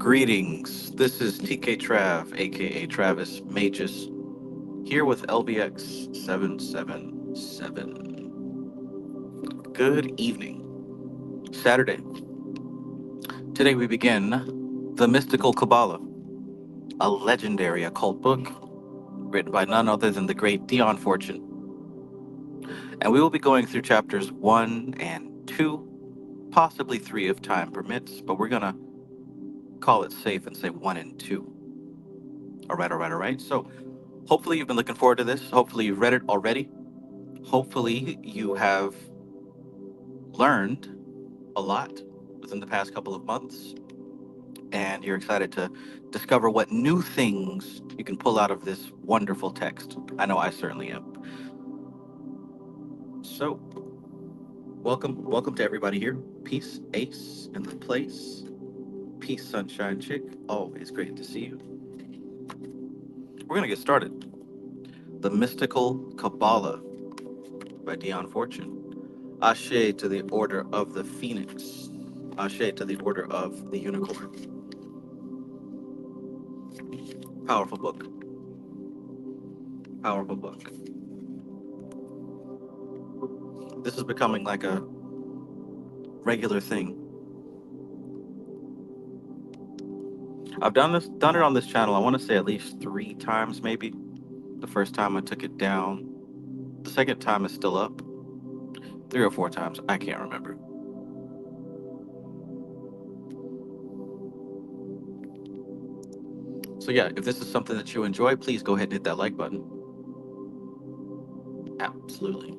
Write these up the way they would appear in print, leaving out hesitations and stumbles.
Greetings. This is TK Trav, aka Travis Magus, here with LVX777. Good evening. Saturday. Today we begin The Mystical Qabalah, a legendary occult book written by none other than the great Dion Fortune. And we will be going through chapters 1 and 2, possibly 3 if time permits, but we're going to call it safe and say 1 and 2. All right. So hopefully you've been looking forward to this. Hopefully you've read it already. Hopefully you have learned a lot within the past couple of months, and you're excited to discover what new things you can pull out of this wonderful text. I know I certainly am. So, welcome to everybody here. Peace, Ace in the place. Peace, Sunshine Chick. Always great to see you. We're gonna get started. The Mystical Qabalah by Dion Fortune. Ashe to the Order of the Phoenix. Ashe to the Order of the Unicorn. Powerful book. Powerful book. This is becoming like a regular thing. I've done it on this channel, I want to say at least 3 times maybe. The first time I took it down. The second time is still up. 3 or 4 times, I can't remember. So yeah, if this is something that you enjoy, please go ahead and hit that like button. Absolutely.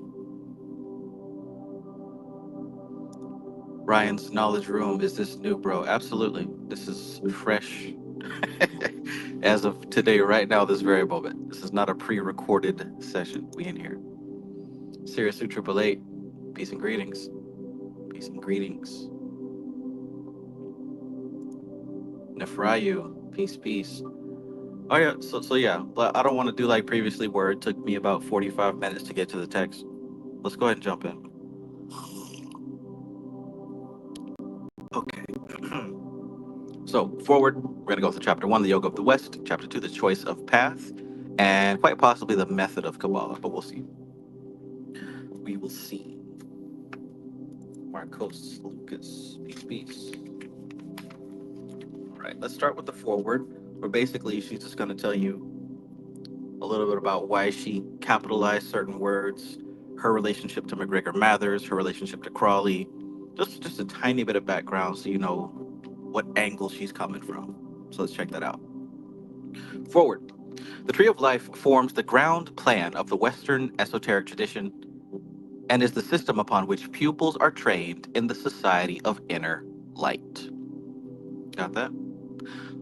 Ryan's knowledge room, is this new, bro? Absolutely. This is fresh as of today, right now, this very moment. This is not a pre-recorded session. We in here. Sirius 888, peace and greetings. Peace and greetings. Nefrayu, peace. Oh yeah, so yeah, I don't want to do like previously where it took me about 45 minutes to get to the text. Let's go ahead and jump in. Okay. So, forward, we're going to go through chapter 1, the Yoga of the West, chapter 2, the choice of path, and quite possibly the method of Qabalah, but we'll see. We will see. Marcos, Lucas, peace. All right, let's start with the foreword, where basically she's just going to tell you a little bit about why she capitalized certain words, her relationship to McGregor Mathers, her relationship to Crawley, just a tiny bit of background so you know what angle she's coming from. So let's check that out. Forward. The Tree of Life forms the ground plan of the Western esoteric tradition and is the system upon which pupils are trained in the society of inner light. Got that?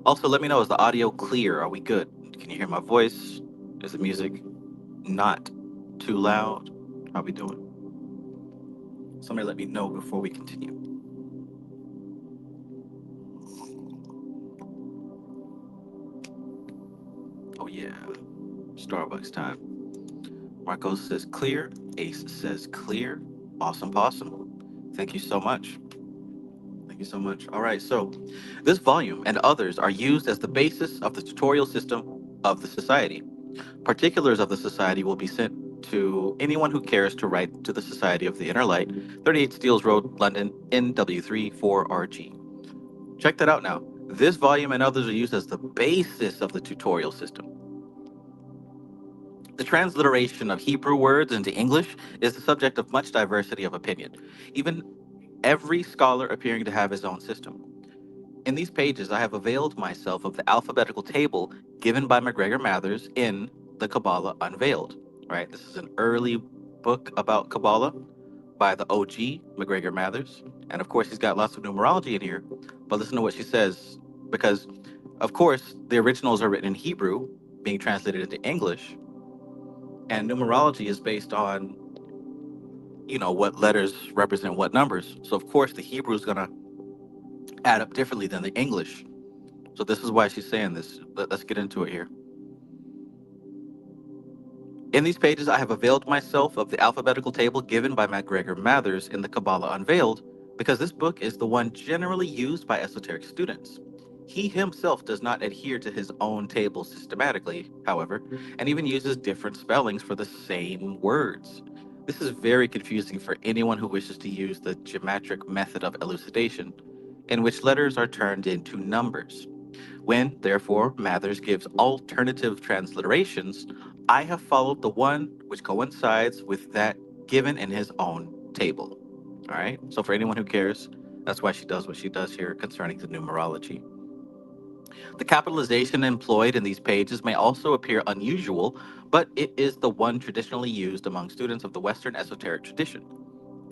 Also, let me know, is the audio clear? Are we good? Can you hear my voice? Is the music not too loud? How are we doing? Somebody let me know before we continue. Oh yeah, Starbucks time. Marcos says clear. Ace says clear. Awesome possum. Thank you so much. Thank you so much. All right, so this volume and others are used as the basis of the tutorial system of the Society. Particulars of the Society will be sent to anyone who cares to write to the Society of the Inner Light, 38 Steeles Road, London, NW3 4RG. Check that out now. This volume and others are used as the basis of the tutorial system. The transliteration of Hebrew words into English is the subject of much diversity of opinion, even every scholar appearing to have his own system. In these pages, I have availed myself of the alphabetical table given by McGregor Mathers in The Qabalah Unveiled. Right? This is an early book about Qabalah by the OG, McGregor Mathers. And of course, he's got lots of numerology in here, but listen to what she says, because of course, the originals are written in Hebrew, being translated into English, and numerology is based on, you know, what letters represent what numbers. So of course, the Hebrew is going to add up differently than the English. So this is why she's saying this. Let's get into it here. In these pages, I have availed myself of the alphabetical table given by MacGregor Mathers in the Qabalah Unveiled, because this book is the one generally used by esoteric students. He himself does not adhere to his own table systematically, however, and even uses different spellings for the same words. This is very confusing for anyone who wishes to use the geometric method of elucidation, in which letters are turned into numbers. When, therefore, Mathers gives alternative transliterations, I have followed the one which coincides with that given in his own table. All right. So, for anyone who cares, that's why she does what she does here concerning the numerology. The capitalization employed in these pages may also appear unusual, but it is the one traditionally used among students of the Western esoteric tradition.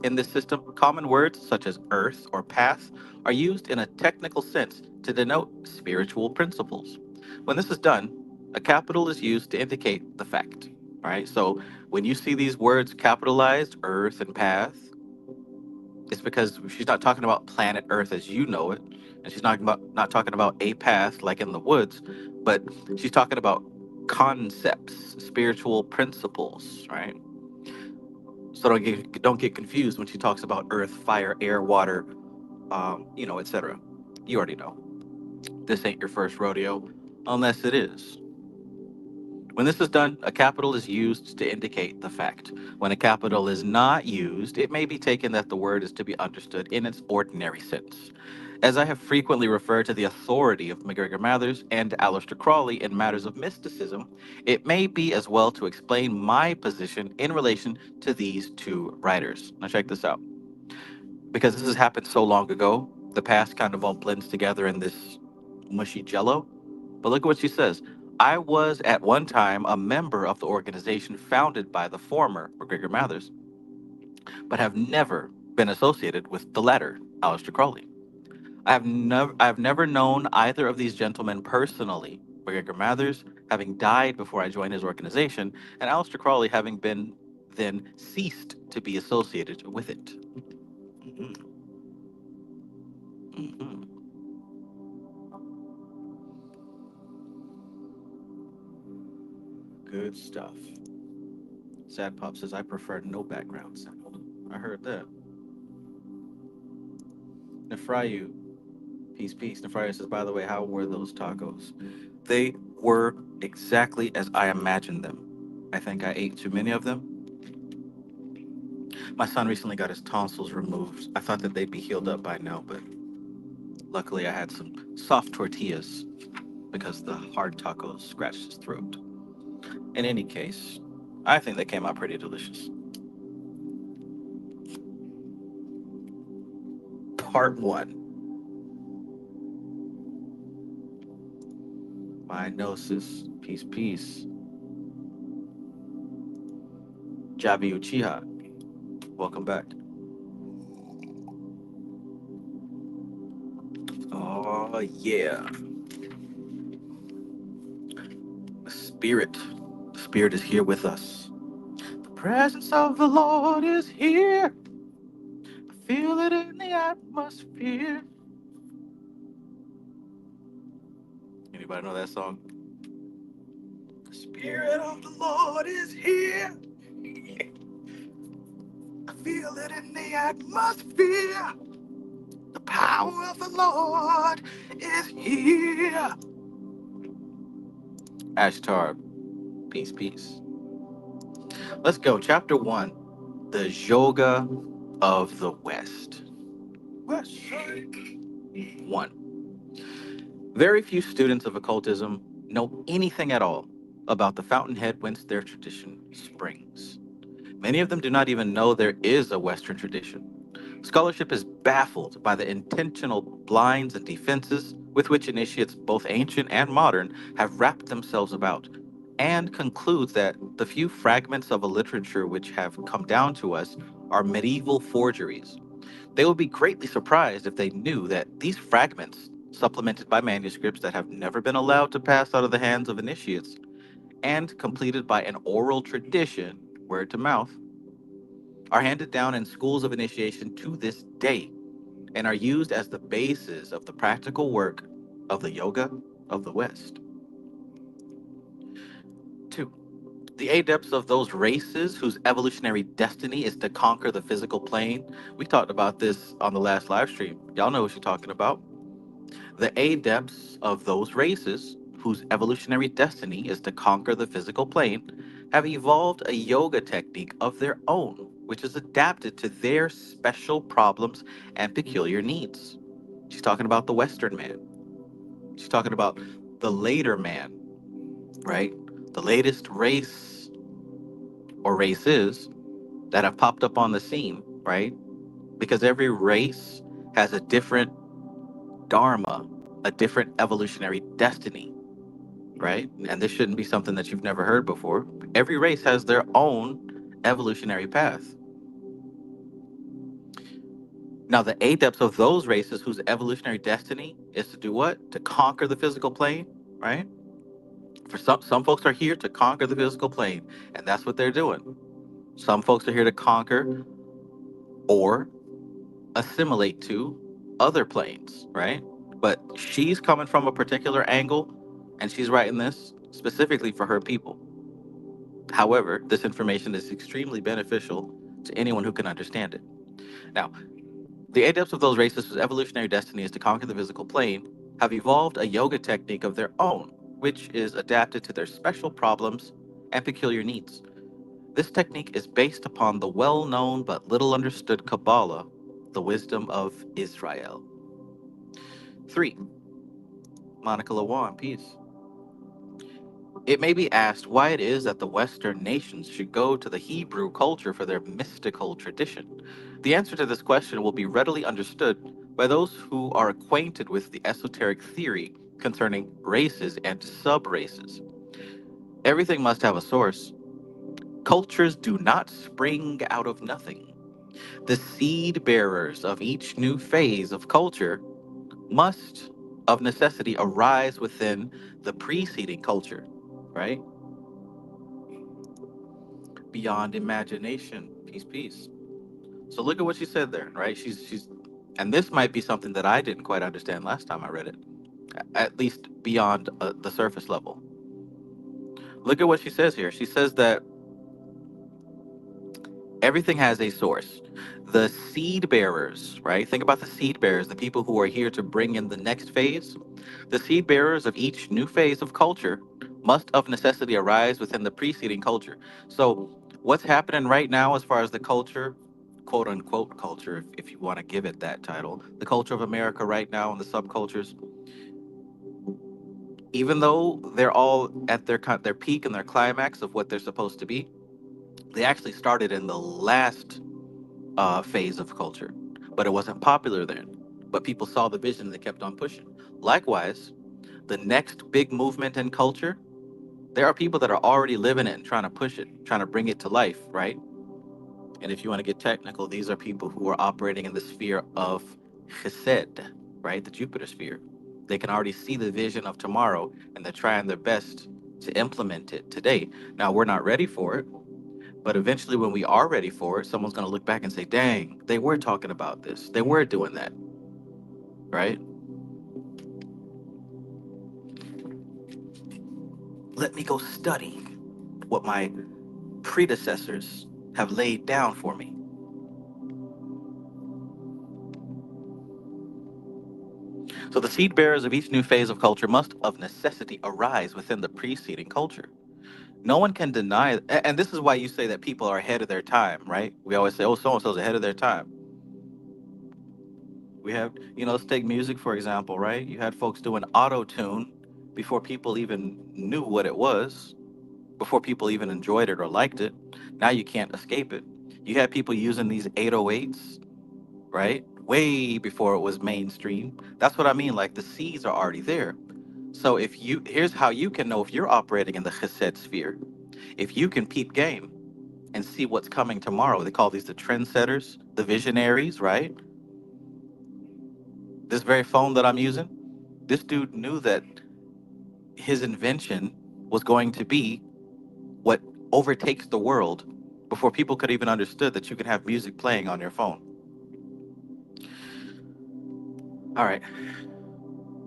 In this system, common words such as earth or path are used in a technical sense to denote spiritual principles. When this is done, a capital is used to indicate the fact. All right. So when you see these words capitalized, earth and path, it's because she's not talking about planet Earth as you know it, and she's not talking about a path like in the woods, but she's talking about concepts, spiritual principles, right? So don't get confused when she talks about earth, fire, air, water, etc. You already know. This ain't your first rodeo, unless it is. When this is done, a capital is used to indicate the fact. When a capital is not used, it may be taken that the word is to be understood in its ordinary sense. As I have frequently referred to the authority of MacGregor Mathers and Aleister Crowley in matters of mysticism, it may be as well to explain my position in relation to these two writers. Now, check this out. Because this has happened so long ago, the past kind of all blends together in this mushy jello. But look at what she says. I was at one time a member of the organization founded by the former MacGregor Mathers, but have never been associated with the latter, Aleister Crowley. I have never known either of these gentlemen personally. MacGregor Mathers having died before I joined his organization, and Aleister Crowley having been then ceased to be associated with it. Mhm, mhm. Good stuff. Sad Pop says I prefer no background sound. I heard that. Nefrayu, peace, peace. Nefrayu says, by the way, how were those tacos? They were exactly as I imagined them. I think I ate too many of them. My son recently got his tonsils removed. I thought that they'd be healed up by now, but luckily I had some soft tortillas because the hard tacos scratched his throat. In any case, I think they came out pretty delicious. Part one. My gnosis. Peace, peace. Javi Uchiha. Welcome back. Oh, yeah. The Spirit. The Spirit is here with us. The presence of the Lord is here. I feel it in the atmosphere. Anybody know that song? The Spirit of the Lord is here. I feel it in the atmosphere. The power of the Lord is here. Ashtar, peace, peace. Let's go. Chapter 1. The Yoga of the West. West. 1. Very few students of occultism know anything at all about the fountainhead whence their tradition springs. Many of them do not even know there is a Western tradition. Scholarship is baffled by the intentional blinds and defenses with which initiates, both ancient and modern, have wrapped themselves about, and concludes that the few fragments of a literature which have come down to us are medieval forgeries. They would be greatly surprised if they knew that these fragments, supplemented by manuscripts that have never been allowed to pass out of the hands of initiates, and completed by an oral tradition, word to mouth, are handed down in schools of initiation to this day and are used as the basis of the practical work of the Yoga of the West. 2. The adepts of those races whose evolutionary destiny is to conquer the physical plane. We talked about this on the last live stream. Y'all know what she's talking about. The adepts of those races, whose evolutionary destiny is to conquer the physical plane, have evolved a yoga technique of their own, which is adapted to their special problems and peculiar needs. She's talking about the Western man. She's talking about the later man, right? The latest race or races that have popped up on the scene, right? Because every race has a different dharma, a different evolutionary destiny, right? And this shouldn't be something that you've never heard before. Every race has their own evolutionary path. Now, the adepts of those races whose evolutionary destiny is to do what? To conquer the physical plane, right? For some folks are here to conquer the physical plane, and that's what they're doing. Some folks are here to conquer or assimilate to other planes, right? But she's coming from a particular angle, and she's writing this specifically for her people. However, this information is extremely beneficial to anyone who can understand it. Now, the adepts of those races whose evolutionary destiny is to conquer the physical plane have evolved a yoga technique of their own, which is adapted to their special problems and peculiar needs. This technique is based upon the well known but little understood Qabalah, the wisdom of Israel. 3. Monica Lawan, peace. It may be asked why it is that the Western nations should go to the Hebrew culture for their mystical tradition. The answer to this question will be readily understood by those who are acquainted with the esoteric theory concerning races and sub-races. Everything must have a source. Cultures do not spring out of nothing. The seed bearers of each new phase of culture must, of necessity, arise within the preceding culture, right? Beyond imagination. Peace, peace. So look at what she said there, right? She's, and this might be something that I didn't quite understand last time I read it, at least beyond the surface level. Look at what she says here. She says that everything has a source. The seed bearers, right? Think about the seed bearers, the people who are here to bring in the next phase. The seed bearers of each new phase of culture must of necessity arise within the preceding culture. So, what's happening right now as far as the culture, quote unquote culture, if you want to give it that title, the culture of America right now and the subcultures, even though they're all at their peak and their climax of what they're supposed to be, they actually started in the last phase of culture, but it wasn't popular then. But people saw the vision and they kept on pushing. Likewise, the next big movement in culture, there are people that are already living it and trying to push it, trying to bring it to life, right? And if you want to get technical, these are people who are operating in the sphere of chesed, right? The Jupiter sphere. They can already see the vision of tomorrow and they're trying their best to implement it today. Now, we're not ready for it, but eventually, when we are ready for it, someone's going to look back and say, dang, they were talking about this. They were doing that, right? Let me go study what my predecessors have laid down for me. So the seed bearers of each new phase of culture must of necessity arise within the preceding culture. No one can deny, and this is why you say that people are ahead of their time, right? We always say, oh, so and so's ahead of their time. We have, let's take music, for example, right? You had folks doing auto tune before people even knew what it was, before people even enjoyed it or liked it. Now you can't escape it. You had people using these 808s, right? Way before it was mainstream. That's what I mean. Like the seeds are already there. So here's how you can know if you're operating in the chesed sphere. If you can peep game and see what's coming tomorrow, they call these the trendsetters, the visionaries, right? This very phone that I'm using, this dude knew that his invention was going to be what overtakes the world before people could even understood that you could have music playing on your phone. All right.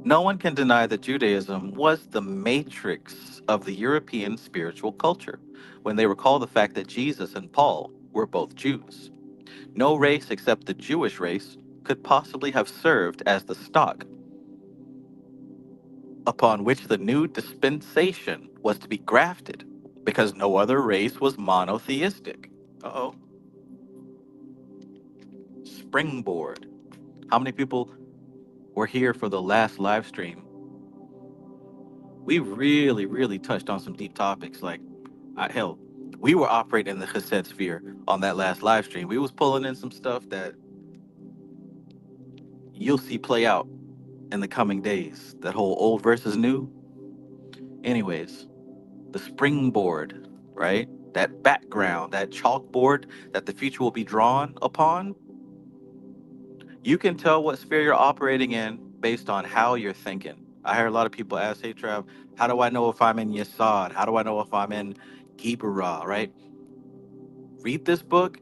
No one can deny that Judaism was the matrix of the European spiritual culture when they recall the fact that Jesus and Paul were both Jews. No race except the Jewish race could possibly have served as the stock upon which the new dispensation was to be grafted, because no other race was monotheistic. Uh-oh. Springboard. How many people were here for the last live stream? We really, really touched on some deep topics. Like, hell, we were operating in the chesed sphere on that last live stream. We was pulling in some stuff that you'll see play out in the coming days. That whole old versus new. Anyways, the springboard, right? That background, that chalkboard that the future will be drawn upon. You can tell what sphere you're operating in based on how you're thinking. I hear a lot of people ask, hey, Trav, how do I know if I'm in Yesod? How do I know if I'm in Gibra, right? Read this book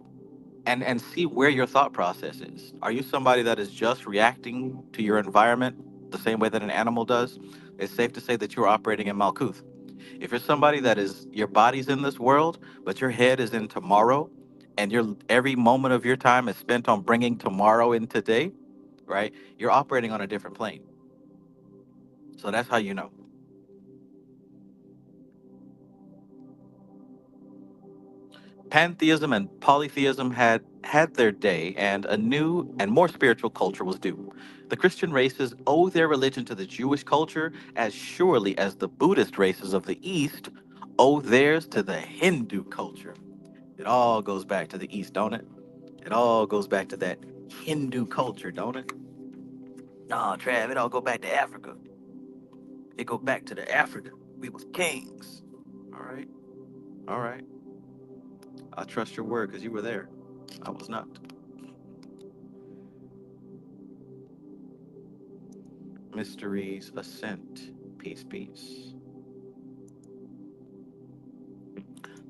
and see where your thought process is. Are you somebody that is just reacting to your environment the same way that an animal does? It's safe to say that you're operating in Malkuth. If you're somebody that is, your body's in this world, but your head is in tomorrow, and your every moment of your time is spent on bringing tomorrow in today, right? You're operating on a different plane. So that's how you know. Pantheism and polytheism had their day, and a new and more spiritual culture was due. The Christian races owe their religion to the Jewish culture as surely as the Buddhist races of the East owe theirs to the Hindu culture. It all goes back to the East, don't it? It all goes back to that Hindu culture, don't it? Nah, Trav, it all go back to Africa. It go back to the Africa. We was kings. All right, all right. I trust your word because you were there. I was not. Mysteries Ascent. Peace, peace.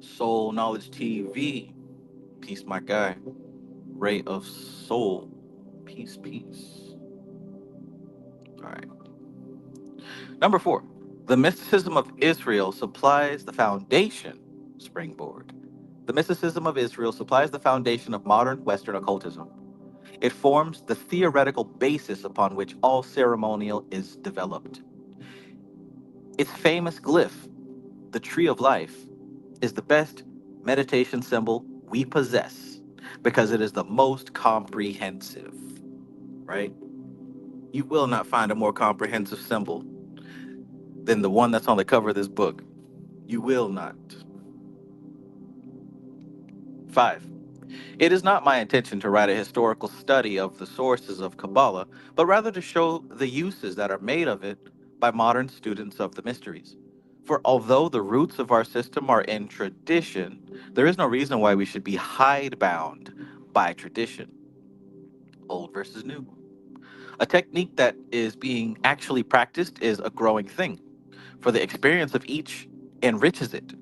Soul Knowledge TV. Peace, my guy. Ray of Soul. Peace, peace. All right. Number 4. The mysticism of Israel supplies the foundation. Springboard. The mysticism of Israel supplies the foundation of modern Western occultism. It forms the theoretical basis upon which all ceremonial is developed. Its famous glyph, the Tree of Life, is the best meditation symbol we possess because it is the most comprehensive, right? You will not find a more comprehensive symbol than the one that's on the cover of this book. You will not. 5. It is not my intention to write a historical study of the sources of Qabalah, but rather to show the uses that are made of it by modern students of the mysteries. For although the roots of our system are in tradition, there is no reason why we should be hidebound by tradition, old versus new. A technique that is being actually practiced is a growing thing, for the experience of each enriches it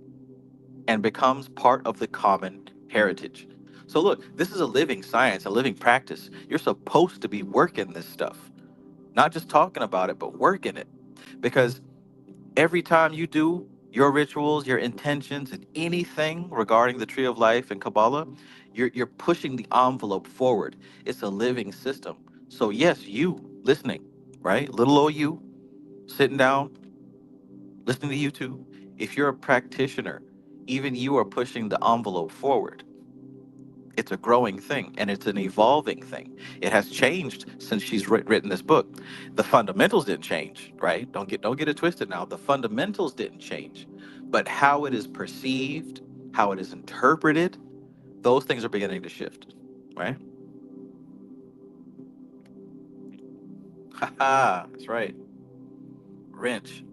and becomes part of the common heritage. So, look, this is a living science, a living practice. You're supposed to be working this stuff, not just talking about it, but working it. Because every time you do your rituals, your intentions, and anything regarding the Tree of Life and Kabbalah, you're pushing the envelope forward. It's a living system. So, yes, you listening, right? Little old you sitting down, listening to YouTube. If you're a practitioner, even you are pushing the envelope forward. It's a growing thing and it's an evolving thing. It has changed since she's written this book. The fundamentals didn't change, right? Don't get it twisted now. The fundamentals didn't change, but how it is perceived, how it is interpreted, those things are beginning to shift, right? Haha, that's right. Wrench,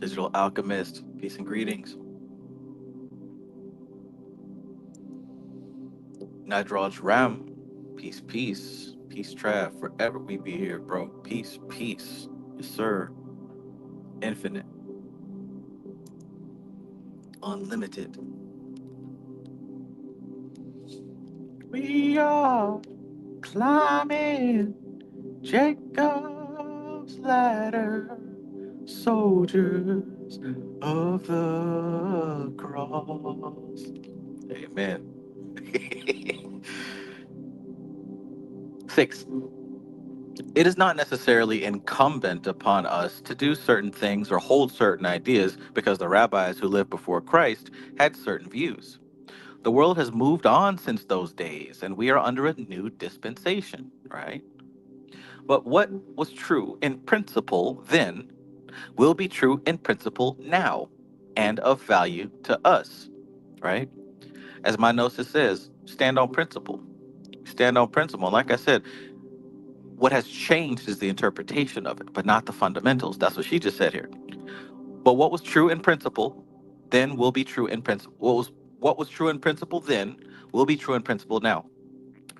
digital alchemist, peace and greetings. Nidraj Ram, peace, peace, peace, Trav. Forever we be here, bro. Peace, peace. Yes, sir. Infinite, unlimited. We are climbing Jacob's ladder, soldiers of the cross. Amen. 6. It is not necessarily incumbent upon us to do certain things or hold certain ideas because the rabbis who lived before Christ had certain views. The world has moved on since those days, and we are under a new dispensation, right? But what was true in principle then will be true in principle now and of value to us, right? As my gnosis says, stand on principle. Stand on principle. And like I said, what has changed is the interpretation of it, but not the fundamentals. That's what she just said here. But what was true in principle then will be true in principle. What was true in principle then will be true in principle now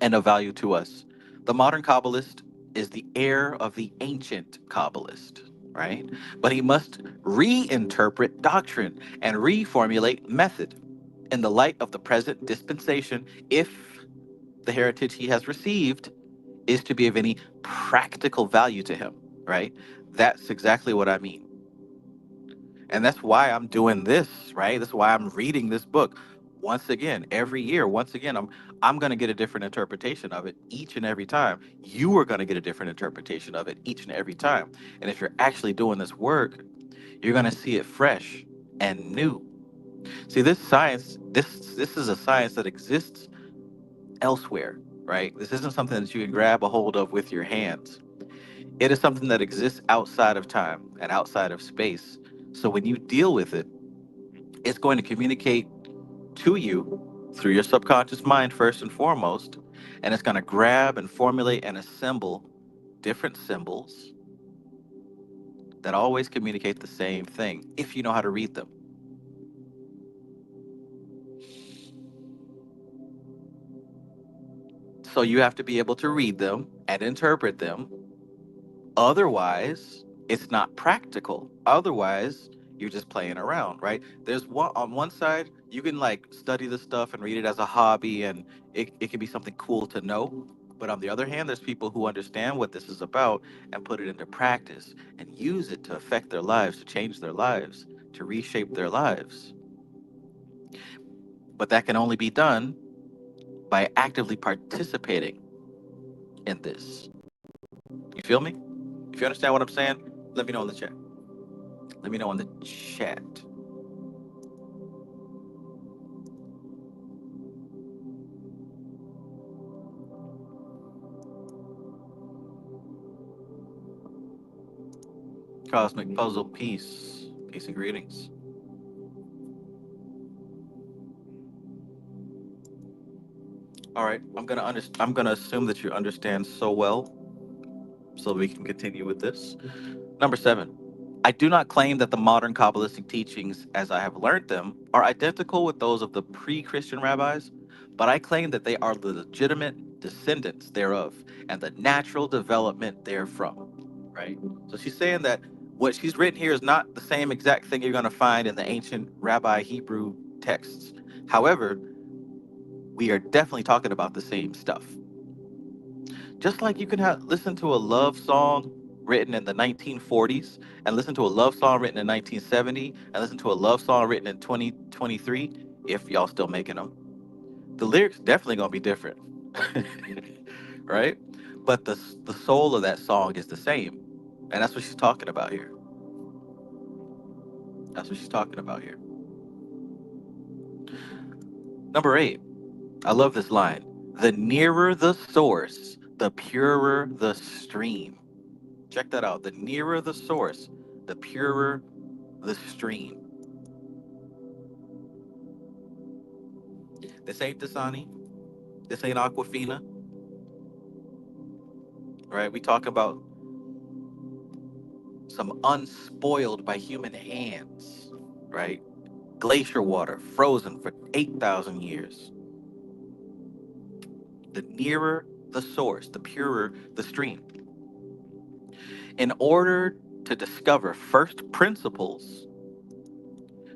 and of value to us. The modern Kabbalist is the heir of the ancient Kabbalist, right? But he must reinterpret doctrine and reformulate method in the light of the present dispensation if the heritage he has received is to be of any practical value to him, right? That's exactly what I mean. And that's why I'm doing this, right? That's why I'm reading this book. Once again, every year, once again, I'm going to get a different interpretation of it each and every time. You are going to get a different interpretation of it each and every time. And if you're actually doing this work, you're going to see it fresh and new. See, this science, this is a science that exists elsewhere, right? This isn't something that you can grab a hold of with your hands. It is something that exists outside of time and outside of space. So when you deal with it, it's going to communicate to you through your subconscious mind first and foremost, and it's going to grab and formulate and assemble different symbols that always communicate the same thing if you know how to read them. So you have to be able to read them and interpret them. Otherwise, it's not practical. Otherwise, you're just playing around, right? There's one on one side, you can like study the stuff and read it as a hobby and it can be something cool to know. But on the other hand, there's people who understand what this is about and put it into practice and use it to affect their lives, to change their lives, to reshape their lives. But that can only be done by actively participating in this. You feel me? If you understand what I'm saying, let me know in the chat. Let me know in the chat. Cosmic puzzle, peace. Peace and greetings. All right, I'm gonna assume that you understand so well, so we can continue with this. Number 7. I do not claim that the modern Kabbalistic teachings, as I have learned them, are identical with those of the pre-Christian rabbis, but I claim that they are the legitimate descendants thereof and the natural development therefrom. Right? So she's saying that what she's written here is not the same exact thing you're going to find in the ancient rabbi Hebrew texts. However, we are definitely talking about the same stuff. Just like you can listen to a love song written in the 1940s and listen to a love song written in 1970 and listen to a love song written in 2023, if y'all still making them, the lyrics definitely gonna be different, right? But the soul of that song is the same, and that's what she's talking about here. That's what she's talking about here. Number 8. I love this line. The nearer the source, the purer the stream. Check that out. The nearer the source, the purer the stream. This ain't Dasani. This ain't Aquafina. Right? We talk about some unspoiled by human hands. Right? Glacier water frozen for 8,000 years. The nearer the source, the purer the stream. In order to discover first principles,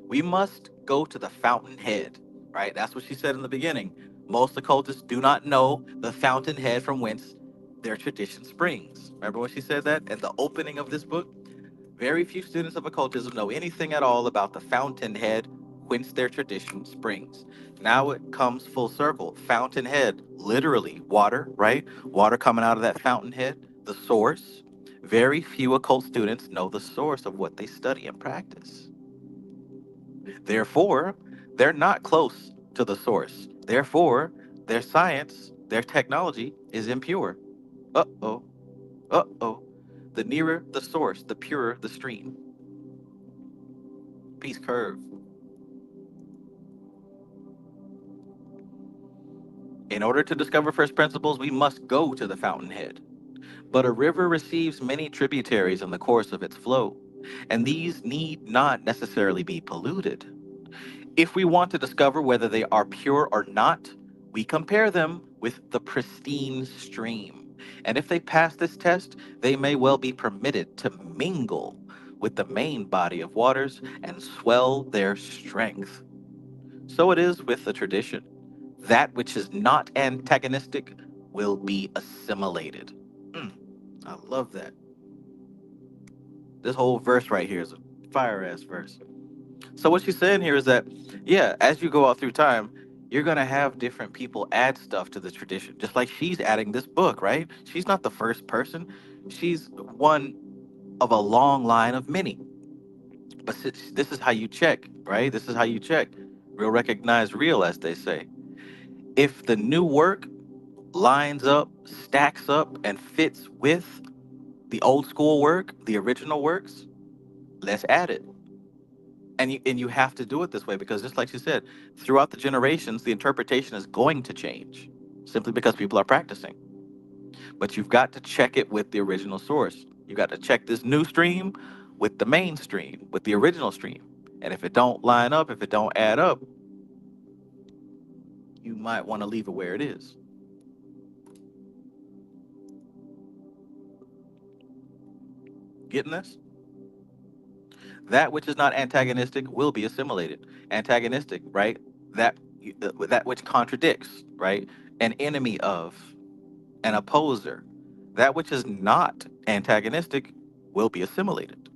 we must go to the fountainhead, right? That's what she said in the beginning. Most occultists do not know the fountainhead from whence their tradition springs. Remember when she said that at the opening of this book? Very few students of occultism know anything at all about the fountainhead whence their tradition springs. Now it comes full circle. Fountainhead, literally water, right? Water coming out of that fountainhead. the source. Very few occult students know the source of what they study and practice. Therefore, they're not close to the source. Therefore, their science, their technology is impure. Uh oh, uh oh. The nearer the source, the purer the stream. Peace curve. In order to discover first principles, we must go to the fountainhead. But a river receives many tributaries in the course of its flow, and these need not necessarily be polluted. If we want to discover whether they are pure or not, we compare them with the pristine stream. And if they pass this test, they may well be permitted to mingle with the main body of waters and swell their strength. So it is with the tradition. That which is not antagonistic will be assimilated. Mm, I love that. This whole verse right here is a fire ass verse. So what she's saying here is that, yeah, as you go out through time, you're gonna have different people add stuff to the tradition, just like she's adding this book, right? She's not the first person; she's one of a long line of many. But this is how you check, right? This is how you check. Real recognize real, as they say. If the new work lines up, stacks up, and fits with the old school work, the original works, let's add it. And you have to do it this way because just like you said, throughout the generations the interpretation is going to change simply because people are practicing, but you've got to check it with the original source. You got to check this new stream with the mainstream, with the original stream, and if it don't line up, if it don't add up, you might want to leave it where it is. Getting this? That which is not antagonistic will be assimilated. Antagonistic, right? That which contradicts, right? An enemy of, an opposer. That which is not antagonistic will be assimilated.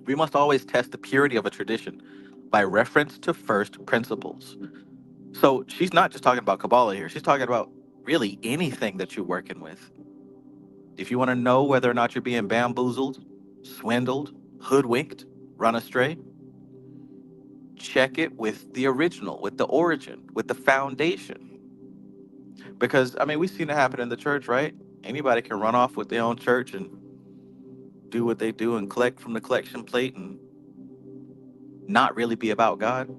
We must always test the purity of a tradition by reference to first principles. So she's not just talking about Kabbalah here. She's talking about really anything that you're working with. If you want to know whether or not you're being bamboozled, swindled, hoodwinked, run astray, check it with the original, with the origin, with the foundation. Because, I mean, we've seen it happen in the church, right? Anybody can run off with their own church and do what they do and collect from the collection plate and not really be about God.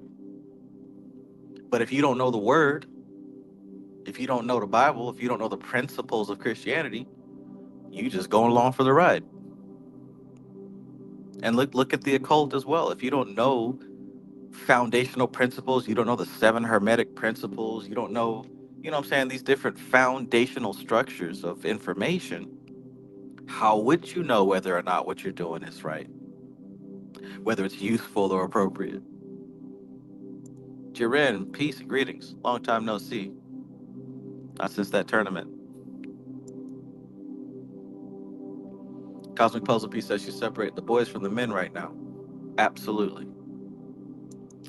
But if you don't know the word, if you don't know the Bible, if you don't know the principles of Christianity, you just going along for the ride. And look at the occult as well. If you don't know foundational principles, you don't know the seven hermetic principles, you don't know, you know what I'm saying, these different foundational structures of information, how would you know whether or not what you're doing is right? Whether it's useful or appropriate? Jiren, peace and greetings. Long time no see. Not since that tournament. Cosmic Puzzle Piece says she's separating the boys from the men right now. Absolutely.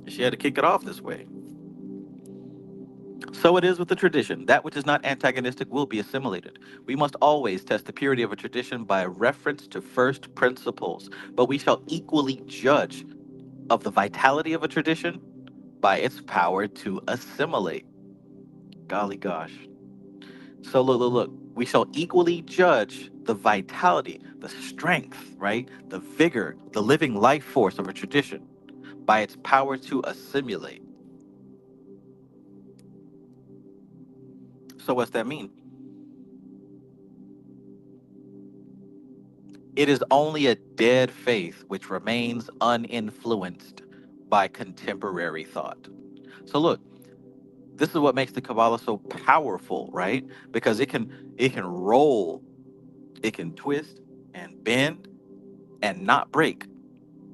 She had to kick it off this way. So it is with the tradition. That which is not antagonistic will be assimilated. We must always test the purity of a tradition by reference to first principles, but we shall equally judge of the vitality of a tradition by its power to assimilate. Golly gosh. So look. We shall equally judge the vitality, the strength, right? The vigor, the living life force of a tradition by its power to assimilate. So what's that mean? It is only a dead faith which remains uninfluenced by contemporary thought. So look, this is what makes the Kabbalah so powerful, right? Because it can roll, it can twist and bend and not break.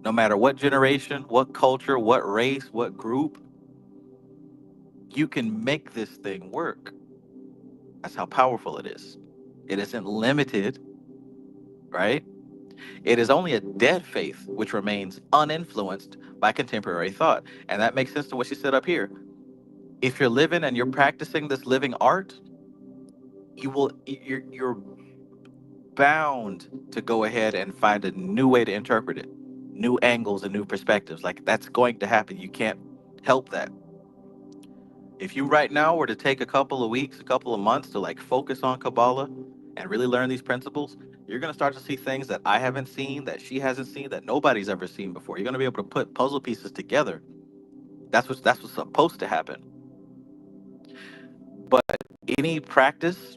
No matter what generation, what culture, what race, what group, you can make this thing work. That's how powerful it is. It isn't limited, right? It is only a dead faith which remains uninfluenced by contemporary thought. And that makes sense to what she said up here. If you're living and you're practicing this living art, you're bound to go ahead and find a new way to interpret it, new angles and new perspectives. Like that's going to happen. You can't help that. If you right now were to take a couple of weeks, a couple of months to like focus on Kabbalah and really learn these principles, you're going to start to see things that I haven't seen, that she hasn't seen, that nobody's ever seen before. You're going to be able to put puzzle pieces together. That's what's supposed to happen. But any practice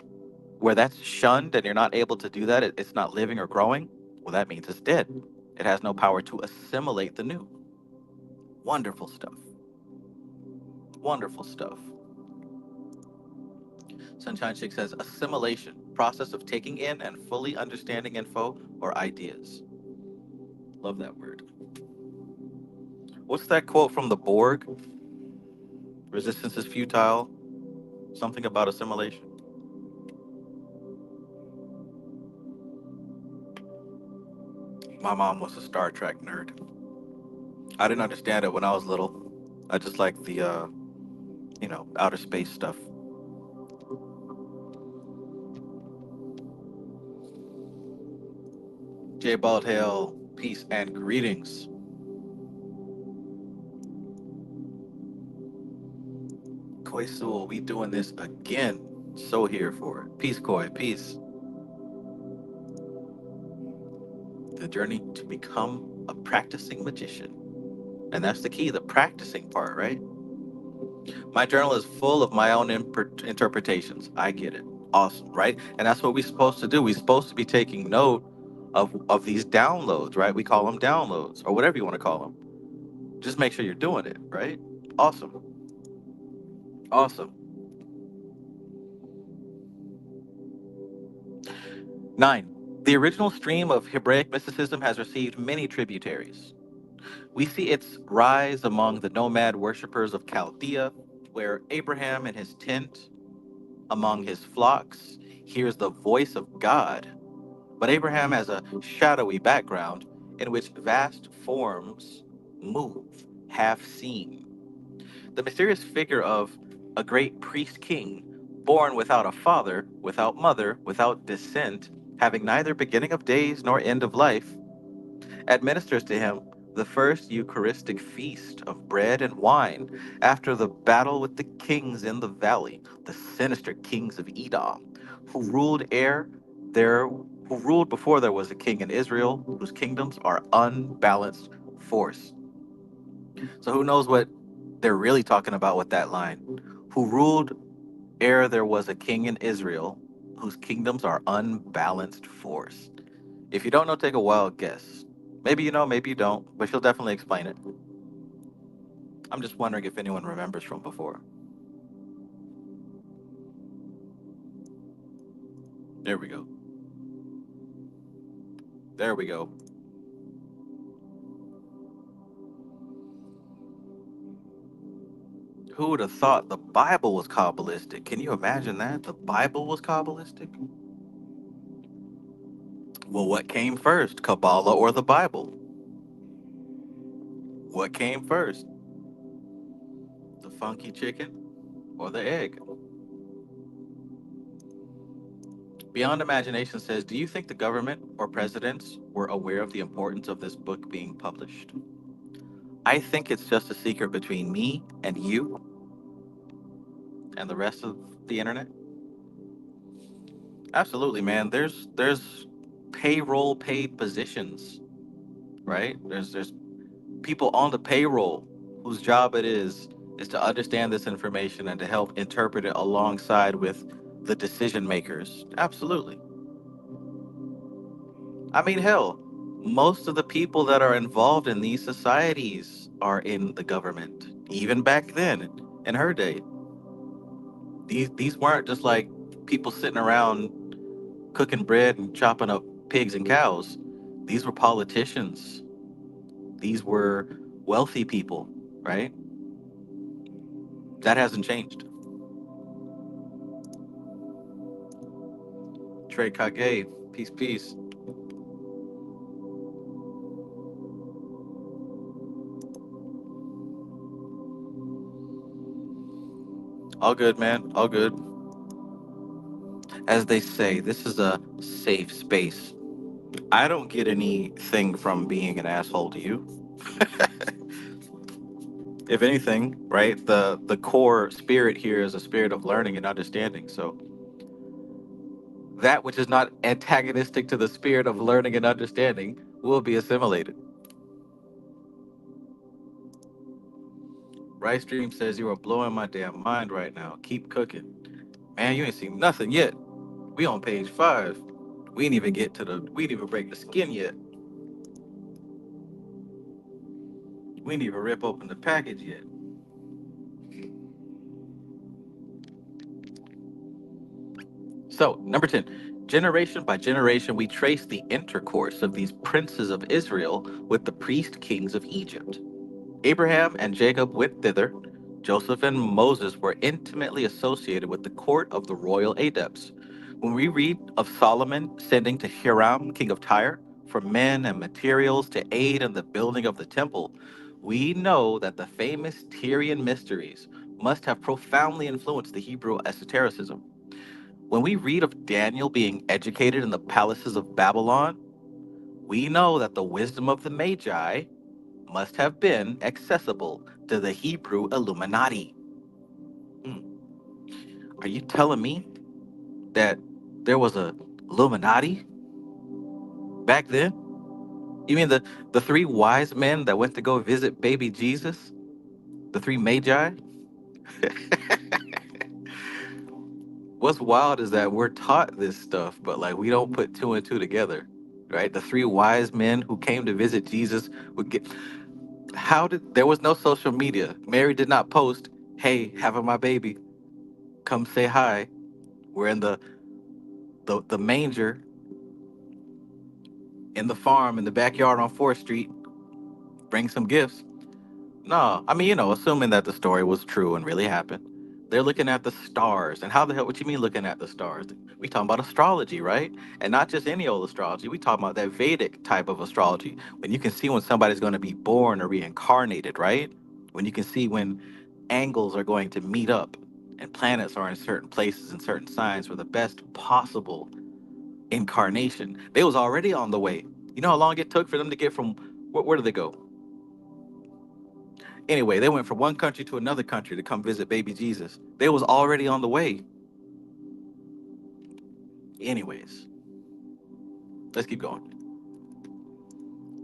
where that's shunned and you're not able to do that, it's not living or growing, well, that means it's dead. It has no power to assimilate the new. Wonderful stuff. Wonderful stuff. Sunshine Chick says assimilation, process of taking in and fully understanding info or ideas. Love that word. What's that quote from the Borg? Resistance is futile. Something about assimilation. My mom was a Star Trek nerd. I didn't understand it when I was little. I just liked the, outer space stuff. J Bald Hail, peace and greetings. Koi Soul, we doing this again. So here for it. Peace, Koi, peace. The journey to become a practicing magician. And that's the key, the practicing part, right? My journal is full of my own interpretations. I get it. Awesome, right? And that's what we're supposed to do. We're supposed to be taking note of these downloads, right? We call them downloads or whatever you want to call them. Just make sure you're doing it, right? Awesome. Awesome. 9. The original stream of Hebraic mysticism has received many tributaries. We see its rise among the nomad worshippers of Chaldea, where Abraham in his tent among his flocks hears the voice of God. But Abraham has a shadowy background in which vast forms move, half seen. The mysterious figure of a great priest king, born without a father, without mother, without descent, having neither beginning of days nor end of life, administers to him the first Eucharistic feast of bread and wine after the battle with the kings in the valley, the sinister kings of Edom, who ruled ere there who ruled before there was a king in Israel, whose kingdoms are unbalanced force. So who knows what they're really talking about with that line? Who ruled ere there was a king in Israel, whose kingdoms are unbalanced force. If you don't know, take a wild guess. Maybe you know, maybe you don't, but she'll definitely explain it. I'm just wondering if anyone remembers from before. There we go. There we go. Who would have thought the Bible was Kabbalistic? Can you imagine that? The Bible was Kabbalistic? Well, what came first, Kabbalah or the Bible? What came first? The funky chicken or the egg? Beyond Imagination says, do you think the government or presidents were aware of the importance of this book being published? I think it's just a secret between me and you and the rest of the internet. Absolutely, man. There's payroll paid positions, right? There's people on the payroll whose job it is to understand this information and to help interpret it alongside with the decision makers. Absolutely. I mean, hell, most of the people that are involved in these societies are in the government. Even back then, in her day, these weren't just like people sitting around cooking bread and chopping up pigs and cows. These were politicians. These were wealthy people, right? That hasn't changed. Trey Kage, peace, peace. All good, man. All good. As they say, this is a safe space. I don't get anything from being an asshole to you. If anything, right? The core spirit here is a spirit of learning and understanding. So that which is not antagonistic to the spirit of learning and understanding will be assimilated. Rice Dream says you are blowing my damn mind right now. Keep cooking. Man, you ain't seen nothing yet. We on page 5. We ain't even get to the we ain't even break the skin yet. We ain't even rip open the package yet. So, number 10. Generation by generation, we trace the intercourse of these princes of Israel with the priest kings of Egypt. Abraham and Jacob went thither. Joseph and Moses were intimately associated with the court of the royal adepts. When we read of Solomon sending to Hiram, king of Tyre, for men and materials to aid in the building of the temple, we know that the famous Tyrian mysteries must have profoundly influenced the Hebrew esotericism. When we read of Daniel being educated in the palaces of Babylon, we know that the wisdom of the Magi must have been accessible to the Hebrew Illuminati. Hmm. Are you telling me that there was a Illuminati back then? You mean the three wise men that went to go visit baby Jesus? The three Magi? What's wild is that we're taught this stuff, but like we don't put two and two together, right? The three wise men who came to visit Jesus would get. How did there was no social media? Mary did not post, "Hey, having my baby, come say hi." We're in the manger in the farm in the backyard on 4th Street. Bring some gifts. No, I mean, assuming that the story was true and really happened. They're looking at the stars. And how the hell, what you mean looking at the stars? We talking about astrology, right? And not just any old astrology. We talking about that Vedic type of astrology. When you can see when somebody's going to be born or reincarnated, right? When you can see when angles are going to meet up and planets are in certain places and certain signs for the best possible incarnation. They was already on the way. You know how long it took for them to get from where did they go? Anyway, they went from one country to another country to come visit baby Jesus. They was already on the way. Anyways, let's keep going.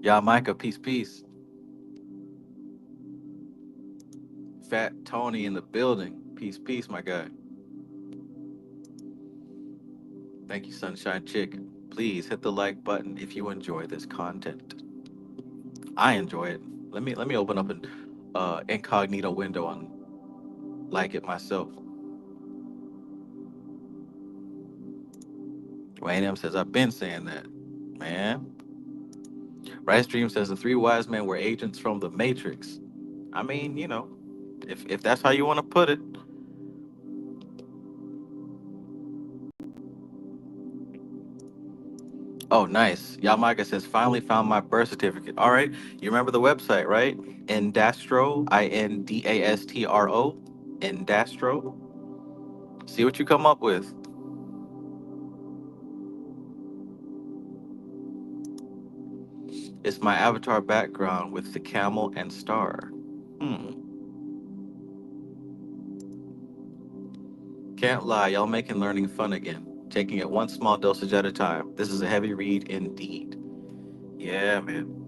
Yeah, Micah, peace, peace. Fat Tony in the building. Peace, peace, my guy. Thank you, Sunshine Chick. Please hit the like button if you enjoy this content. I enjoy it. Let me open up an incognito window and like it myself. Wayne M says I've been saying that, man. Rice Dream says the three wise men were agents from the Matrix. I mean, if that's how you want to put it. Oh, nice. Yamaga says finally found my birth certificate. All right, you remember the website, right? Indastro, Indastro, Indastro. See what you come up with. It's my avatar background with the camel and star. Hmm. Can't lie, y'all making learning fun again. Taking it one small dosage at a time. This is a heavy read indeed. Yeah, man.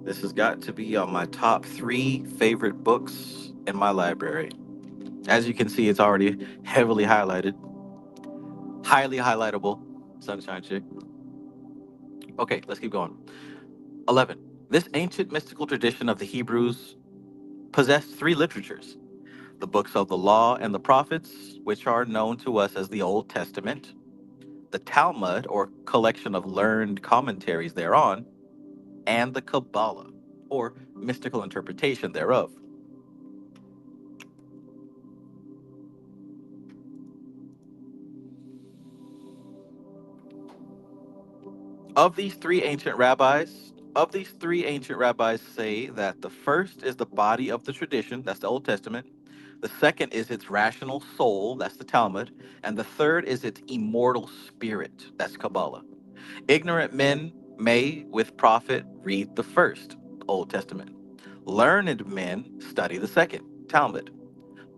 This has got to be on my top 3 favorite books in my library. As you can see, it's already heavily highlighted, highly highlightable. Sunshine Chick. Okay, let's keep going. 11. This ancient mystical tradition of the Hebrews possessed 3 literatures: the books of the law and the prophets, which are known to us as the Old Testament, the Talmud, or collection of learned commentaries thereon, and the Qabalah, or mystical interpretation thereof. Of these three ancient rabbis say that the first is the body of the tradition, that's the Old Testament. The second is its rational soul, that's the Talmud. And the third is its immortal spirit, that's Kabbalah. Ignorant men may, with profit, read the first, Old Testament. Learned men study the second, Talmud.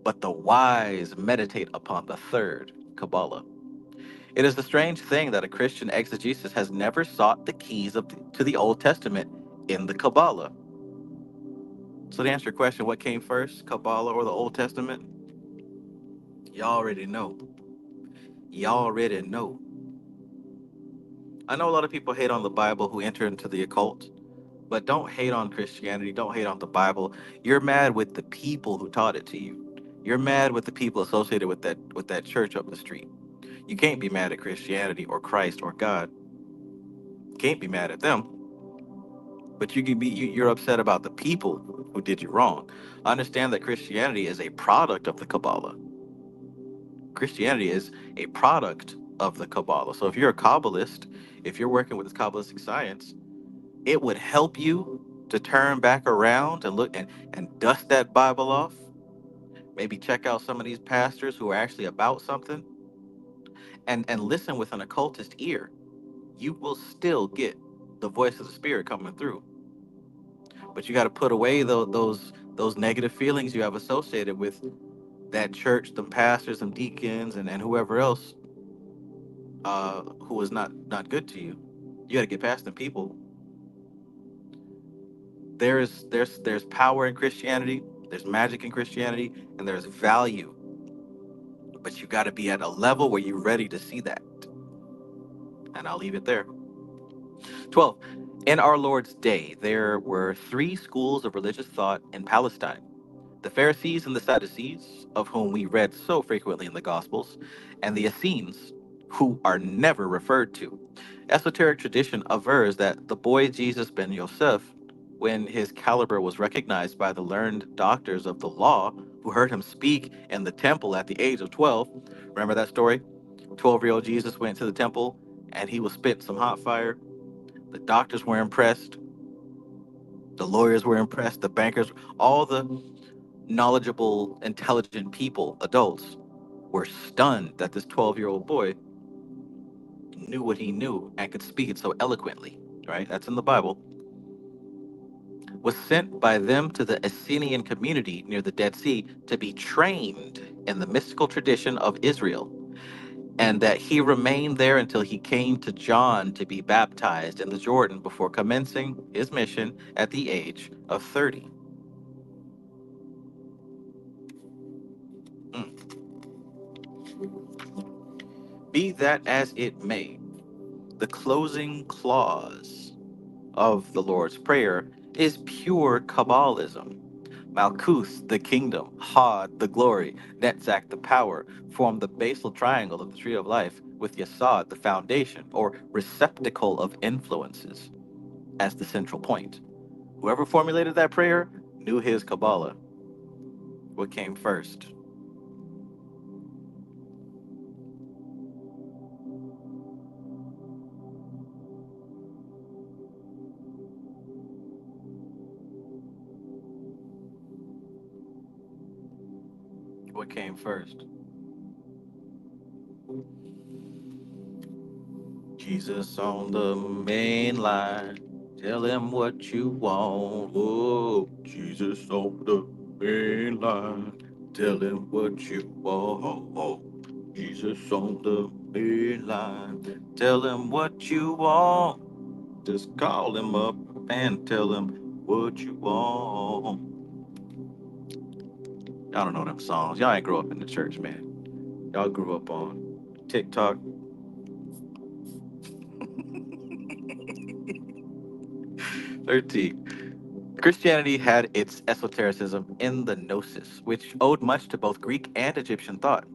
But the wise meditate upon the third, Kabbalah. It is the strange thing that a Christian exegesis has never sought the keys to the Old Testament in the Kabbalah. So to answer your question, what came first, Kabbalah or the Old Testament? Y'all already know. Y'all already know. I know a lot of people hate on the Bible who enter into the occult, but don't hate on Christianity. Don't hate on the Bible. You're mad with the people who taught it to you. You're mad with the people associated with that church up the street. You can't be mad at Christianity or Christ or God. Can't be mad at them. But you can be you're upset about the people who did you wrong. Understand that Christianity is a product of the Kabbalah. Christianity is a product of the Kabbalah. So if you're a Kabbalist, if you're working with this Kabbalistic science, it would help you to turn back around and and dust that Bible off. Maybe check out some of these pastors who are actually about something and listen with an occultist ear. You will still get the voice of the spirit coming through. But you got to put away those negative feelings you have associated with that church, them pastors, them deacons, and whoever else who was not good to you. You got to get past them people. There's power in Christianity, there's magic in Christianity, and there's value. But you got to be at a level where you're ready to see that. And I'll leave it there. 12. In our Lord's day, there were three schools of religious thought in Palestine: the Pharisees and the Sadducees, of whom we read so frequently in the Gospels, and the Essenes, who are never referred to. Esoteric tradition avers that the boy Jesus ben Yosef, when his caliber was recognized by the learned doctors of the law who heard him speak in the temple at the age of 12, remember that story? 12-year-old Jesus went to the temple and he was spitting some hot fire. The doctors were impressed. The lawyers were impressed. The bankers, all the knowledgeable, intelligent people, adults, were stunned that this 12-year-old boy knew what he knew and could speak it so eloquently, right? That's in the Bible. Was sent by them to the Essenian community near the Dead Sea to be trained in the mystical tradition of Israel, and that he remained there until he came to John to be baptized in the Jordan before commencing his mission at the age of 30. Mm. Be that as it may, the closing clause of the Lord's Prayer is pure Kabbalism. Malkuth, the kingdom; Hod, the glory; Netzach, the power, form the basal triangle of the tree of life, with Yesod, the foundation, or receptacle of influences, as the central point. Whoever formulated that prayer knew his Kabbalah. What came first? What came first? Jesus on the main line. Tell him what you want. Oh, Jesus on the main line. Tell him what you want. Oh, Jesus on the main line. Tell him what you want. Just call him up and tell him what you want. Y'all don't know them songs. Y'all ain't grow up in the church, man. Y'all grew up on TikTok. 13. Christianity had its esotericism in the Gnosis, which owed much to both Greek and Egyptian thought.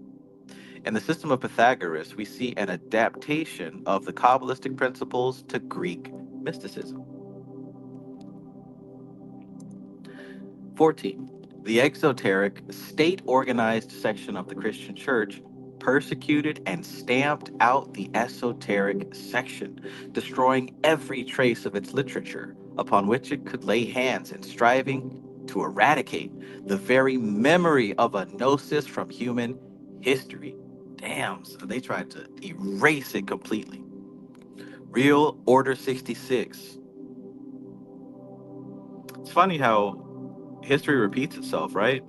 In the system of Pythagoras, we see an adaptation of the Kabbalistic principles to Greek mysticism. 14. The exoteric, state organized section of the Christian church persecuted and stamped out the esoteric section, destroying every trace of its literature upon which it could lay hands in striving to eradicate the very memory of a gnosis from human history. Damn, so they tried to erase it completely. Real Order 66. It's funny how history repeats itself, right?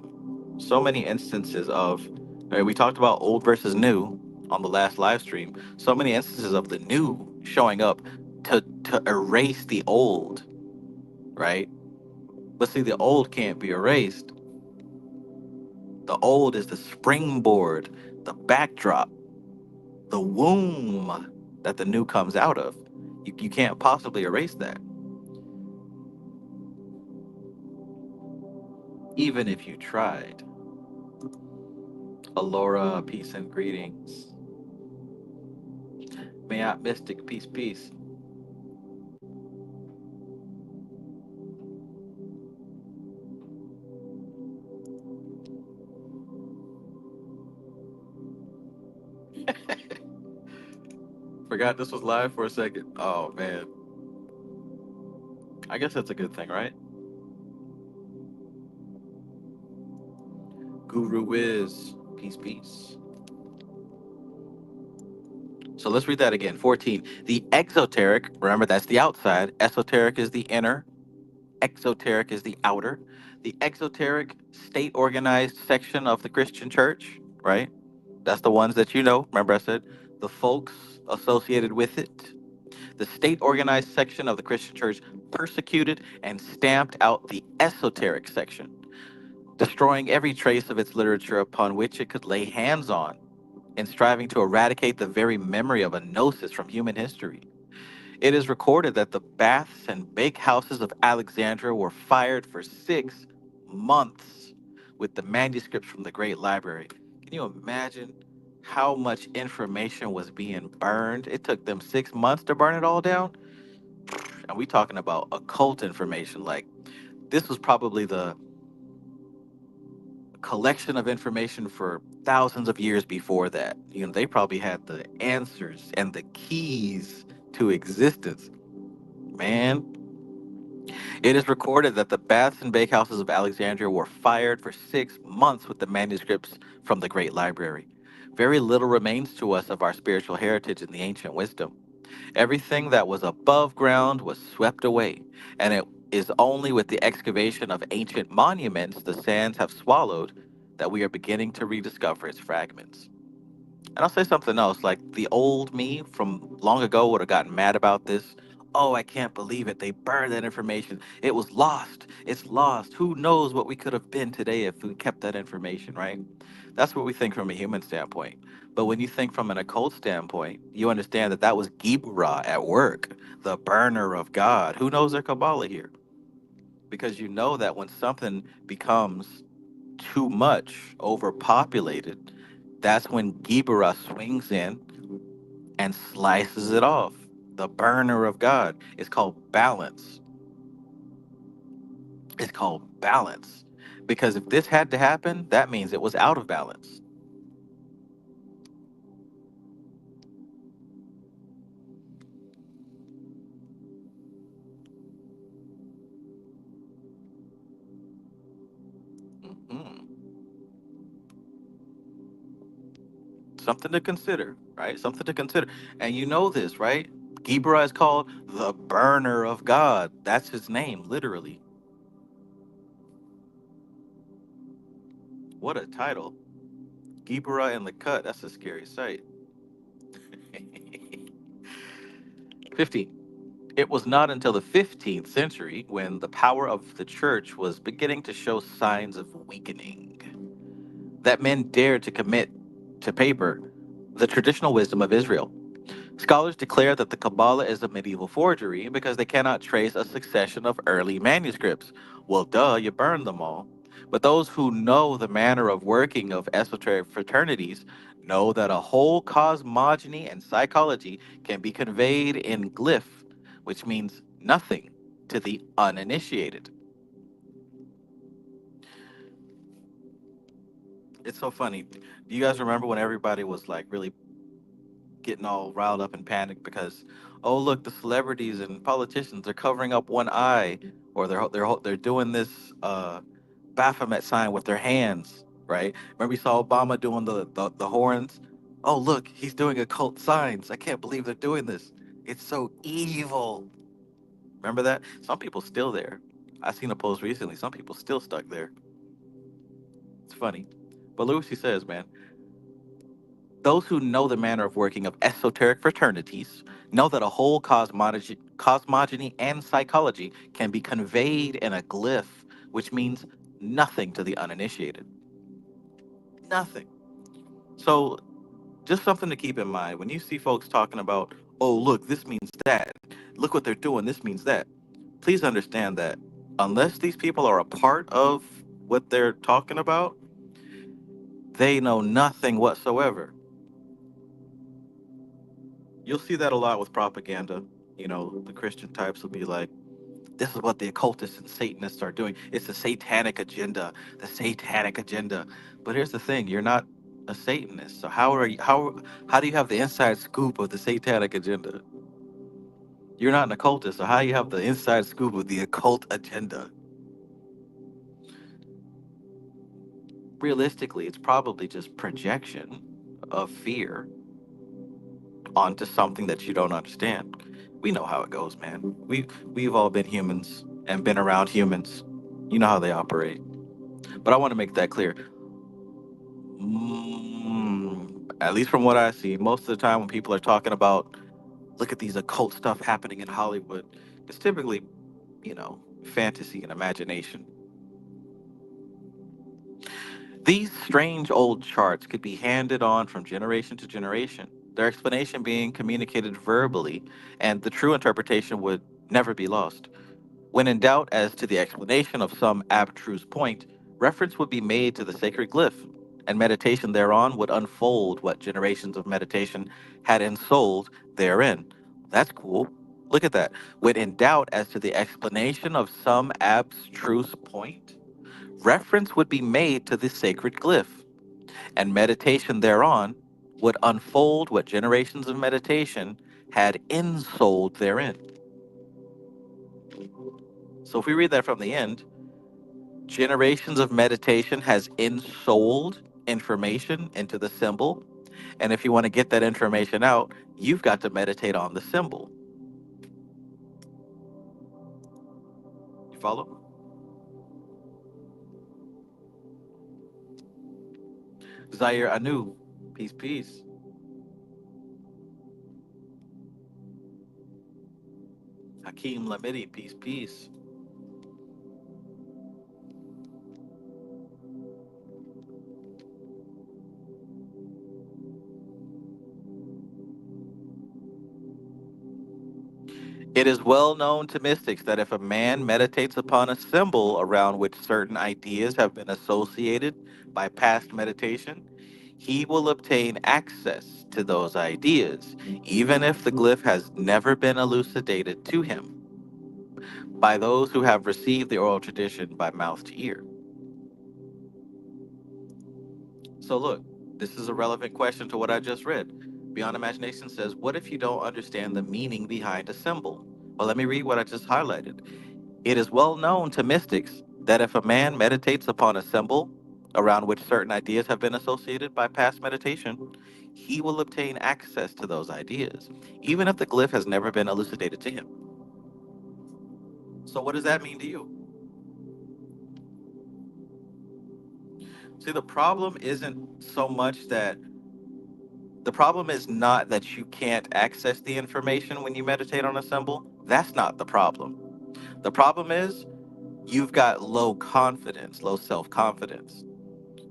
So many instances of, right, we talked about old versus new on the last live stream. So many instances of the new showing up to erase the old, right? But see, the old can't be erased. The old is the springboard, the backdrop, the womb that the new comes out of. You can't possibly erase that, even if you tried. Alora, peace and greetings. May I mystic, peace, peace. Forgot this was live for a second. Oh man. I guess that's a good thing, right? Guru Wiz. Peace, peace. So let's read that again. 14. The exoteric, remember that's the outside. Esoteric is the inner. Exoteric is the outer. The exoteric state organized section of the Christian church, right? That's the ones that you know. Remember I said the folks associated with it. The state organized section of the Christian church persecuted and stamped out the esoteric section, destroying every trace of its literature upon which it could lay hands on, and striving to eradicate the very memory of a gnosis from human history. It is recorded that the baths and bakehouses of Alexandria were fired for 6 months with the manuscripts from the Great Library. Can you imagine how much information was being burned? It took them 6 months to burn it all down. And we talking about occult information. Like this was probably the collection of information for thousands of years before that. You know, they probably had the answers and the keys to existence. Man, it is recorded that the baths and bakehouses of Alexandria were fired for 6 months with the manuscripts from the Great Library. Very little remains to us of our spiritual heritage in the ancient wisdom. Everything that was above ground was swept away, and it is only with the excavation of ancient monuments the sands have swallowed that we are beginning to rediscover its fragments. And I'll say something else, like the old me from long ago would have gotten mad about this. Oh, I can't believe it. They burned that information. It was lost. It's lost. Who knows what we could have been today if we kept that information, right? That's what we think from a human standpoint. But when you think from an occult standpoint, you understand that that was Gibra at work, the burner of God. Who knows their Kabbalah here? Because you know that when something becomes too much, overpopulated, that's when Gibra swings in and slices it off. The burner of God. It's called balance. It's called balance. Because if this had to happen, that means it was out of balance. Mhm. Something to consider, right? Something to consider. And you know this, right? Gibra is called the burner of God. That's his name, literally. What a title. Gibra in the cut. That's a scary sight. 15. It was not until the 15th century, when the power of the church was beginning to show signs of weakening, that men dared to commit to paper the traditional wisdom of Israel. Scholars declare that the Kabbalah is a medieval forgery because they cannot trace a succession of early manuscripts. Well, duh, you burned them all. But those who know the manner of working of esoteric fraternities know that a whole cosmogony and psychology can be conveyed in glyph, which means nothing to the uninitiated. It's so funny. Do you guys remember when everybody was like really getting all riled up and panicked because, oh look, the celebrities and politicians are covering up one eye, or they're doing this Baphomet sign with their hands, right? Remember you saw Obama doing the horns? Oh look, he's doing occult signs. I can't believe they're doing this. It's so evil. Remember that? Some people still there. I seen a post recently. Some people still stuck there. It's funny. But Lucy says, man, those who know the manner of working of esoteric fraternities know that a whole cosmogony and psychology can be conveyed in a glyph, which means nothing to the uninitiated. Nothing. So, just something to keep in mind when you see folks talking about, oh, look, this means that. Look what they're doing. This means that. Please understand that unless these people are a part of what they're talking about, they know nothing whatsoever. You'll see that a lot with propaganda. You know, the Christian types will be like, this is what the occultists and Satanists are doing. It's the satanic agenda, the satanic agenda. But here's the thing, you're not a Satanist. So how do you have the inside scoop of the satanic agenda? You're not an occultist, so how do you have the inside scoop of the occult agenda? Realistically, it's probably just projection of fear onto something that you don't understand. We know how it goes, man. We've all been humans and been around humans. You know how they operate. But I want to make that clear. At least from what I see, most of the time when people are talking about, look at these occult stuff happening in Hollywood, it's typically, fantasy and imagination. These strange old charts could be handed on from generation to generation, their explanation being communicated verbally, and the true interpretation would never be lost. When in doubt as to the explanation of some abstruse point, reference would be made to the sacred glyph, and meditation thereon would unfold what generations of meditation had ensouled therein. That's cool. Look at that. When in doubt as to the explanation of some abstruse point, reference would be made to the sacred glyph, and meditation thereon would unfold what generations of meditation had ensouled therein. So if we read that from the end, generations of meditation has ensouled information into the symbol. And if you want to get that information out, you've got to meditate on the symbol. You follow? Zaire Anu, peace, peace. Hakeem Lamidi, peace, peace. It is well known to mystics that if a man meditates upon a symbol around which certain ideas have been associated by past meditation, he will obtain access to those ideas, even if the glyph has never been elucidated to him by those who have received the oral tradition by mouth to ear. So, look, this is a relevant question to what I just read. Beyond Imagination says, what if you don't understand the meaning behind a symbol? Well, let me read what I just highlighted. It is well known to mystics that if a man meditates upon a symbol around which certain ideas have been associated by past meditation, he will obtain access to those ideas, even if the glyph has never been elucidated to him. So, what does that mean to you? See, the problem is not that you can't access the information when you meditate on a symbol. That's not the problem. The problem is you've got low confidence, low self confidence.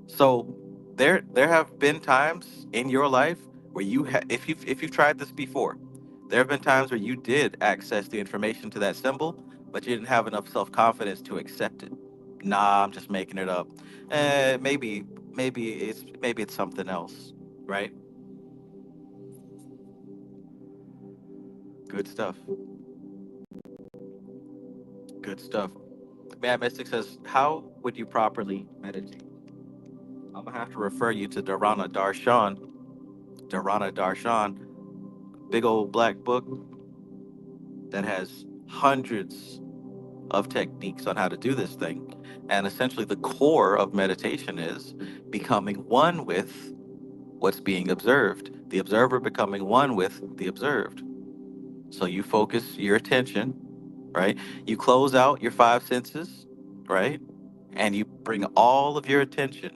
So there have been times in your life where if you've tried this before, there have been times where you did access the information to that symbol, but you didn't have enough self confidence to accept it. Nah, I'm just making it up. Maybe it's something else, right? Good stuff. Good stuff. Mad Mystic says, how would you properly meditate? I'm gonna have to refer you to Dharana Darshan. Dharana Darshan. big old black book that has hundreds of techniques on how to do this thing. And essentially, the core of meditation is becoming one with what's being observed, the observer becoming one with the observed. So you focus your attention, right? You close out your five senses, right? And you bring all of your attention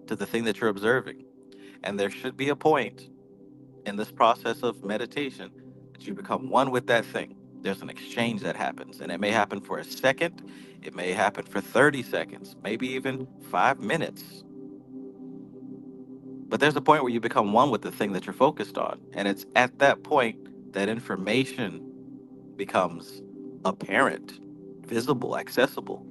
to the thing that you're observing. And there should be a point in this process of meditation that you become one with that thing. There's an exchange that happens, and it may happen for a second, it may happen for 30 seconds, maybe even 5 minutes. But there's a point where you become one with the thing that you're focused on. And it's at that point that information becomes apparent, visible, accessible.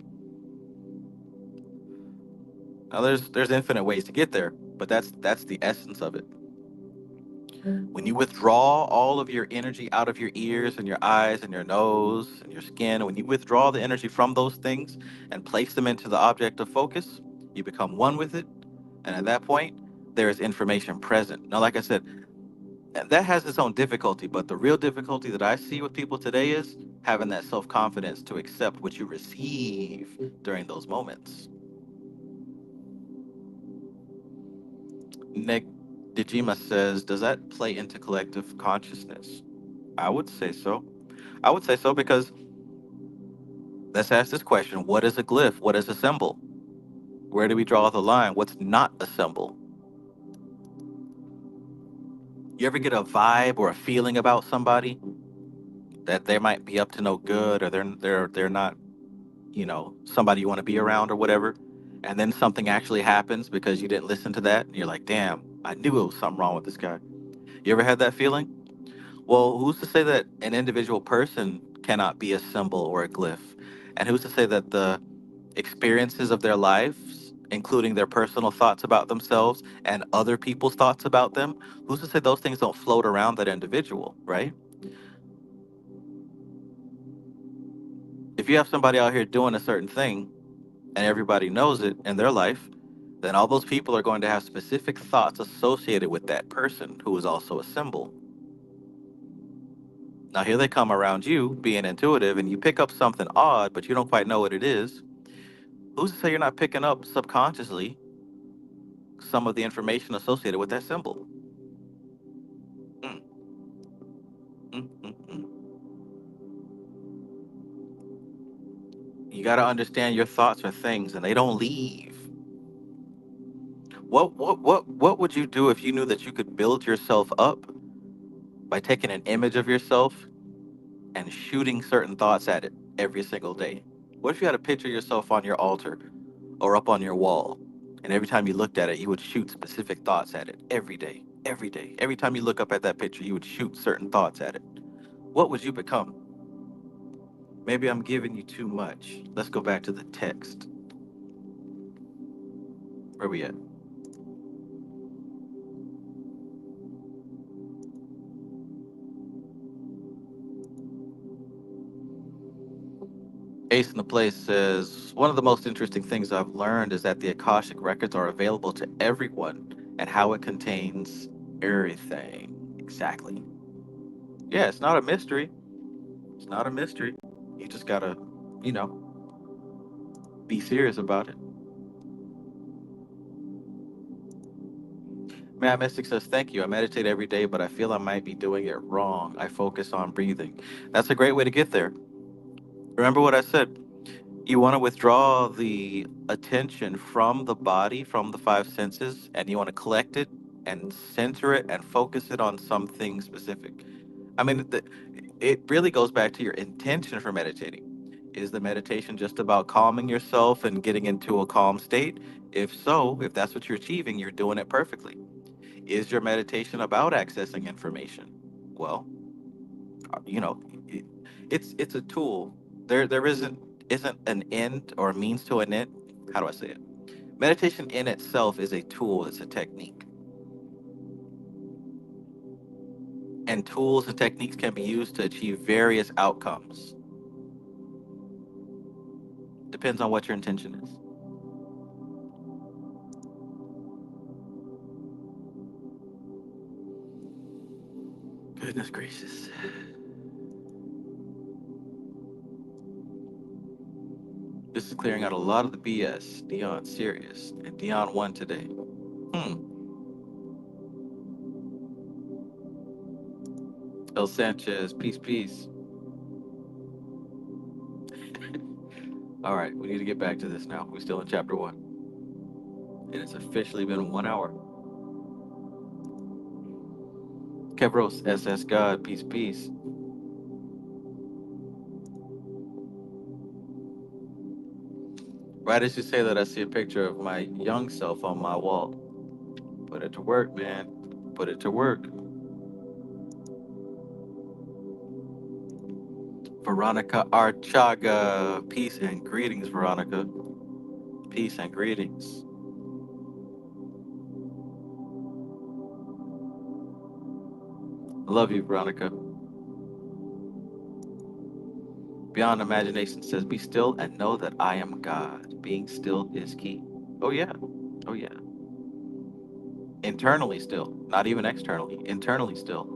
Now there's infinite ways to get there, but that's the essence of it. When you withdraw all of your energy out of your ears and your eyes and your nose and your skin, when you withdraw the energy from those things and place them into the object of focus, you become one with it. And at that point, there is information present. Now, like I said, that has its own difficulty, but the real difficulty that I see with people today is having that self confidence to accept what you receive during those moments. Nick Dejima says, does that play into collective consciousness? I would say so. I would say so because let's ask this question: what is a glyph? What is a symbol? Where do we draw the line? What's not a symbol? You ever get a vibe or a feeling about somebody that they might be up to no good, or they're not, somebody you want to be around or whatever, and then something actually happens because you didn't listen to that, and you're like, damn, I knew it was something wrong with this guy. You ever had that feeling? Well, who's to say that an individual person cannot be a symbol or a glyph? And who's to say that the experiences of their lives, including their personal thoughts about themselves and other people's thoughts about them, who's to say those things don't float around that individual, right? If you have somebody out here doing a certain thing and everybody knows it in their life, then all those people are going to have specific thoughts associated with that person who is also a symbol. Now, here they come around you being intuitive, and you pick up something odd, but you don't quite know what it is. Who's to say you're not picking up subconsciously some of the information associated with that symbol? Mm, mm, mm, mm. You got to understand your thoughts are things, and they don't leave. What would you do if you knew that you could build yourself up by taking an image of yourself and shooting certain thoughts at it every single day? What if you had a picture of yourself on your altar or up on your wall, and every time you looked at it, you would shoot specific thoughts at it every day, every day? Every time you look up at that picture, you would shoot certain thoughts at it. What would you become? Maybe I'm giving you too much. Let's go back to the text. Where we at? Ace in the Place says, one of the most interesting things I've learned is that the Akashic records are available to everyone and how it contains everything. Exactly. Yeah, it's not a mystery. It's not a mystery. You just gotta, you know, be serious about it. Matt Mystic says, thank you. I meditate every day, but I feel I might be doing it wrong. I focus on breathing. That's a great way to get there. Remember what I said. You want to withdraw the attention from the body, from the five senses, and you want to collect it and center it and focus it on something specific. I mean, it really goes back to your intention for meditating. Is the meditation just about calming yourself and getting into a calm state? If so, if that's what you're achieving, you're doing it perfectly. Is your meditation about accessing information? Well, you know, it, it's a tool. There isn't an end or a means to an end. How do I say it? Meditation in itself is a tool. It's a technique, and tools and techniques can be used to achieve various outcomes. Depends on what your intention is. Goodness gracious. This is clearing out a lot of the BS. Dion, serious. And Dion won today. El Sanchez, peace, peace. All right, we need to get back to this now. We're still in chapter 1. And it's officially been 1 hour. Kevros, SS God, peace, peace. Right as you say that, I see a picture of my young self on my wall. Put it to work, man. Put it to work. Veronica Archaga, peace and greetings, Veronica. Peace and greetings. Love you, Veronica. Beyond Imagination says, be still and know that I am God. Being still is key. Oh, yeah. Oh, yeah. Internally still, not even externally. Internally still.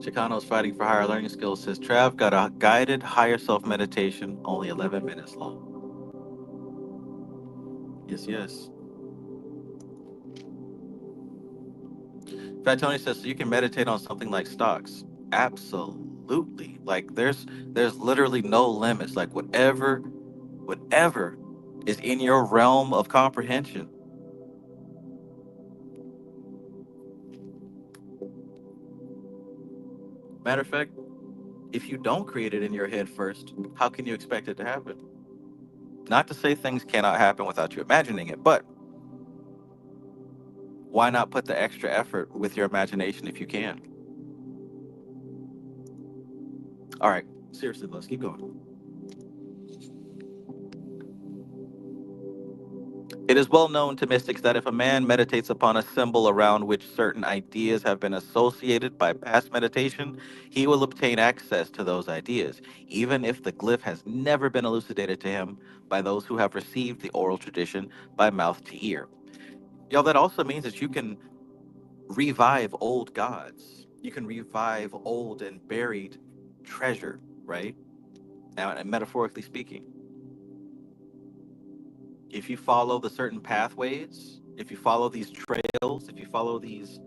Chicano's Fighting for Higher Learning Skills says, Trav got a guided higher self meditation, only 11 minutes long. Yes, yes. Fat Tony says, so you can meditate on something like stocks. Absolutely. Like there's literally no limits. Like whatever is in your realm of comprehension. Matter of fact, if you don't create it in your head first, how can you expect it to happen? Not to say things cannot happen without you imagining it, but why not put the extra effort with your imagination if you can? All right, seriously, let's keep going. It is well known to mystics that if a man meditates upon a symbol around which certain ideas have been associated by past meditation, he will obtain access to those ideas, even if the glyph has never been elucidated to him by those who have received the oral tradition by mouth to ear. Y'all, that also means that you can revive old gods. You can revive old and buried treasure, right? Now, and metaphorically speaking, if you follow the certain pathways, if you follow these trails, if you follow these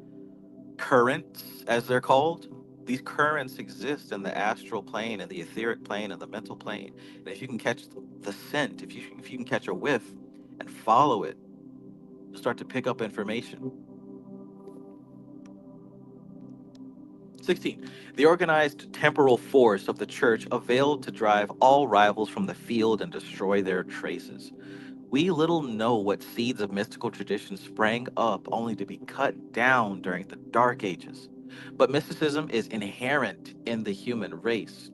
currents, as they're called, these currents exist in the astral plane and the etheric plane and the mental plane. And if you can catch the scent, if you can catch a whiff and follow it, you'll start to pick up information. 16. The organized temporal force of the church availed to drive all rivals from the field and destroy their traces. We little know what seeds of mystical tradition sprang up only to be cut down during the Dark Ages. But mysticism is inherent in the human race.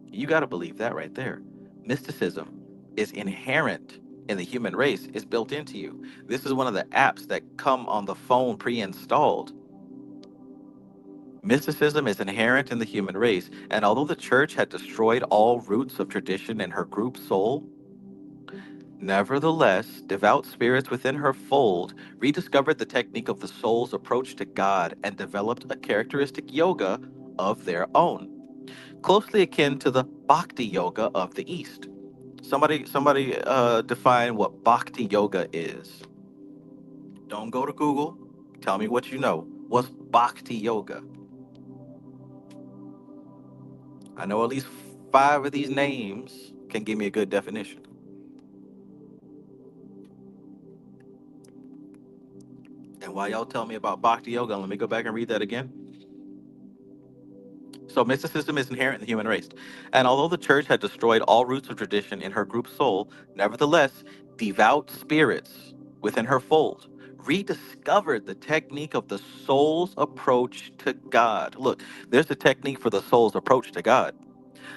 You got to believe that right there. Mysticism is inherent in the human race, it's built into you. This is one of the apps that come on the phone pre installed. Mysticism is inherent in the human race, and although the church had destroyed all roots of tradition in her group soul, nevertheless, devout spirits within her fold rediscovered the technique of the soul's approach to God and developed a characteristic yoga of their own, closely akin to the bhakti yoga of the East. Somebody, define what bhakti yoga is. Don't go to Google. Tell me what you know. What's bhakti yoga? I know at least 5 of these names can give me a good definition. And while y'all tell me about bhakti yoga, let me go back and read that again. So, mysticism is inherent in the human race. And although the church had destroyed all roots of tradition in her group soul, nevertheless, devout spirits within her fold rediscovered the technique of the soul's approach to God. Look, there's a technique for the soul's approach to God.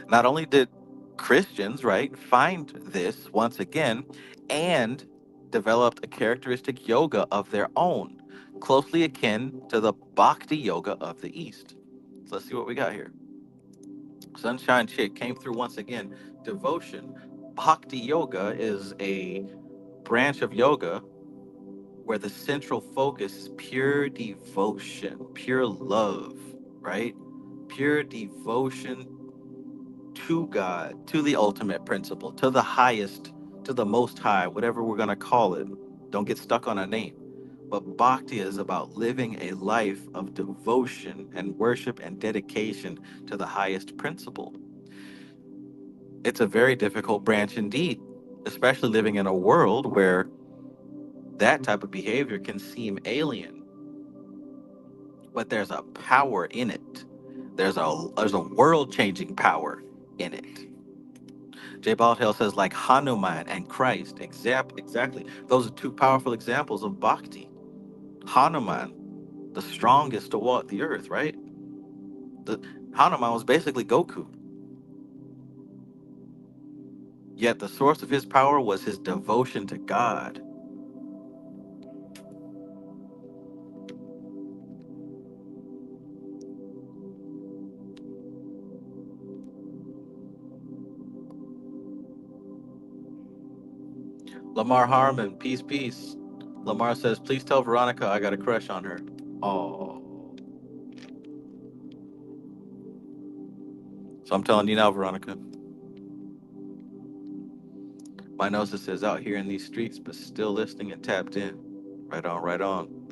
Not only did Christians, right, find this once again and developed a characteristic yoga of their own, closely akin to the bhakti yoga of the East. So let's see what we got here. Sunshine Chick came through once again. Devotion, Bhakti yoga is a branch of yoga where the central focus is pure devotion, pure love, right? Pure devotion to God, to the ultimate principle, to the highest, to the most high, whatever we're going to call it. Don't get stuck on a name. But bhakti is about living a life of devotion and worship and dedication to the highest principle. It's a very difficult branch indeed, especially living in a world where that type of behavior can seem alien, but there's a power in it. There's a world changing power in it. J. Baldhill says, like Hanuman and Christ. Exactly. Those are two powerful examples of bhakti. Hanuman, the strongest to walk the earth, right? The Hanuman was basically Goku, yet the source of his power was his devotion to God. Lamar Harmon, peace, peace. Lamar says, please tell Veronica I got a crush on her. Oh. So I'm telling you now, Veronica. My gnosis is out here in these streets, but still listening and tapped in. Right on, right on.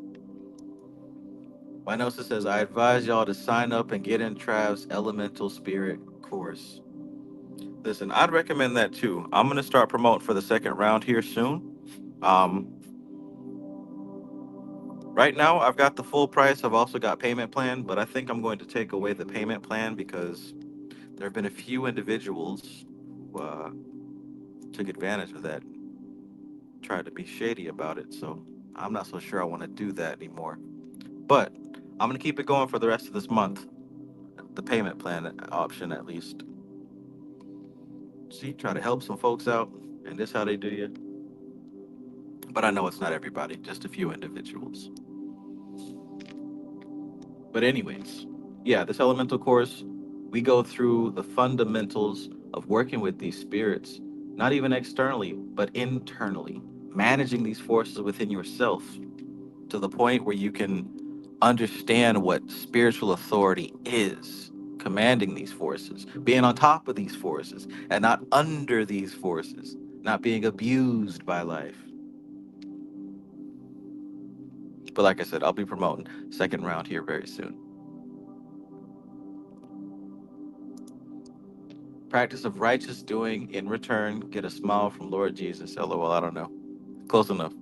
My gnosis says, I advise y'all to sign up and get in Trav's Elemental Spirit course. Listen, I'd recommend that too. I'm going to start promoting for the second round here soon. Um, right now, I've got the full price. I've also got payment plan, but I think I'm going to take away the payment plan because there have been a few individuals who took advantage of that, tried to be shady about it. So I'm not so sure I want to do that anymore. But I'm going to keep it going for the rest of this month. The payment plan option, at least. See, try to help some folks out, and this how they do you. But I know it's not everybody, just a few individuals. But anyways, yeah, this elemental course, we go through the fundamentals of working with these spirits, not even externally, but internally, managing these forces within yourself to the point where you can understand what spiritual authority is, commanding these forces, being on top of these forces, and not under these forces, not being abused by life. But like I said, I'll be promoting second round here very soon. Practice of righteous doing in return, get a smile from Lord Jesus. LOL, I don't know. Close enough.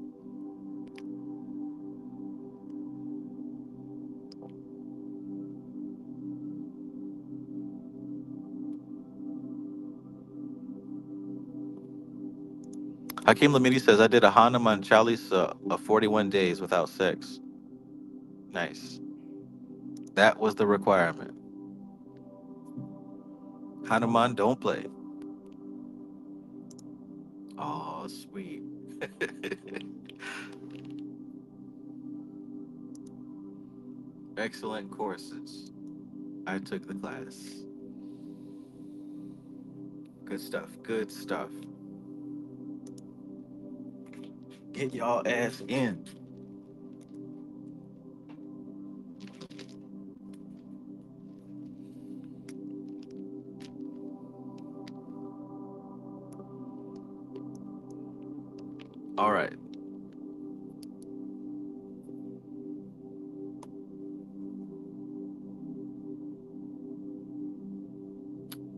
Hakeem Lamidi says, I did a Hanuman Chalisa of 41 days without sex. Nice. That was the requirement. Hanuman, don't play. Oh, sweet. Excellent courses. I took the class. Good stuff. Good stuff. Get y'all ass in. All right.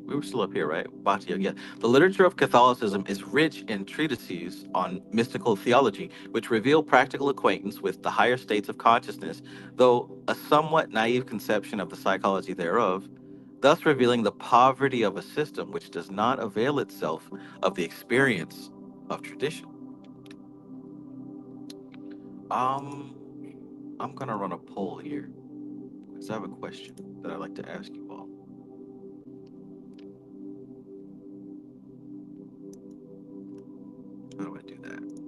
We were still up here, right? Bhakti, yeah. The literature of Catholicism is rich in treatises on mystical theology, which reveal practical acquaintance with the higher states of consciousness, though a somewhat naive conception of the psychology thereof, thus revealing the poverty of a system which does not avail itself of the experience of tradition. Um, I'm gonna run a poll here because I have a question that I'd like to ask you all. How do I do that?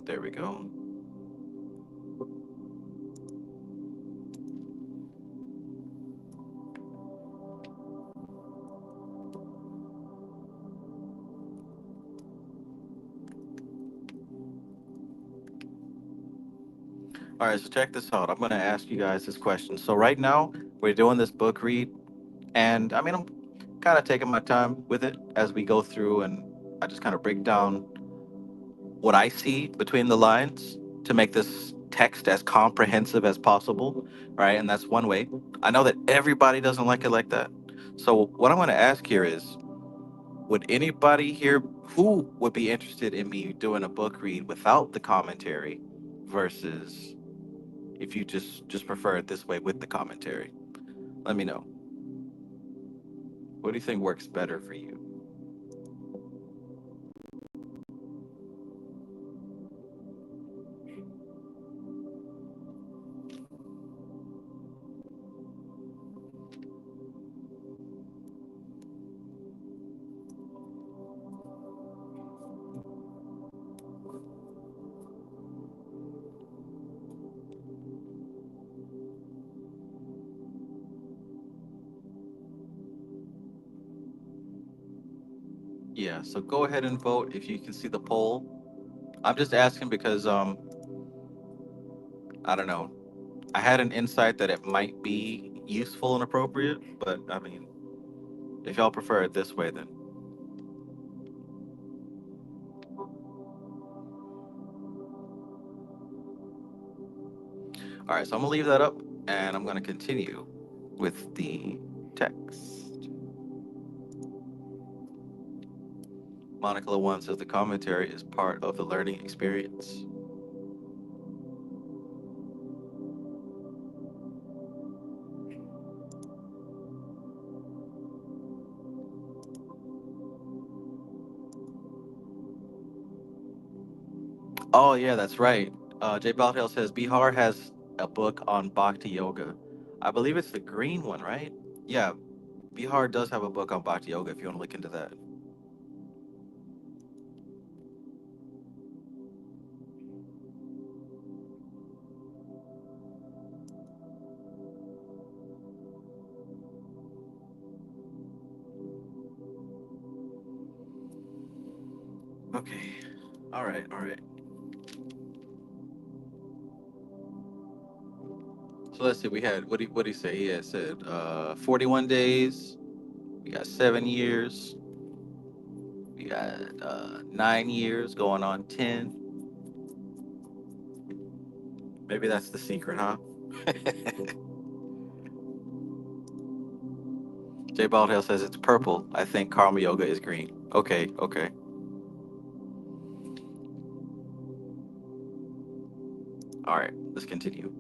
There we go. All right, so check this out. I'm going to ask you guys this question. So right now, we're doing this book read, and I mean, I'm kind of taking my time with it as we go through, and I just kind of break down what I see between the lines to make this text as comprehensive as possible, right? And that's one way. I know that everybody doesn't like it like that. So what I'm going to ask here is, would anybody here who would be interested in me doing a book read without the commentary versus if you just prefer it this way with the commentary? Let me know. What do you think works better for you? Yeah, so go ahead and vote if you can see the poll. I'm just asking because I don't know. I had an insight that it might be useful and appropriate, but I mean, if y'all prefer it this way, then all right. So I'm gonna leave that up, and I'm gonna continue with the text. Monica One says the commentary is part of the learning experience. Oh yeah, that's right. Jay Baltail says Bihar has a book on Bhakti Yoga. I believe it's the green one, right? Yeah, Bihar does have a book on Bhakti Yoga if you want to look into that. Okay. All right. All right. So let's see. We had what did he say? He had said 41 days. We got 7 years. We got 9 years going on 10. Maybe that's the secret, huh? Jay Baldhill says it's purple. I think Karma Yoga is green. Okay, okay. All right, let's continue.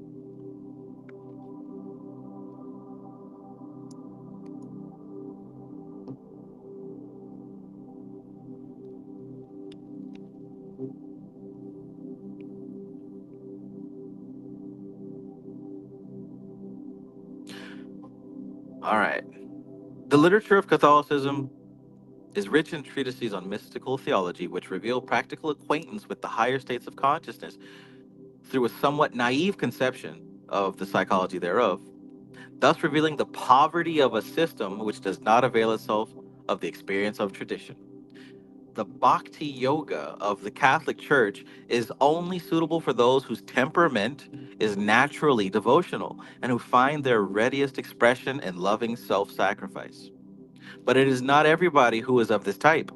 All right. The literature of Catholicism is rich in treatises on mystical theology, which reveal practical acquaintance with the higher states of consciousness through a somewhat naive conception of the psychology thereof, thus revealing the poverty of a system which does not avail itself of the experience of tradition. The bhakti yoga of the Catholic Church is only suitable for those whose temperament is naturally devotional and who find their readiest expression in loving self sacrifice. But it is not everybody who is of this type.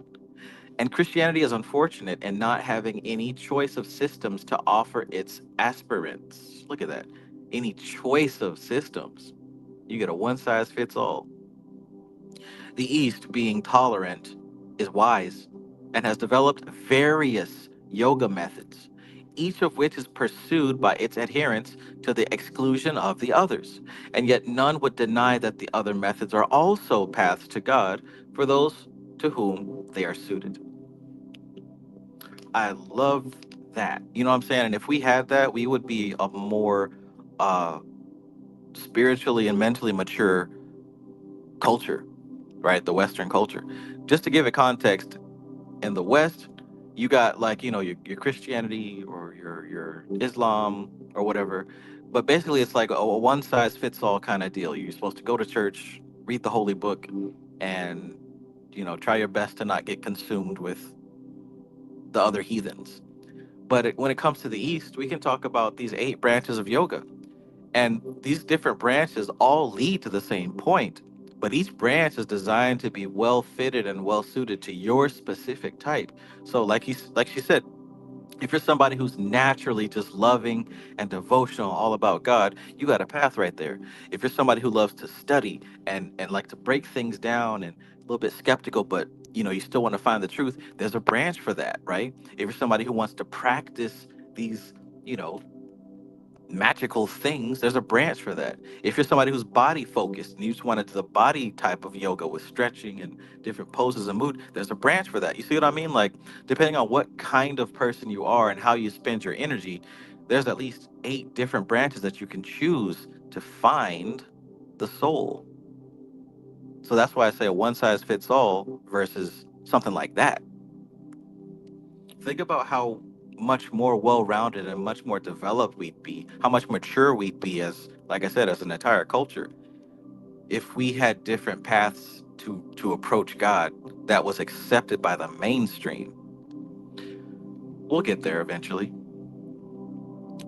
And Christianity is unfortunate in not having any choice of systems to offer its aspirants. Look at that. Any choice of systems. You get a one size fits all. The East, being tolerant, is wise and has developed various yoga methods, each of which is pursued by its adherents to the exclusion of the others. And yet, none would deny that the other methods are also paths to God for those to whom they are suited. I love that. You know what I'm saying? And if we had that, we would be a more uh, spiritually and mentally mature culture, right? The Western culture. Just to give it context, in the West, you got like your Christianity or your Islam or whatever, but basically it's like a one size fits all kind of deal. You're supposed to go to church, read the holy book, and try your best to not get consumed with the other heathens. But when it comes to the East, we can talk about these 8 branches of yoga. And these different branches all lead to the same point. But each branch is designed to be well fitted and well suited to your specific type. So, like she said, if you're somebody who's naturally just loving and devotional, all about God, you got a path right there. If you're somebody who loves to study and like to break things down and a little bit skeptical, but you still want to find the truth, there's a branch for that, right? If you're somebody who wants to practice these, you know, magical things, there's a branch for that. If you're somebody who's body focused and you just want to do the body type of yoga with stretching and different poses and mood, there's a branch for that. You see what I mean? Like, depending on what kind of person you are and how you spend your energy, there's at least 8 different branches that you can choose to find the soul. So that's why I say a one size fits all versus something like that. Think about how much more well-rounded and much more developed we'd be, how much mature we'd be as, like I said, as an entire culture, if we had different paths to approach God that was accepted by the mainstream. We'll get there eventually.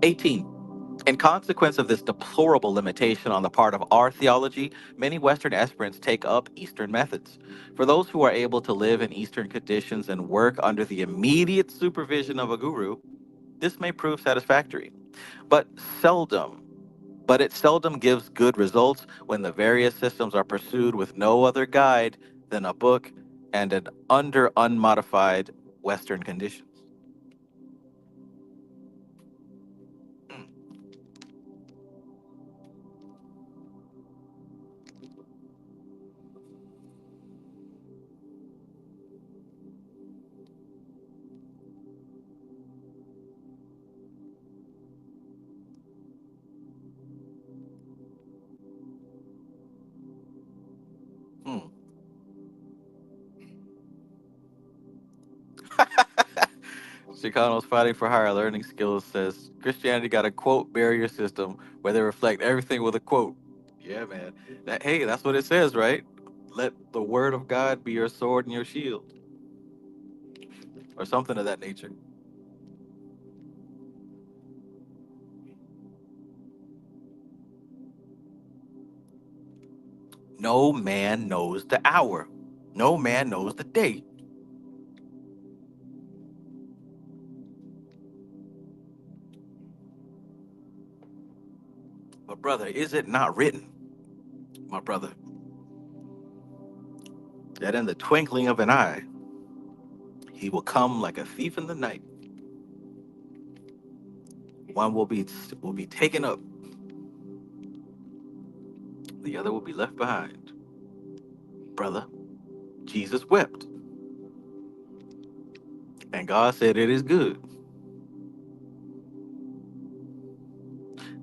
18. In consequence of this deplorable limitation on the part of our theology, many Western aspirants take up Eastern methods. For those who are able to live in Eastern conditions and work under the immediate supervision of a guru, this may prove satisfactory. but seldom, but it seldom gives good results when the various systems are pursued with no other guide than a book and an under unmodified Western conditions. Mm. Hmm. Chicanos fighting for higher learning skills says Christianity got a quote barrier system where they reflect everything with a quote. Yeah, man. Hey, that's what it says, right? Let the word of God be your sword and your shield, or something of that nature. No man knows the hour. No man knows the day. But brother, is it not written, my brother, that in the twinkling of an eye he will come like a thief in the night? One will be taken up, the other will be left behind. Brother, Jesus wept, and God said it is good.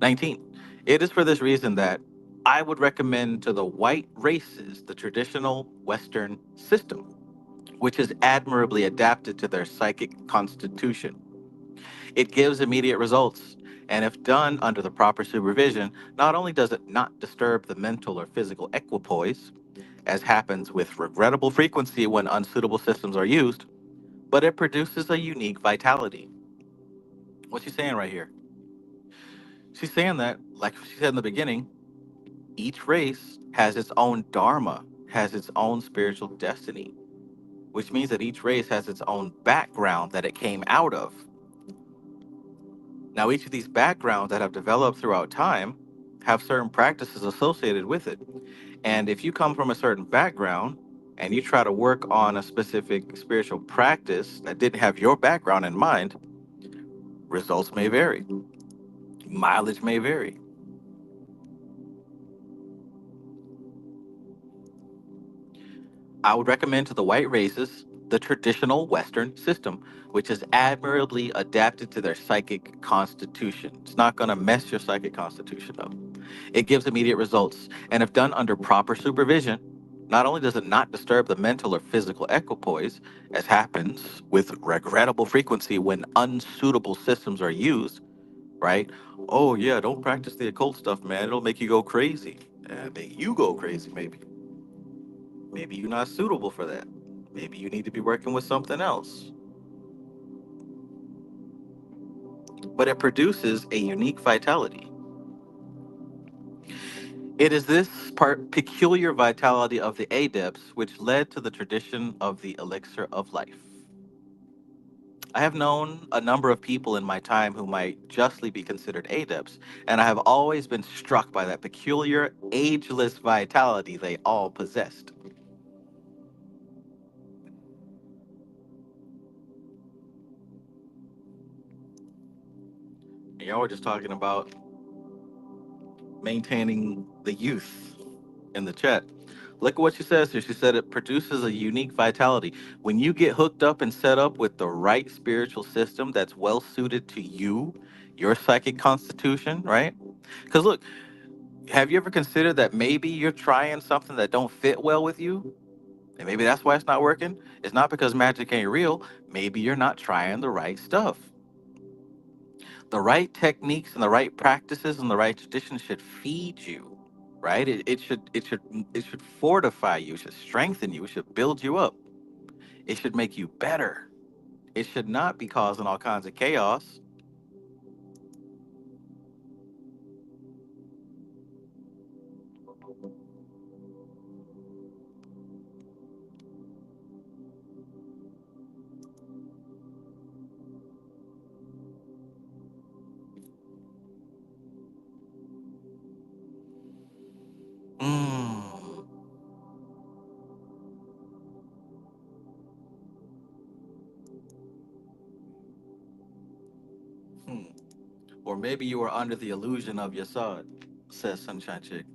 19. It is for this reason that I would recommend to the white races the traditional Western system, which is admirably adapted to their psychic constitution. It gives immediate results, and if done under the proper supervision, not only does it not disturb the mental or physical equipoise, as happens with regrettable frequency when unsuitable systems are used, but it produces a unique vitality. What's she saying right here? She's saying that, like she said in the beginning, each race has its own Dharma, has its own spiritual destiny, which means that each race has its own background that it came out of. Now, each of these backgrounds that have developed throughout time have certain practices associated with it. And if you come from a certain background and you try to work on a specific spiritual practice that didn't have your background in mind, results may vary, mileage may vary. I would recommend to the white races the traditional Western system, which is admirably adapted to their psychic constitution. It's not going to mess your psychic constitution up. It gives immediate results, and if done under proper supervision, not only does it not disturb the mental or physical equipoise, as happens with regrettable frequency when unsuitable systems are used, right? Oh, yeah, don't practice the occult stuff, man. It'll make you go crazy. Make you go crazy, maybe. Maybe you're not suitable for that. Maybe you need to be working with something else. but it produces a unique vitality. It is this peculiar vitality of the adepts which led to the tradition of the elixir of life. I have known a number of people in my time who might justly be considered adepts, and I have always been struck by that peculiar, ageless vitality they all possessed. And y'all were just talking about maintaining the youth in the chat. Look at what she says here. She said it produces a unique vitality. When you get hooked up and set up with the right spiritual system that's well suited to you, your psychic constitution, right? Because look, have you ever considered that maybe you're trying something that don't fit well with you? And maybe that's why it's not working. It's not because magic ain't real. Maybe you're not trying the right stuff. The right techniques and the right practices and the right traditions should feed you, right? It should fortify you, it should strengthen you, it should build you up, it should make you better. It should not be causing all kinds of chaos. Mm. Hmm. Or maybe you are under the illusion of your sod, says Sunshine Chick.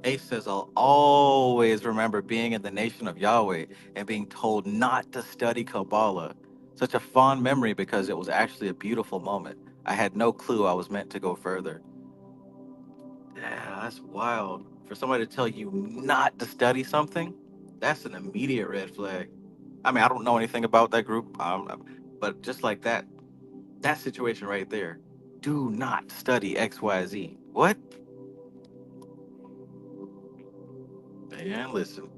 Ace says, I'll always remember being in the nation of Yahweh and being told not to study Kabbalah. Such a fond memory because it was actually a beautiful moment. I had no clue I was meant to go further. Yeah, that's wild. For somebody to tell you not to study something, that's an immediate red flag. I mean, I don't know anything about that group, but just like that, that situation right there, do not study XYZ. What? Man, listen,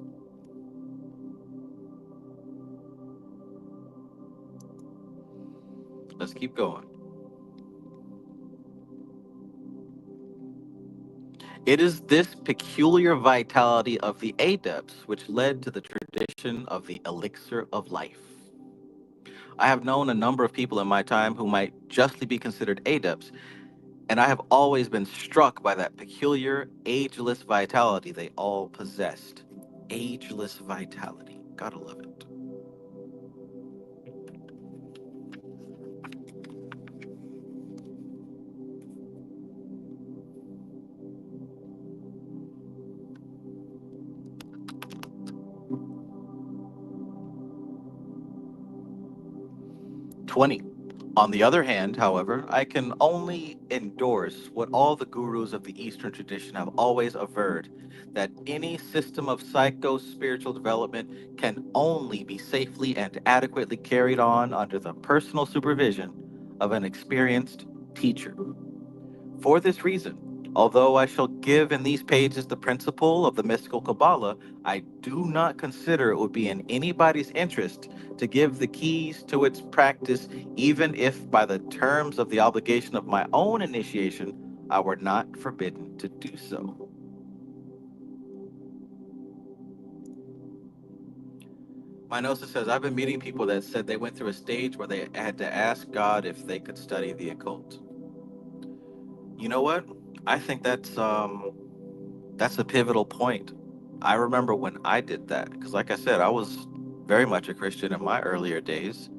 let's keep going. It is this peculiar vitality of the adepts which led to the tradition of the elixir of life. I have known a number of people in my time who might justly be considered adepts, and I have always been struck by that peculiar, ageless vitality they all possessed. Ageless vitality. Gotta love it. 20. On the other hand, however, I can only endorse what all the gurus of the Eastern tradition have always averred, that any system of psycho spiritual development can only be safely and adequately carried on under the personal supervision of an experienced teacher. For this reason, although I shall give in these pages the principle of the mystical Kabbalah, I do not consider it would be in anybody's interest to give the keys to its practice, even if by the terms of the obligation of my own initiation, I were not forbidden to do so. My notes says, I've been meeting people that said they went through a stage where they had to ask God if they could study the occult. You know what? I think that's a pivotal point. I remember when I did that because, like I said, I was very much a Christian in my earlier days,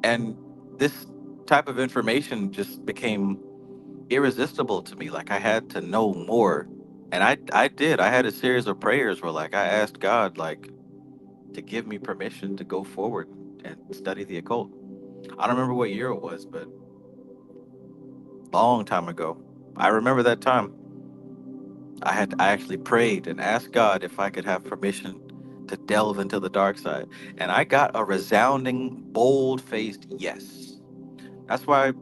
and this type of information just became irresistible to me. Like I had to know more, and I did. I had a series of prayers where, like, I asked God, like, to give me permission to go forward and study the occult. I don't remember what year it was, but long time ago. I remember that time. I actually prayed and asked God if I could have permission to delve into the dark side. And I got a resounding, bold faced yes. That's why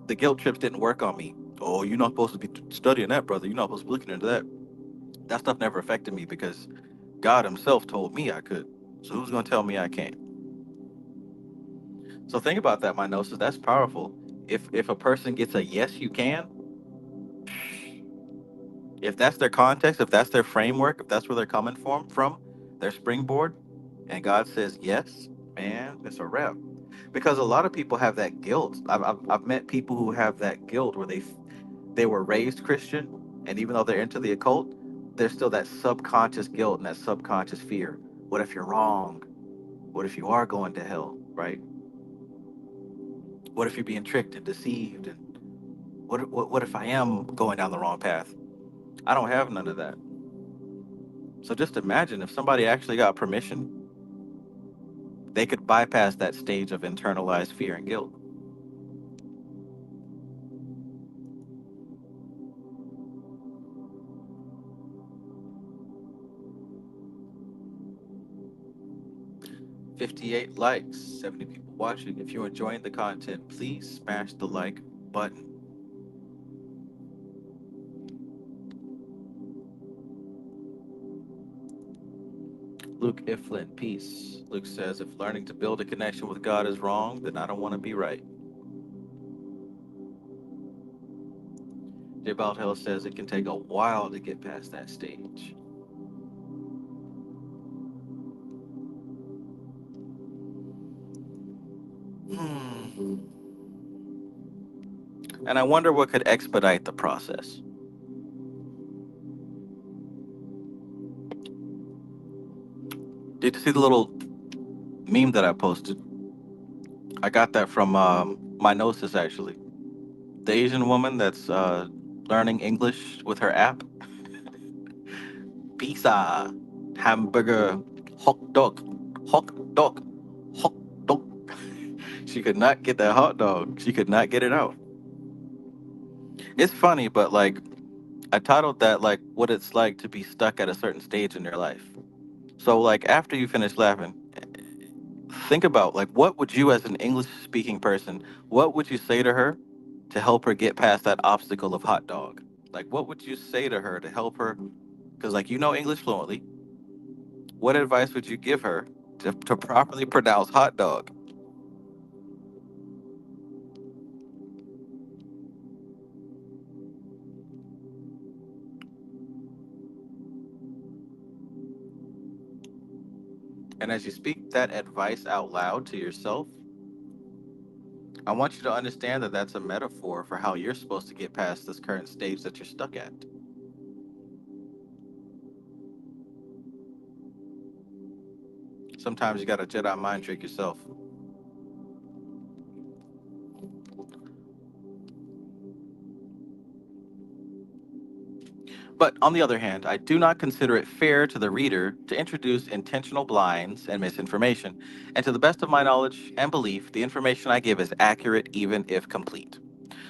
the guilt trips didn't work on me. Oh, you're not supposed to be studying that, brother. You're not supposed to be looking into that. That stuff never affected me because God Himself told me I could. So who's going to tell me I can't? So think about that, my gnosis. That's powerful. If a person gets a yes, you can, if that's their context, if that's their framework, if that's where they're coming from their springboard, and God says yes, man, it's a wrap. Because a lot of people have that guilt. I've met people who have that guilt where they were raised Christian, and even though they're into the occult, there's still that subconscious guilt and that subconscious fear. What if you're wrong? What if you are going to hell, right? What if you're being tricked and deceived? And what if I am going down the wrong path? I don't have none of that. So just imagine if somebody actually got permission, they could bypass that stage of internalized fear and guilt. $58 likes, 70 people watching. If you're enjoying the content, please smash the like button. Luke Iflin, peace. Luke says, if learning to build a connection with God is wrong, then I don't want to be right. J. Baldhill says it can take a while to get past that stage. Hmm. And I wonder what could expedite the process. Did you see the little meme that I posted? I got that from my gnosis, actually. The Asian woman that's learning English with her app. Pizza, hamburger, hot dog, hot dog. She could not get that hot dog. She could not get it out. It's funny, but like I titled that like what it's like to be stuck at a certain stage in your life. So like after you finish laughing, think about like what would you as an English speaking person, what would you say to her to help her get past that obstacle of hot dog? Like what would you say to her to help her, because like you know English fluently, what advice would you give her to properly pronounce hot dog? And as you speak that advice out loud to yourself, I want you to understand that that's a metaphor for how you're supposed to get past this current stage that you're stuck at. Sometimes you got to Jedi mind trick yourself. But on the other hand, I do not consider it fair to the reader to introduce intentional blinds and misinformation. And to the best of my knowledge and belief, the information I give is accurate, even if complete.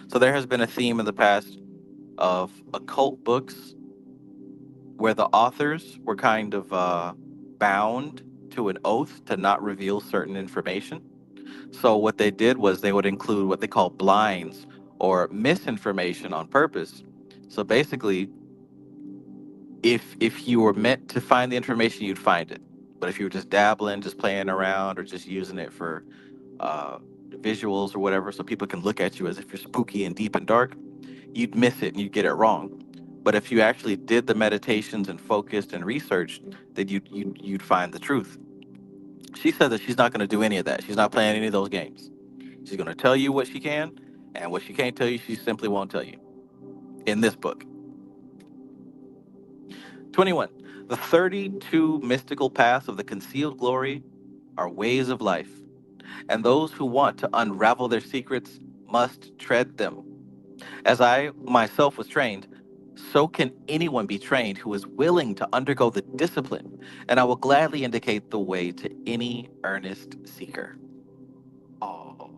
So there has been a theme in the past of occult books where the authors were kind of bound to an oath to not reveal certain information. So what they did was they would include what they call blinds or misinformation on purpose. So basically, if you were meant to find the information, you'd find it. But if you were just dabbling, just playing around, or just using it for uh, visuals or whatever, so people can look at you as if you're spooky and deep and dark, you'd miss it and you'd get it wrong. But if you actually did the meditations and focused and researched, then you'd find the truth. She said that she's not going to do any of that. She's not playing any of those games. She's going to tell you what she can, and what she can't tell you, she simply won't tell you. In this book, 21, the 32 mystical paths of the concealed glory are ways of life, and those who want to unravel their secrets must tread them. As I myself was trained, so can anyone be trained who is willing to undergo the discipline, and I will gladly indicate the way to any earnest seeker. Oh,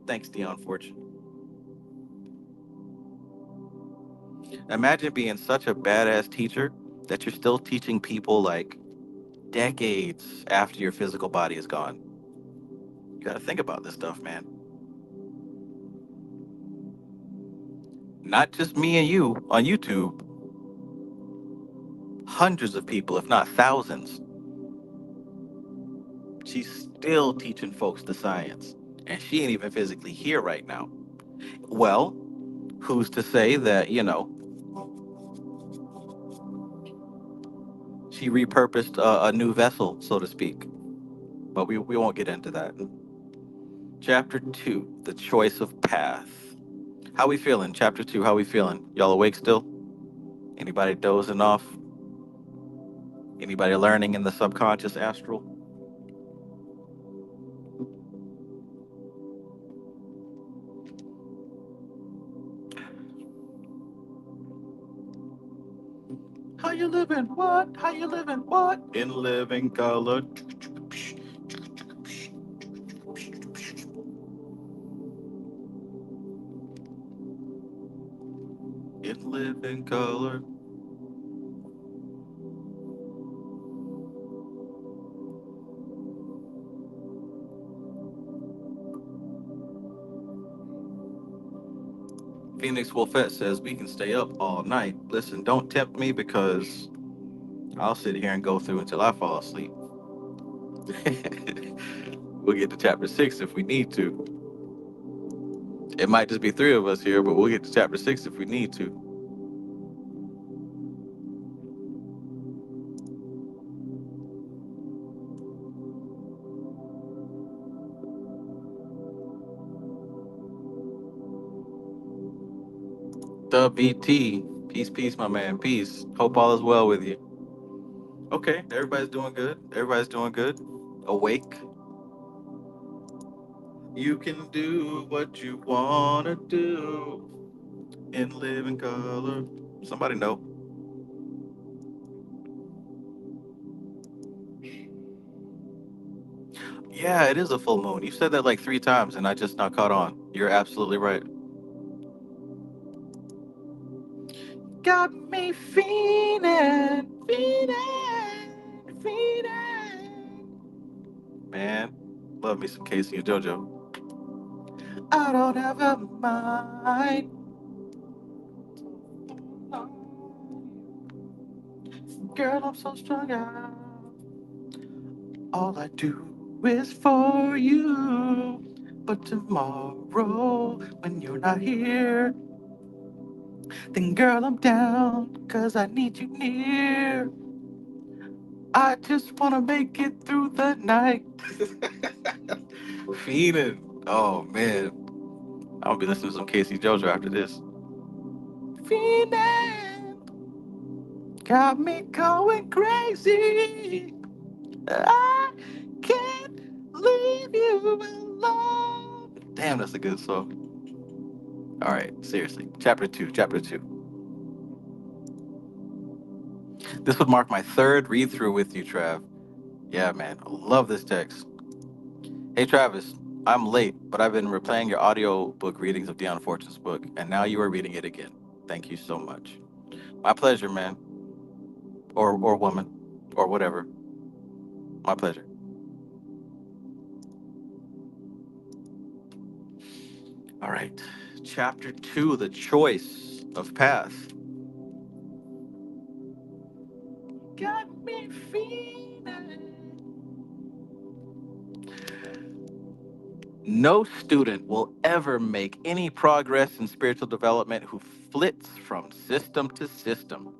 thanks, Dion Fortune. Imagine being such a badass teacher that you're still teaching people like decades after your physical body is gone. You got to think about this stuff, man. Not just me and you on YouTube, hundreds of people, if not thousands, She's still teaching folks the science, and she ain't even physically here right now. Well, who's to say that, she repurposed a new vessel, so to speak? But we won't get into that. Chapter 2, the choice of path. How we feeling? Chapter 2, how we feeling? Y'all awake still? Anybody dozing off? Anybody learning in the subconscious astral? How you living? What? How you living? What? In living color. In living color. Phoenix Wolfette says we can stay up all night. Listen, don't tempt me because I'll sit here and go through until I fall asleep. We'll get to chapter 6 if we need to. It might just be three of us here, but we'll get to chapter 6 if we need to. WT. Peace, peace, my man. Peace. Hope all is well with you. Okay, everybody's doing good. Everybody's doing good. Awake. You can do what you want to do in living color. Somebody know. Yeah, it is a full moon. You said that like 3 times and I just not caught on. You're absolutely right. Got me feeling, man, love me some Casey and JoJo. I don't ever mind. Girl, I'm so strung out. All I do is for you. But tomorrow, when you're not here, then girl, I'm down, cause I need you near. I just wanna make it through the night. Feeding. Oh man. I'll be listening to some Casey JoJo after this. Feeding. Got me going crazy. I can't leave you alone. Damn, that's a good song. All right, seriously. Chapter 2, chapter 2. This would mark my third read through with you, Trav. Yeah, man. I love this text. Hey, Travis. I'm late, but I've been replaying your audio book readings of Dion Fortune's book, and now you are reading it again. Thank you so much. My pleasure, man. Or woman. Or whatever. My pleasure. All right. Chapter 2, the choice of path. Got me feeling. No student will ever make any progress in spiritual development who flits from system to system.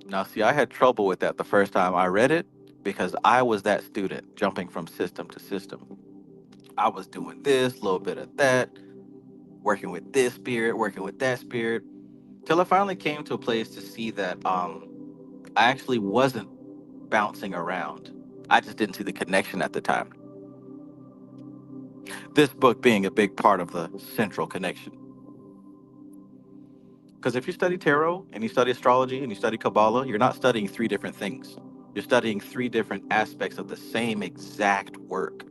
Now, see, I had trouble with that the first time I read it because I was that student jumping from system to system. I was doing this, a little bit of that, working with this spirit, working with that spirit, till I finally came to a place to see that I actually wasn't bouncing around. I just didn't see the connection at the time. This book being a big part of the central connection. Because if you study tarot and you study astrology and you study Qabalah, you're not studying three different things. You're studying three different aspects of the same exact work.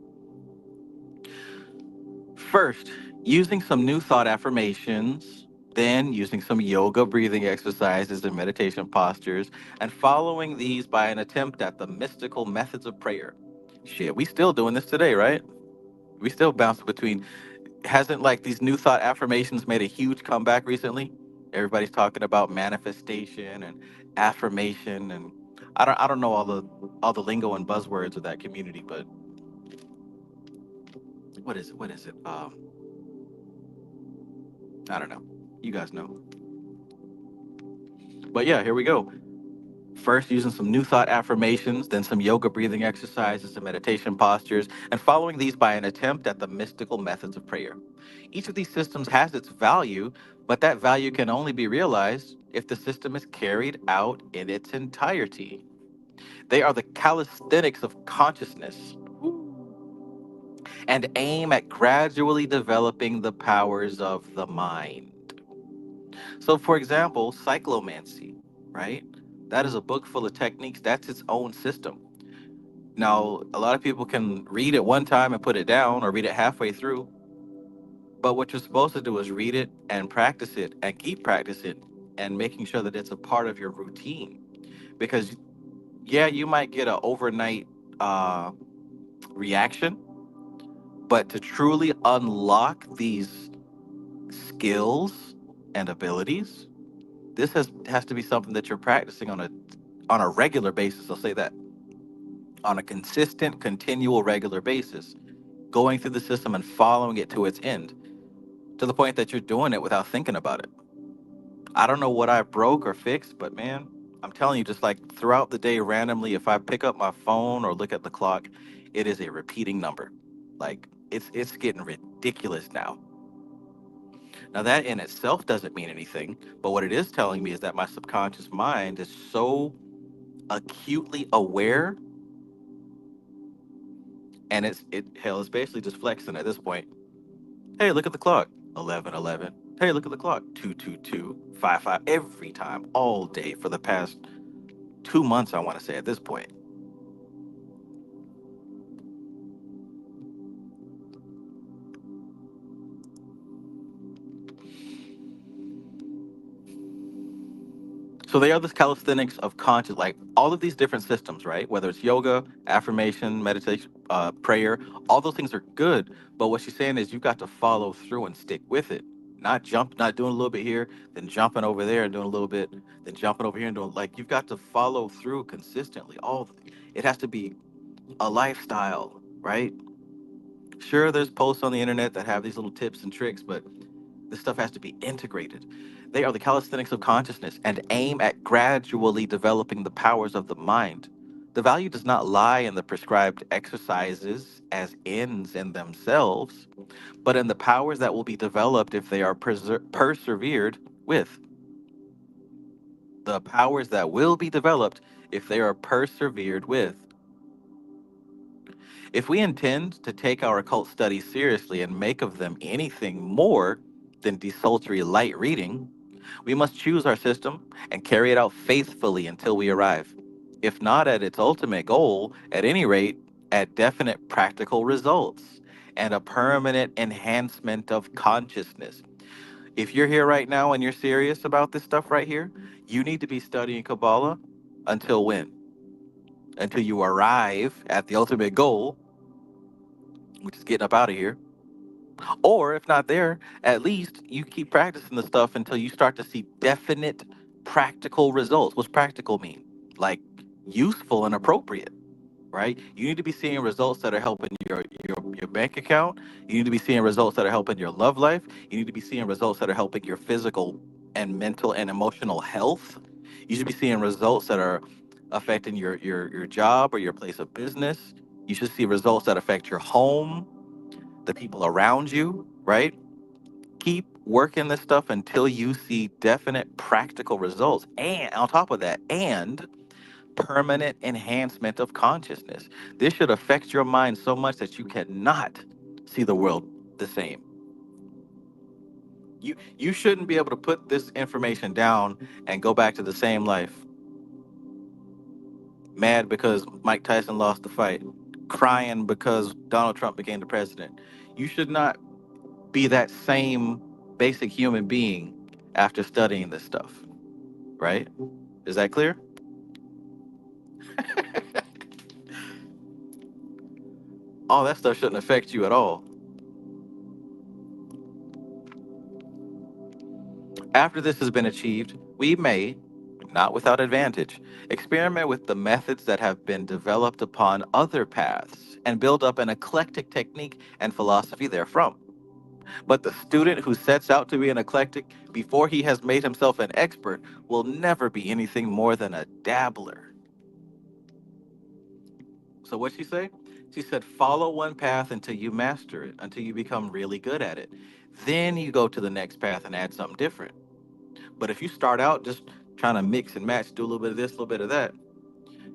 First, using some new thought affirmations, then using some yoga breathing exercises and meditation postures, and following these by an attempt at the mystical methods of prayer. Shit, we still doing this today, right? We still bounce between. Hasn't like these new thought affirmations made a huge comeback recently? Everybody's talking about manifestation and affirmation and I don't know all the lingo and buzzwords of that community, but what is it? I don't know. You guys know. But yeah, here we go. First, using some new thought affirmations, then some yoga breathing exercises and meditation postures, and following these by an attempt at the mystical methods of prayer. Each of these systems has its value, but that value can only be realized if the system is carried out in its entirety. They are the calisthenics of consciousness and aim at gradually developing the powers of the mind. So, for example, cyclomancy, right? That is a book full of techniques. That's its own system. Now, a lot of people can read it one time and put it down or read it halfway through. But what you're supposed to do is read it and practice it and keep practicing it and making sure that it's a part of your routine. Because, yeah, you might get an overnight uh, reaction, but to truly unlock these skills and abilities, this has to be something that you're practicing on a regular basis. I'll say that on a consistent, continual, regular basis, going through the system and following it to its end to the point that you're doing it without thinking about it. I don't know what I broke or fixed, but man, I'm telling you, just like throughout the day, randomly, if I pick up my phone or look at the clock, it is a repeating number. Like it's getting ridiculous now. Now that in itself doesn't mean anything, but what it is telling me is that my subconscious mind is so acutely aware, and it's basically just flexing at this point. Hey, look at the clock. 11:11. Hey, look at the clock. 2:22. 5:5. Every time, all day for the past 2 months, I want to say at this point. So they are this calisthenics of conscious, like all of these different systems, right? Whether it's yoga, affirmation, meditation, prayer, all those things are good. But what she's saying is you got to follow through and stick with it. Not doing a little bit here, then jumping over there and doing a little bit, then jumping over here and doing like you've got to follow through consistently. It has to be a lifestyle, right? Sure, there's posts on the internet that have these little tips and tricks, but this stuff has to be integrated. They are the calisthenics of consciousness and aim at gradually developing the powers of the mind. The value does not lie in the prescribed exercises as ends in themselves, but in the powers that will be developed if they are persevered with. The powers that will be developed if they are persevered with. If we intend to take our occult studies seriously and make of them anything more than desultory light reading, we must choose our system and carry it out faithfully until we arrive. If not at its ultimate goal, at any rate, at definite practical results and a permanent enhancement of consciousness. If you're here right now and you're serious about this stuff right here, you need to be studying Kabbalah until when? Until you arrive at the ultimate goal, which is getting up out of here. Or if not there, at least you keep practicing the stuff until you start to see definite practical results. What's practical mean? Like useful and appropriate, right? You need to be seeing results that are helping your bank account. You need to be seeing results that are helping your love life. You need to be seeing results that are helping your physical and mental and emotional health. You should be seeing results that are affecting your job or your place of business. You should see results that affect your home, the people around you, right? Keep working this stuff until you see definite practical results. And on top of that, and permanent enhancement of consciousness. This should affect your mind so much that you cannot see the world the same. You shouldn't be able to put this information down and go back to the same life. Mad because Mike Tyson lost the fight, crying because Donald Trump became the president. You should not be that same basic human being after studying this stuff, right? Is that clear? All that stuff shouldn't affect you at all. After this has been achieved, we may, not without advantage. Experiment with the methods that have been developed upon other paths and build up an eclectic technique and philosophy therefrom. But the student who sets out to be an eclectic before he has made himself an expert will never be anything more than a dabbler. So what'd she say? She said, follow one path until you master it, until you become really good at it. Then you go to the next path and add something different. But if you start out just trying to mix and match, do a little bit of this, a little bit of that,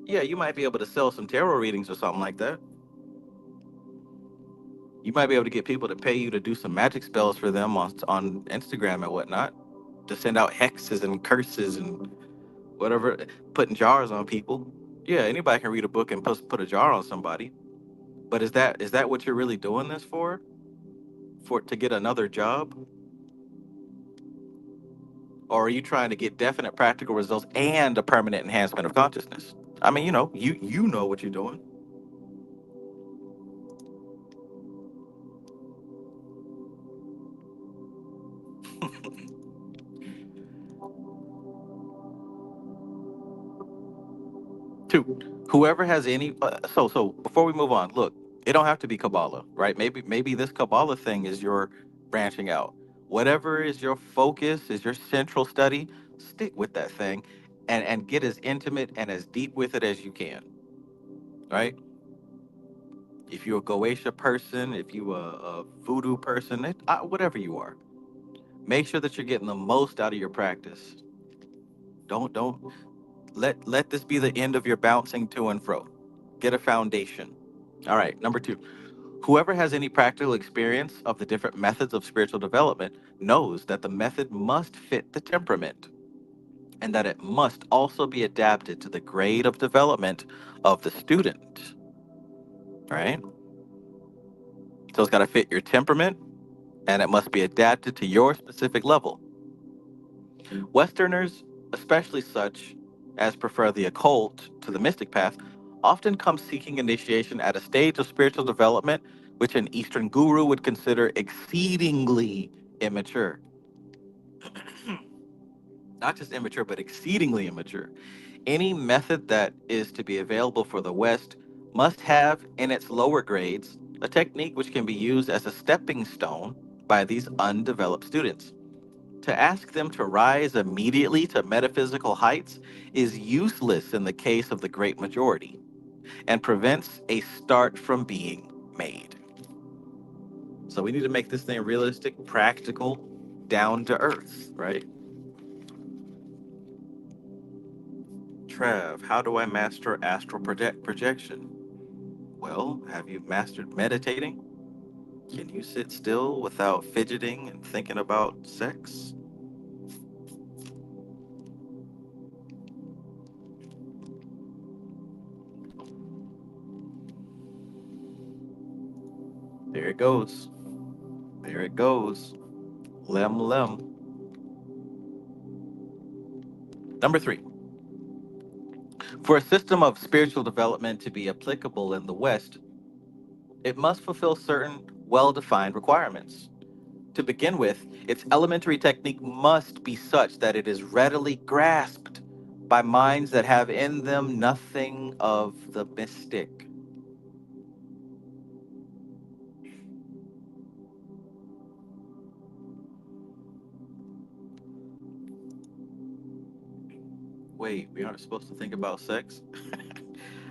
yeah, you might be able to sell some tarot readings or something like that. You might be able to get people to pay you to do some magic spells for them on Instagram and whatnot, to send out hexes and curses and whatever, putting jars on people. Yeah, anybody can read a book and put a jar on somebody. But is that what you're really doing this for? For to get another job? Or are you trying to get definite practical results and a permanent enhancement of consciousness? I mean, you know what you're doing. Two, whoever has any. So before we move on, look, it don't have to be Kabbalah, right? Maybe this Kabbalah thing is your branching out. Whatever is your focus, is your central study, stick with that thing, and get as intimate and as deep with it as you can, right? If you're a Goetia person, if you a voodoo person, whatever you are, make sure that you're getting the most out of your practice. Don't let this be the end of your bouncing to and fro. Get a foundation. All right, number two. Whoever has any practical experience of the different methods of spiritual development knows that the method must fit the temperament and that it must also be adapted to the grade of development of the student, right? So it's got to fit your temperament and it must be adapted to your specific level. Westerners, especially such as prefer the occult to the mystic path, often come seeking initiation at a stage of spiritual development which an Eastern guru would consider exceedingly immature. Not just immature, but exceedingly immature. Any method that is to be available for the West must have in its lower grades a technique which can be used as a stepping stone by these undeveloped students. To ask them to rise immediately to metaphysical heights is useless in the case of the great majority and prevents a start from being made. So we need to make this thing realistic, practical, down to earth, right? Trev, how do I master astral projection? Well, have you mastered meditating? Can you sit still without fidgeting and thinking about sex? There it goes. There it goes. Lem lem. Number three. For a system of spiritual development to be applicable in the West, it must fulfill certain well defined requirements. To begin with, its elementary technique must be such that it is readily grasped by minds that have in them nothing of the mystic. Wait, we aren't supposed to think about sex?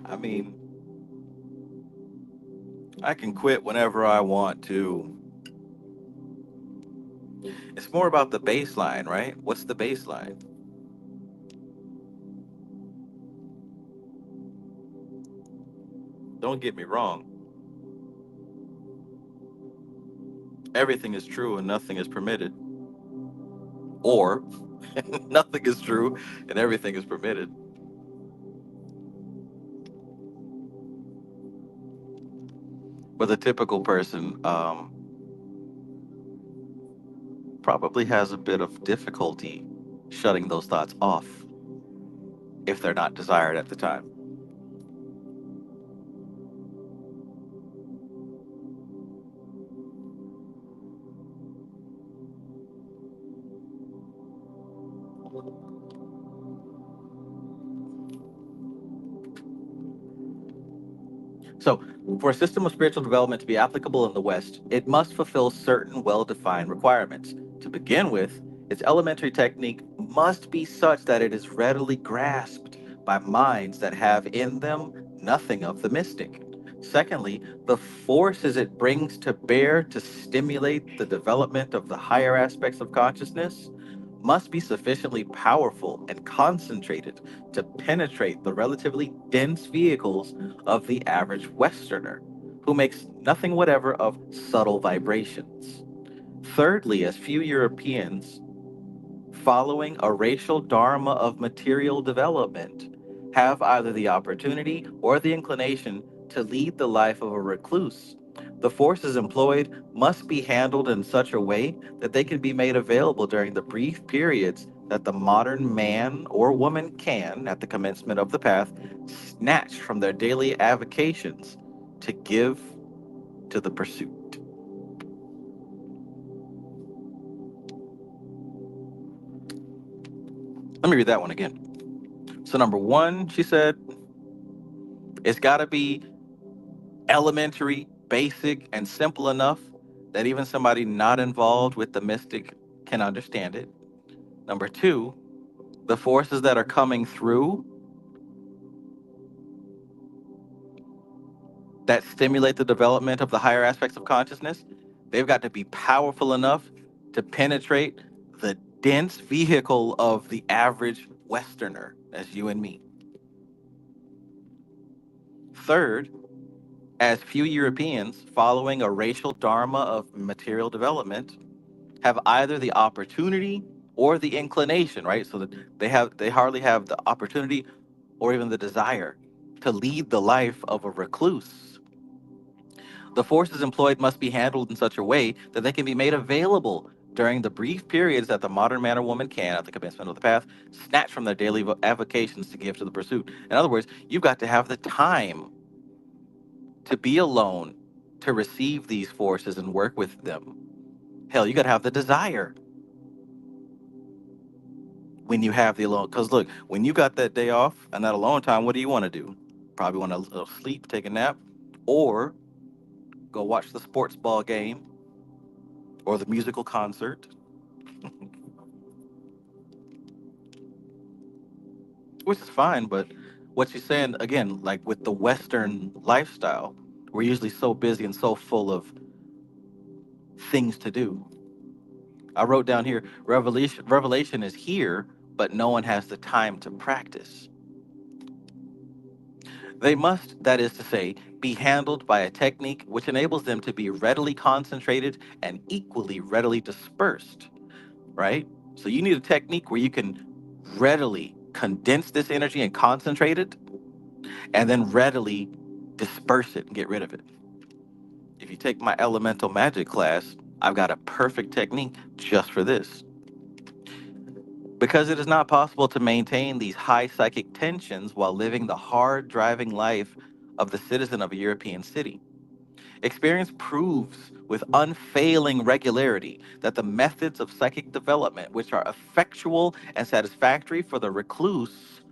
I mean, I can quit whenever I want to. It's more about the baseline, right? What's the baseline? Don't get me wrong. Everything is true and nothing is permitted. Or nothing is true and everything is permitted. But the typical person probably has a bit of difficulty shutting those thoughts off if they're not desired at the time. So, for a system of spiritual development to be applicable in the West, it must fulfill certain well defined requirements. To begin with, its elementary technique must be such that it is readily grasped by minds that have in them nothing of the mystic. Secondly, the forces it brings to bear to stimulate the development of the higher aspects of consciousness must be sufficiently powerful and concentrated to penetrate the relatively dense vehicles of the average Westerner, who makes nothing whatever of subtle vibrations. Thirdly, as few Europeans following a racial dharma of material development have either the opportunity or the inclination to lead the life of a recluse. The forces employed must be handled in such a way that they can be made available during the brief periods that the modern man or woman can, at the commencement of the path, snatch from their daily avocations to give to the pursuit. Let me read that one again. So, number one, she said, it's got to be elementary, basic, and simple enough that even somebody not involved with the mystic can understand it. Number two, the forces that are coming through that stimulate the development of the higher aspects of consciousness, they've got to be powerful enough to penetrate the dense vehicle of the average Westerner, as you and me. Third, as few Europeans following a racial dharma of material development have either the opportunity or the inclination, right? So that they hardly have the opportunity or even the desire to lead the life of a recluse. The forces employed must be handled in such a way that they can be made available during the brief periods that the modern man or woman can, at the commencement of the path, snatch from their daily avocations to give to the pursuit. In other words, you've got to have the time to be alone to receive these forces and work with them. Hell, you got to have the desire when you have the alone. Because look, when you got that day off and that alone time, what do you want to do? Probably want to sleep, take a nap, or go watch the sports ball game or the musical concert, which is fine. But what she's saying again, like with the Western lifestyle, we're usually so busy and so full of things to do. I wrote down here, revelation is here, but no one has the time to practice. They must, that is to say, be handled by a technique which enables them to be readily concentrated and equally readily dispersed, right? So you need a technique where you can readily condense this energy and concentrate it, and then readily disperse it and get rid of it. If you take my elemental magic class, I've got a perfect technique just for this. Because it is not possible to maintain these high psychic tensions while living the hard driving life of the citizen of a European city. Experience proves with unfailing regularity that the methods of psychic development, which are effectual and satisfactory for the recluse,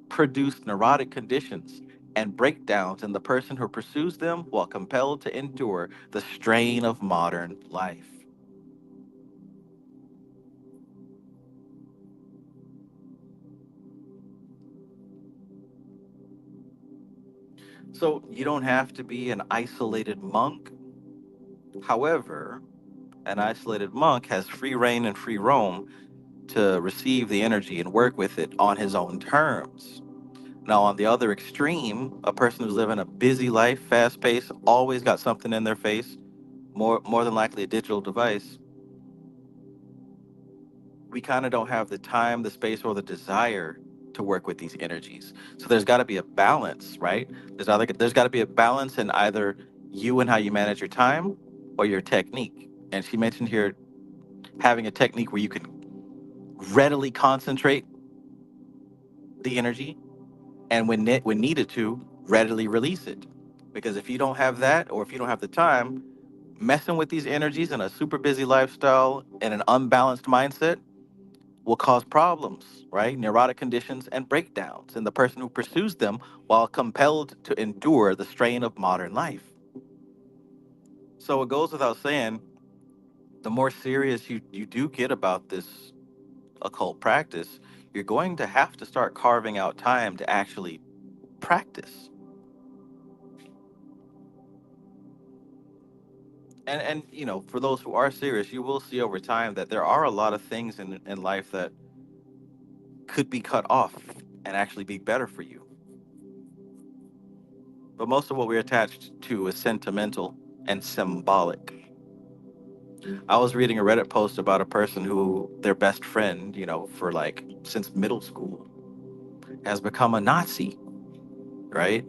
produce neurotic conditions and breakdowns in the person who pursues them while compelled to endure the strain of modern life. So you don't have to be an isolated monk. However, an isolated monk has free reign and free roam to receive the energy and work with it on his own terms. Now, on the other extreme, a person who's living a busy life, fast paced, always got something in their face, more than likely a digital device, we kind of don't have the time, the space, or the desire to work with these energies. So there's got to be a balance, right? There's got to be a balance in either you and how you manage your time or your technique. And she mentioned here having a technique where you can readily concentrate the energy and when needed to readily release it. Because if you don't have that, or if you don't have the time, messing with these energies in a super busy lifestyle and an unbalanced mindset will cause problems, right? Neurotic conditions and breakdowns in the person who pursues them while compelled to endure the strain of modern life. So it goes without saying, the more serious you do get about this occult practice, you're going to have to start carving out time to actually practice. And for those who are serious, you will see over time that there are a lot of things in life that could be cut off and actually be better for you. But most of what we're attached to is sentimental and symbolic. I was reading a Reddit post about a person who their best friend, for like since middle school, has become a Nazi, right?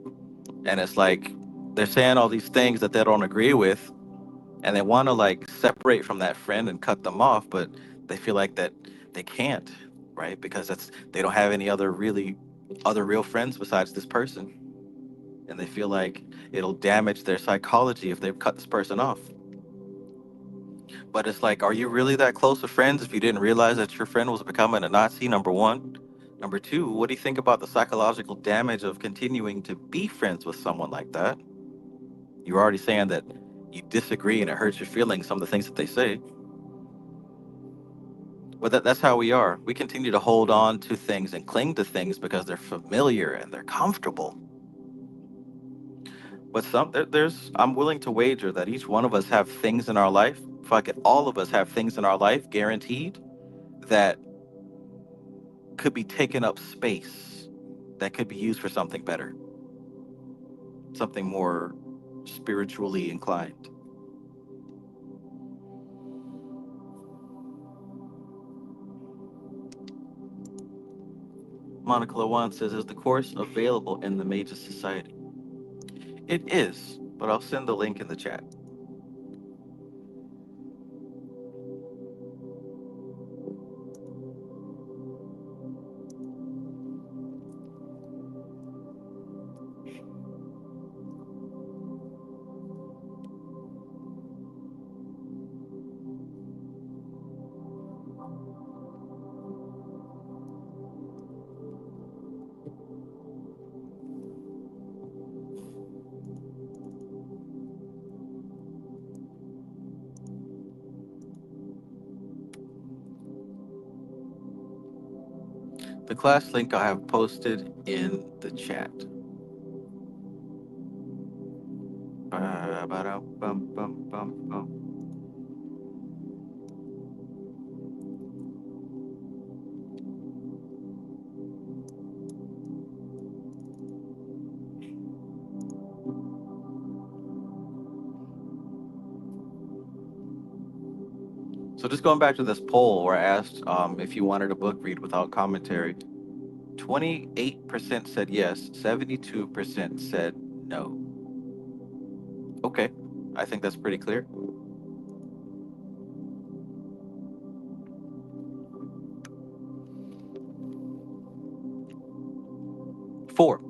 And it's like they're saying all these things that they don't agree with, and they want to like separate from that friend and cut them off, but they feel like that they can't, right? Because they don't have any other real friends besides this person, and they feel like it'll damage their psychology if they cut this person off. But it's like, are you really that close of friends if you didn't realize that your friend was becoming a Nazi? Number one. Number two, what do you think about the psychological damage of continuing to be friends with someone like that? You're already saying that you disagree and it hurts your feelings, some of the things that they say. But that's how we are. We continue to hold on to things and cling to things because they're familiar and they're comfortable. But I'm willing to wager that each one of us have things in our life. Fuck it, all of us have things in our life, guaranteed, that could be taking up space, that could be used for something better, something more spiritually inclined. Monica Lawan says, is the course available in the Magus Society? It is, but I'll send the link in the chat. The class link I have posted in the chat. Ba-ba-dum-bum-bum-bum-bum. So just going back to this poll where I asked if you wanted a book read without commentary, 28% said yes, 72% said no. Okay, I think that's pretty clear. 4,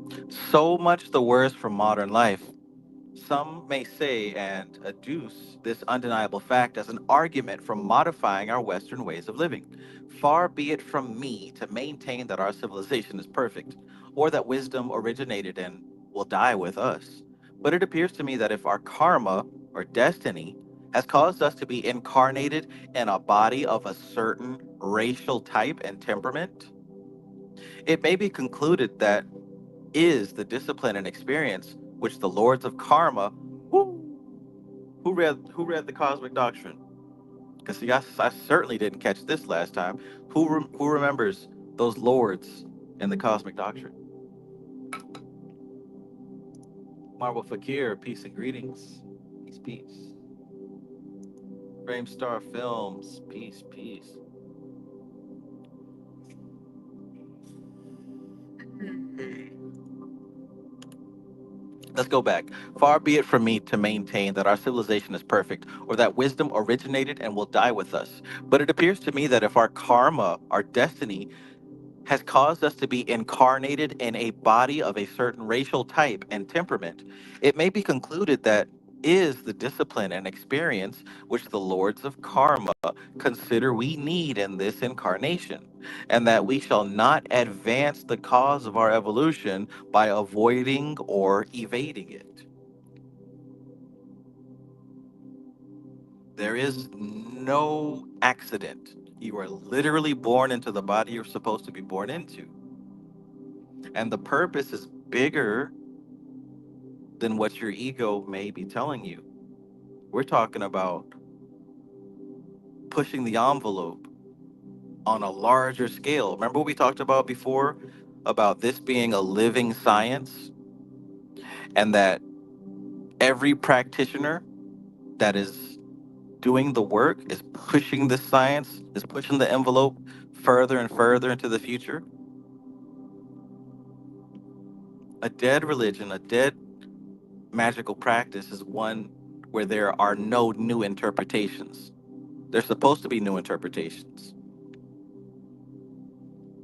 so much the worse for modern life. Some may say and adduce this undeniable fact as an argument for modifying our Western ways of living. Far be it from me to maintain that our civilization is perfect, or that wisdom originated and will die with us. But it appears to me that if our karma, or destiny, has caused us to be incarnated in a body of a certain racial type and temperament, it may be concluded that is the discipline and experience which the lords of karma. Woo, who read the cosmic doctrine? Because see, I certainly didn't catch this last time. Who remembers those lords in the cosmic doctrine? Marble Fakir, peace and greetings. Peace, peace. Framestar Films, peace, peace. Let's go back. Far be it from me to maintain that our civilization is perfect, or that wisdom originated and will die with us. But it appears to me that if our karma, our destiny, has caused us to be incarnated in a body of a certain racial type and temperament, it may be concluded that is the discipline and experience which the lords of karma consider we need in this incarnation, and that we shall not advance the cause of our evolution by avoiding or evading it. There is no accident. You are literally born into the body you're supposed to be born into. And the purpose is bigger than what your ego may be telling you. We're talking about pushing the envelope on a larger scale. Remember what we talked about before about this being a living science, and that every practitioner that is doing the work is pushing this science, is pushing the envelope further and further into the future. A dead religion, a dead magical practice is one where there are no new interpretations. There's supposed to be new interpretations.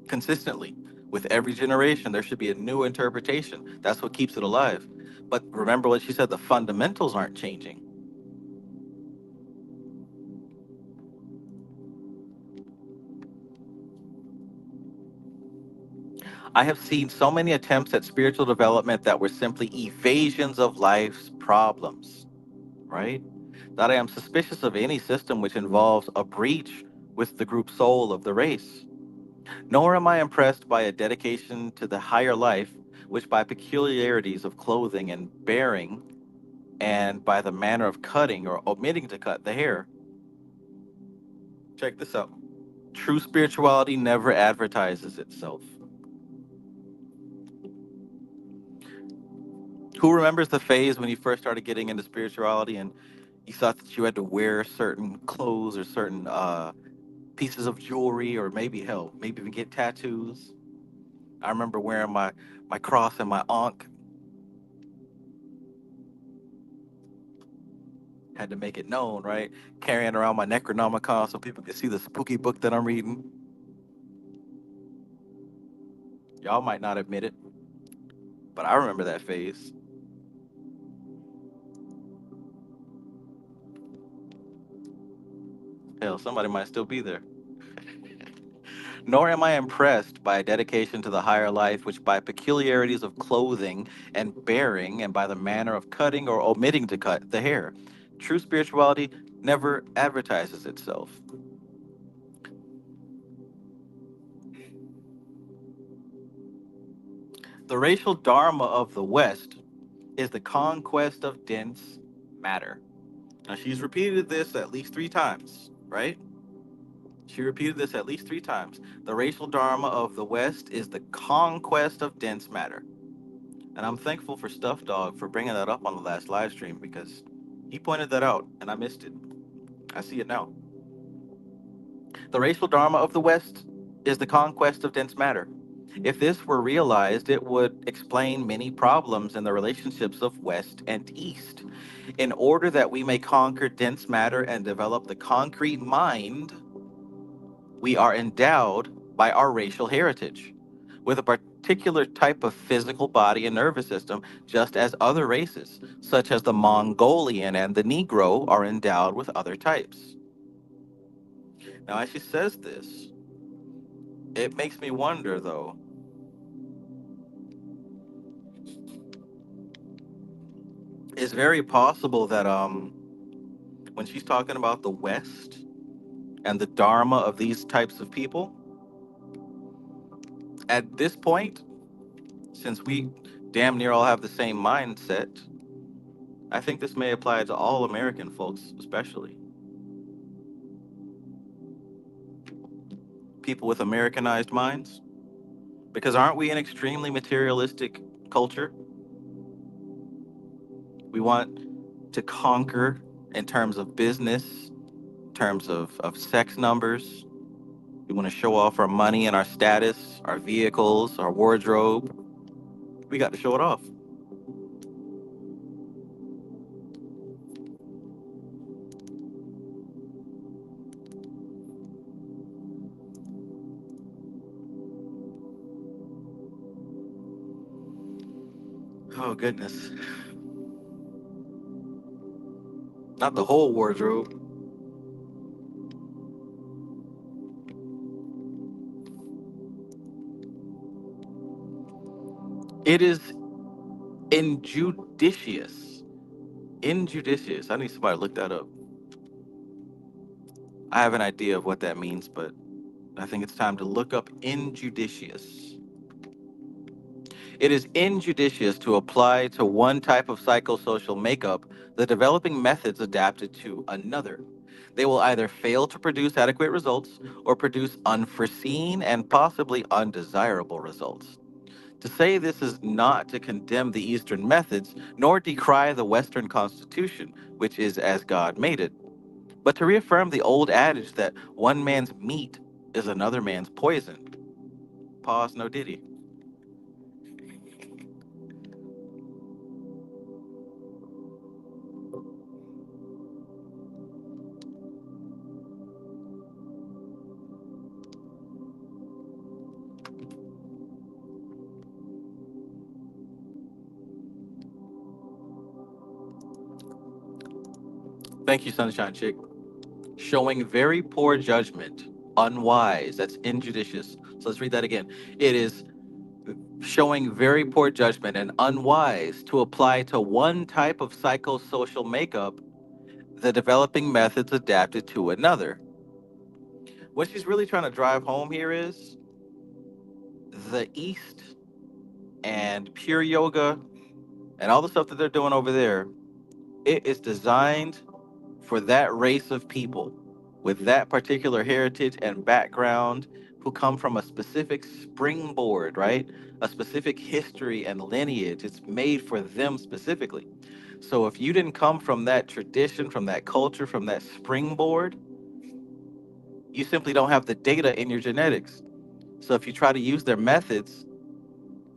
Consistently, with every generation, there should be a new interpretation. That's what keeps it alive. But remember what she said, the fundamentals aren't changing. I have seen so many attempts at spiritual development that were simply evasions of life's problems, right? That I am suspicious of any system which involves a breach with the group soul of the race. Nor am I impressed by a dedication to the higher life, which by peculiarities of clothing and bearing, and by the manner of cutting or omitting to cut the hair. Check this out. True spirituality never advertises itself. Who remembers the phase when you first started getting into spirituality and you thought that you had to wear certain clothes or certain pieces of jewelry, or maybe hell, maybe even get tattoos? I remember wearing my cross and my ankh. Had to make it known, right? Carrying around my Necronomicon so people could see the spooky book that I'm reading. Y'all might not admit it, but I remember that phase. Hell, somebody might still be there. Nor am I impressed by a dedication to the higher life, which by peculiarities of clothing and bearing, and by the manner of cutting or omitting to cut the hair. True spirituality never advertises itself. The racial dharma of the West is the conquest of dense matter. Now, she's repeated this at least 3 times, right? She repeated this at least 3 times. The racial dharma of the West is the conquest of dense matter. And I'm thankful for Stuff Dog for bringing that up on the last live stream because he pointed that out and I missed it. I see it now. The racial dharma of the West is the conquest of dense matter. If this were realized, it would explain many problems in the relationships of West and East. In order that we may conquer dense matter and develop the concrete mind, we are endowed by our racial heritage with a particular type of physical body and nervous system, just as other races, such as the Mongolian and the Negro, are endowed with other types. Now, as she says this, it makes me wonder, though, it's very possible that when she's talking about the West and the Dharma of these types of people, at this point, since we damn near all have the same mindset, I think this may apply to all American folks, especially people with Americanized minds. Because aren't we an extremely materialistic culture? We want to conquer in terms of business, in terms of sex numbers. We want to show off our money and our status, our vehicles, our wardrobe. We got to show it off. Oh, goodness. Not the whole wardrobe. It is injudicious. Injudicious. I need somebody to look that up. I have an idea of what that means, but I think it's time to look up injudicious. It is injudicious to apply to one type of psychosocial makeup the developing methods adapted to another. They will either fail to produce adequate results or produce unforeseen and possibly undesirable results. To say this is not to condemn the Eastern methods, nor decry the Western Constitution, which is as God made it, but to reaffirm the old adage that one man's meat is another man's poison. Pause, no diddy. Thank you, Sunshine Chick. Showing very poor judgment, unwise, that's injudicious. So let's read that again. It is showing very poor judgment and unwise to apply to one type of psychosocial makeup the developing methods adapted to another. What she's really trying to drive home here is the East and pure yoga and all the stuff that they're doing over there. It is designed for that race of people with that particular heritage and background who come from a specific springboard, right? A specific history and lineage. It's made for them specifically. So if you didn't come from that tradition, from that culture, from that springboard, you simply don't have the data in your genetics. So if you try to use their methods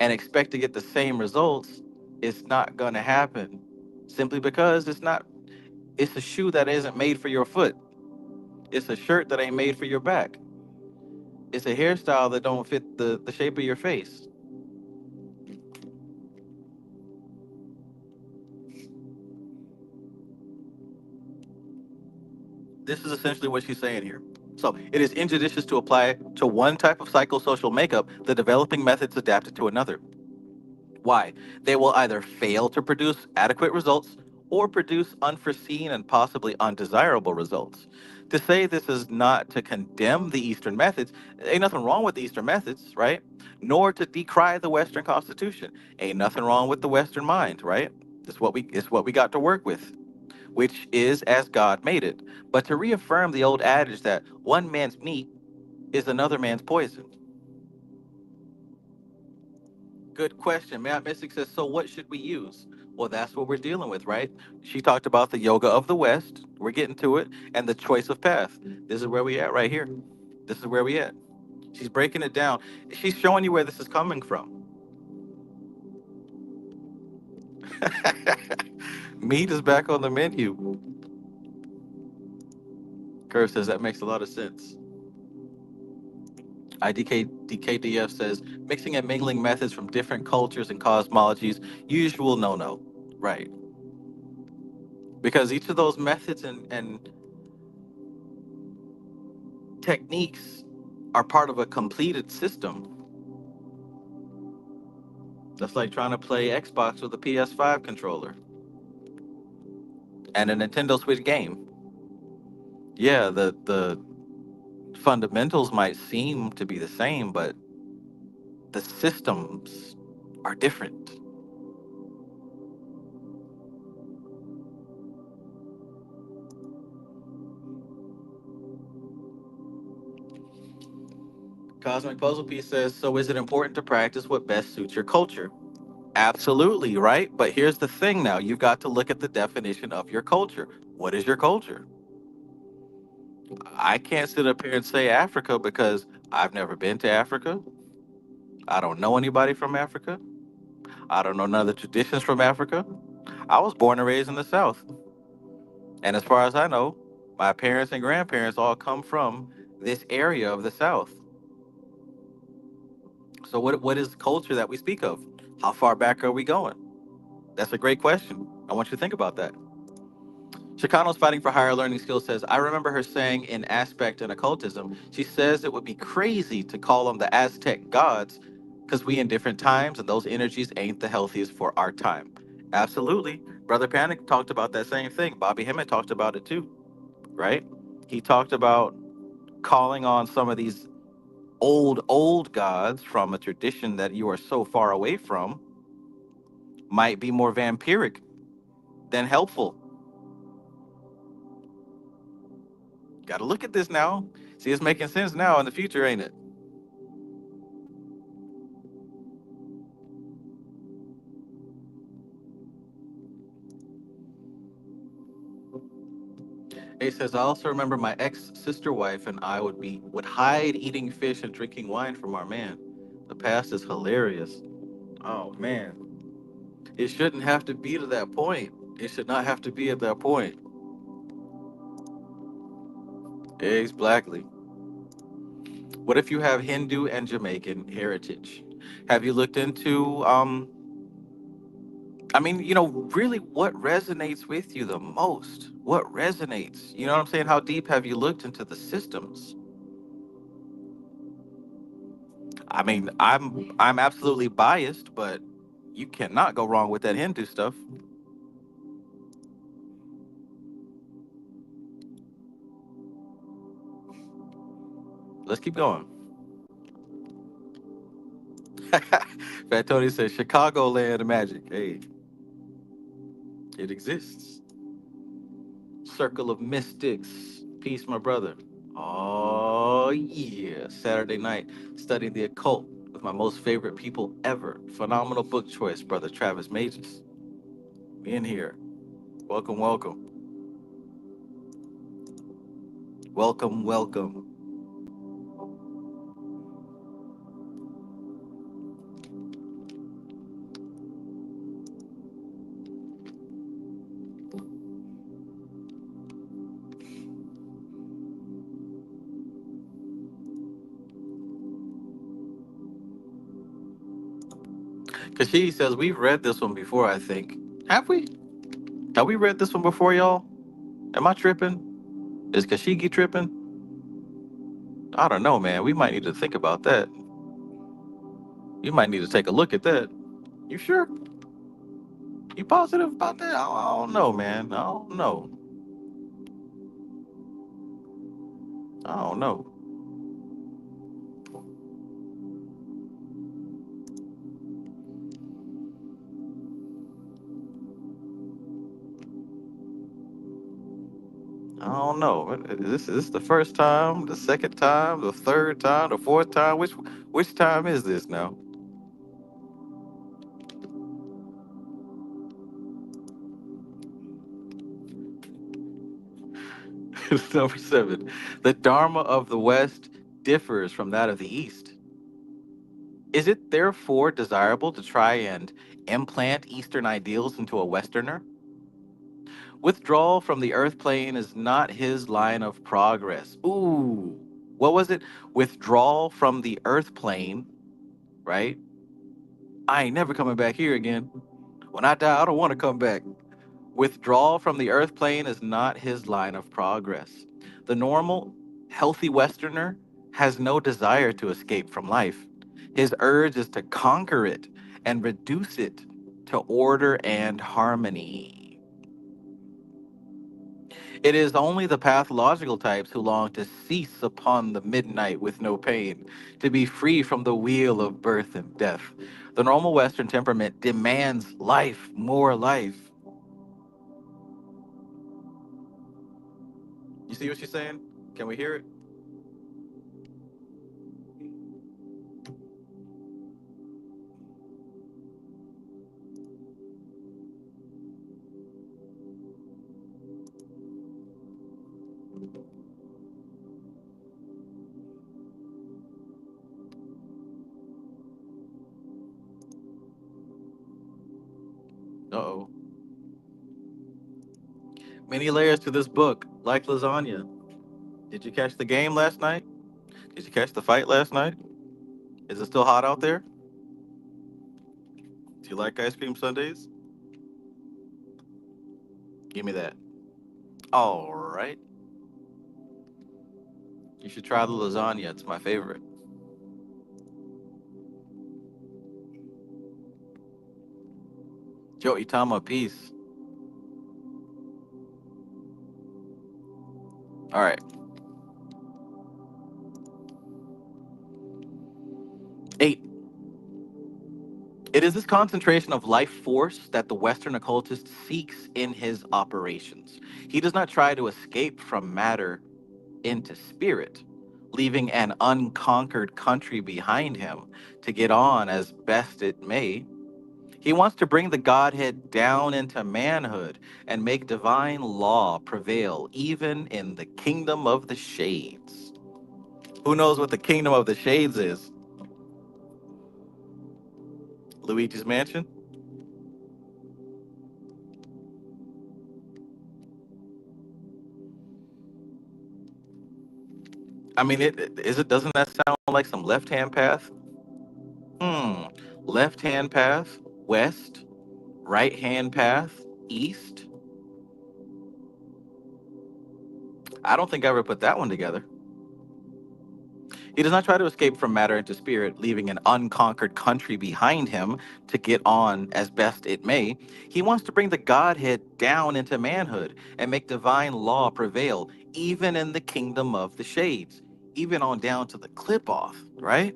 and expect to get the same results, it's not going to happen simply because it's a shoe that isn't made for your foot. It's a shirt that ain't made for your back. It's a hairstyle that don't fit the shape of your face. This is essentially what she's saying here. So it is injudicious to apply to one type of psychosocial makeup the developing methods adapted to another. Why? They will either fail to produce adequate results or produce unforeseen and possibly undesirable results. To say this is not to condemn the Eastern methods, ain't nothing wrong with the Eastern methods, right? Nor to decry the Western Constitution. Ain't nothing wrong with the Western mind, right? It's what we got to work with, which is as God made it. But to reaffirm the old adage that one man's meat is another man's poison. Good question. Matt Mystic says, so what should we use? Well, that's what we're dealing with, right? She talked about the yoga of the West. We're getting to it. And the choice of path. This is where we at right here. This is where we at. She's breaking it down. She's showing you where this is coming from. Meat is back on the menu. Curve says that makes a lot of sense. DKDF says mixing and mingling methods from different cultures and cosmologies, usual no. Right. Because each of those methods and techniques are part of a completed system. That's like trying to play Xbox with a PS5 controller and a Nintendo Switch game. Yeah, the fundamentals might seem to be the same, but the systems are different. Cosmic Puzzle Piece says, so is it important to practice what best suits your culture? Absolutely, right? But here's the thing now. You've got to look at the definition of your culture. What is your culture? I can't sit up here and say Africa because I've never been to Africa. I don't know anybody from Africa. I don't know none of the traditions from Africa. I was born and raised in the South. And as far as I know, my parents and grandparents all come from this area of the South. So what is the culture that we speak of? How far back are we going? That's a great question. I want you to think about that. Chicano's fighting for higher learning skills says, I remember her saying in Aspect and Occultism, she says it would be crazy to call them the Aztec gods because we in different times and those energies ain't the healthiest for our time. Absolutely. Brother Panic talked about that same thing. Bobby Hemmett talked about it too, right? He talked about calling on some of these old gods from a tradition that you are so far away from might be more vampiric than helpful. Got to look at this now. See, it's making sense now in the future, ain't it? He says, I also remember my ex sister wife and I would hide eating fish and drinking wine from our man. The past is hilarious. Oh man. It shouldn't have to be to that point. It should not have to be at that point. Eggs Blackley. What if you have Hindu and Jamaican heritage? Have you looked into I mean, really what resonates with you the most? What resonates? You know what I'm saying? How deep have you looked into the systems? I mean, I'm absolutely biased, but you cannot go wrong with that Hindu stuff. Let's keep going. Fat Tony says Chicagoland magic. Hey, it exists. Circle of Mystics. Peace, my brother. Oh yeah. Saturday night, studying the occult with my most favorite people ever. Phenomenal book choice, brother Travis Magus. In here. Welcome, welcome. Welcome, welcome. Kashi says we've read this one before, I think. Have we? Have we read this one before, y'all? Am I tripping? Is Kashigi tripping? I don't know, man. We might need to think about that. You might need to take a look at that. You sure? You positive about that? I don't know, man. I don't know. I don't know. I don't know. Is this the first time, the second time, the third time, the fourth time? Which time is this now? Number 7. The Dharma of the West differs from that of the East. Is it therefore desirable to try and implant Eastern ideals into a Westerner? Withdrawal from the Earth plane is not his line of progress. Ooh, what was it? Withdrawal from the Earth plane, right? I ain't never coming back here again. When I die, I don't want to come back. Withdrawal from the Earth plane is not his line of progress. The normal, healthy Westerner has no desire to escape from life. His urge is to conquer it and reduce it to order and harmony. It is only the pathological types who long to cease upon the midnight with no pain, to be free from the wheel of birth and death. The normal Western temperament demands life, more life. You see what she's saying? Can we hear it? Uh oh. Many layers to this book, like lasagna. Did you catch the game last night? Did you catch the fight last night? Is it still hot out there? Do you like ice cream sundaes? Give me that. All right. You should try the lasagna. It's my favorite. Joe Itama, peace. All right. 8. It is this concentration of life force that the Western occultist seeks in his operations. He does not try to escape from matter into spirit, leaving an unconquered country behind him to get on as best it may. He wants to bring the Godhead down into manhood and make divine law prevail, even in the kingdom of the shades. Who knows what the kingdom of the shades is? Luigi's Mansion? I mean, doesn't that sound like some left hand path? Hmm. Left hand path, west, right hand path, east. I don't think I ever put that one together. He does not try to escape from matter into spirit, leaving an unconquered country behind him to get on as best it may. He wants to bring the Godhead down into manhood and make divine law prevail, even in the kingdom of the shades, even on down to the clip off, right?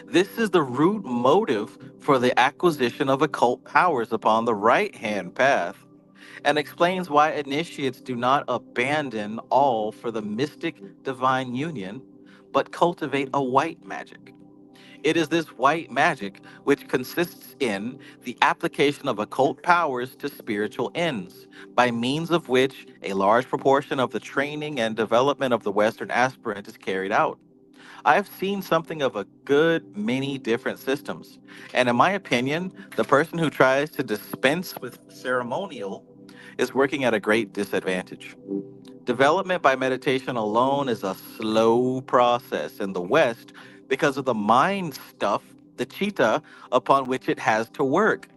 This is the root motive for the acquisition of occult powers upon the right hand path, and explains why initiates do not abandon all for the mystic divine union, but cultivate a white magic. It is this white magic which consists in the application of occult powers to spiritual ends, by means of which a large proportion of the training and development of the Western aspirant is carried out. I've seen something of a good many different systems, and in my opinion, the person who tries to dispense with ceremonial is working at a great disadvantage. Development by meditation alone is a slow process in the West because of the mind stuff, the cheetah, upon which it has to work.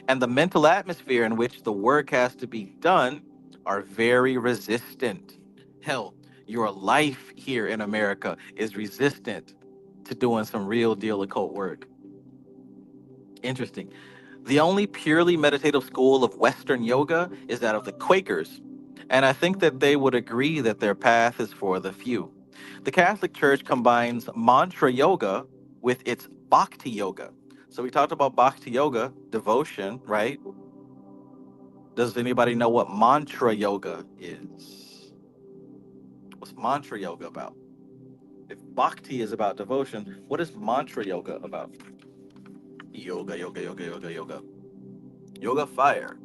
And the mental atmosphere in which the work has to be done are very resistant. Hell, your life here in America is resistant to doing some real deal occult work. Interesting. The only purely meditative school of Western yoga is that of the Quakers, and I think that they would agree that their path is for the few. The Catholic Church combines mantra yoga with its bhakti yoga. So we talked about bhakti yoga, devotion, right? Does anybody know what mantra yoga is? What's mantra yoga about? If bhakti is about devotion, what is mantra yoga about? Yoga, yoga, yoga, yoga, yoga. Yoga fire.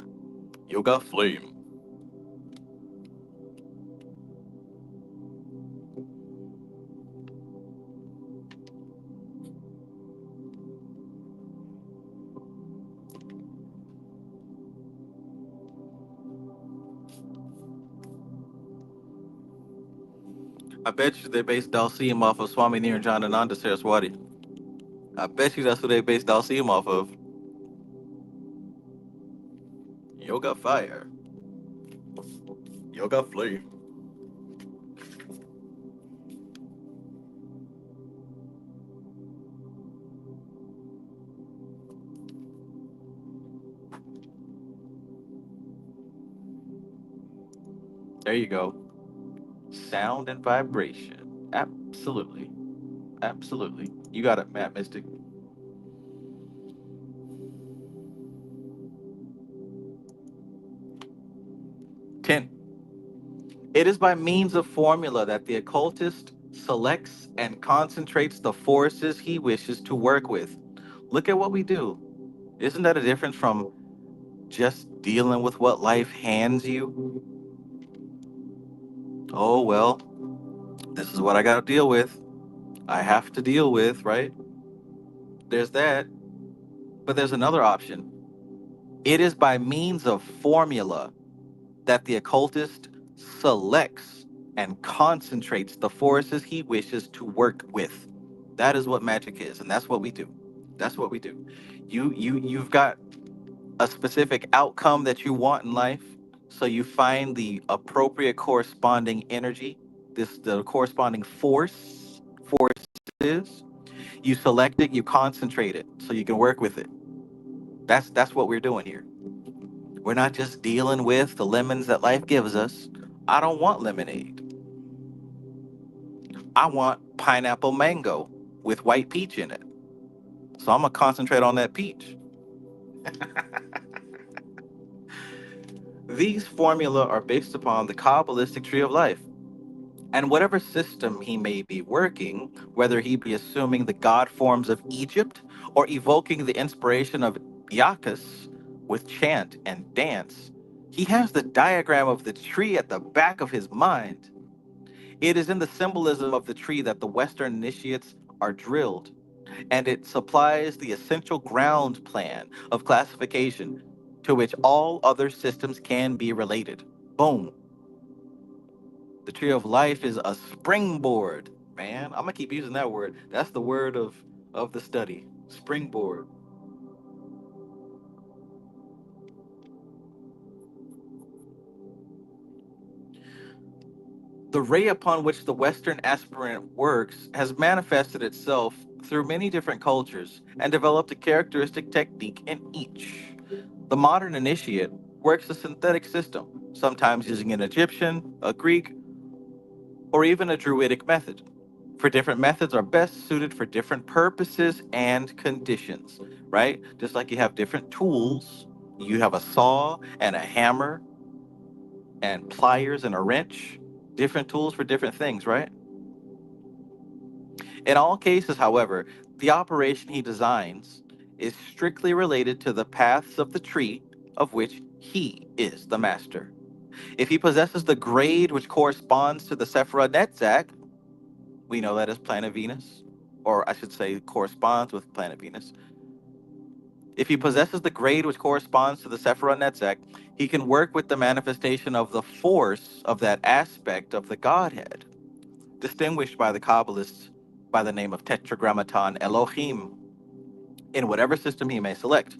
Yoga flame. I bet you they based Dalsim off of Swami Niranjanananda Saraswati. I bet you that's who they based Dalsim off of. Yoga fire. Yoga flame. There you go. Sound and vibration. Absolutely. Absolutely. You got it, Matt Mystic. 10. It is by means of formula that the occultist selects and concentrates the forces he wishes to work with. Look at what we do. Isn't that a difference from just dealing with what life hands you? Oh, well, this is what I got to deal with. I have to deal with, right? There's that. But there's another option. It is by means of formula that the occultist selects and concentrates the forces he wishes to work with. That is what magic is, and that's what we do. That's what we do. You've got a specific outcome that you want in life. So you find the appropriate corresponding energy, the corresponding forces. You select it, you concentrate it, so you can work with it. That's what we're doing here. We're not just dealing with the lemons that life gives us. I don't want lemonade. I want pineapple mango with white peach in it. So I'm gonna concentrate on that peach. These formula are based upon the Kabbalistic tree of life. And whatever system he may be working, whether he be assuming the god forms of Egypt or evoking the inspiration of Bacchus with chant and dance, he has the diagram of the tree at the back of his mind. It is in the symbolism of the tree that the Western initiates are drilled, and it supplies the essential ground plan of classification to which all other systems can be related. Boom. The tree of life is a springboard, man. I'm gonna keep using that word. That's the word of the study. Springboard. The ray upon which the Western aspirant works has manifested itself through many different cultures and developed a characteristic technique in each. The modern initiate works a synthetic system, sometimes using an Egyptian, a Greek, or even a Druidic method. For different methods are best suited for different purposes and conditions, right? Just like you have different tools, you have a saw and a hammer and pliers and a wrench, different tools for different things, right? In all cases, however, the operation he designs is strictly related to the paths of the tree of which he is the master. If he possesses the grade which corresponds to the Sephira Netzach, we know that as planet Venus, or I should say corresponds with planet Venus. If he possesses the grade which corresponds to the Sephira Netzach, he can work with the manifestation of the force of that aspect of the Godhead, distinguished by the Kabbalists by the name of Tetragrammaton Elohim, in whatever system he may select.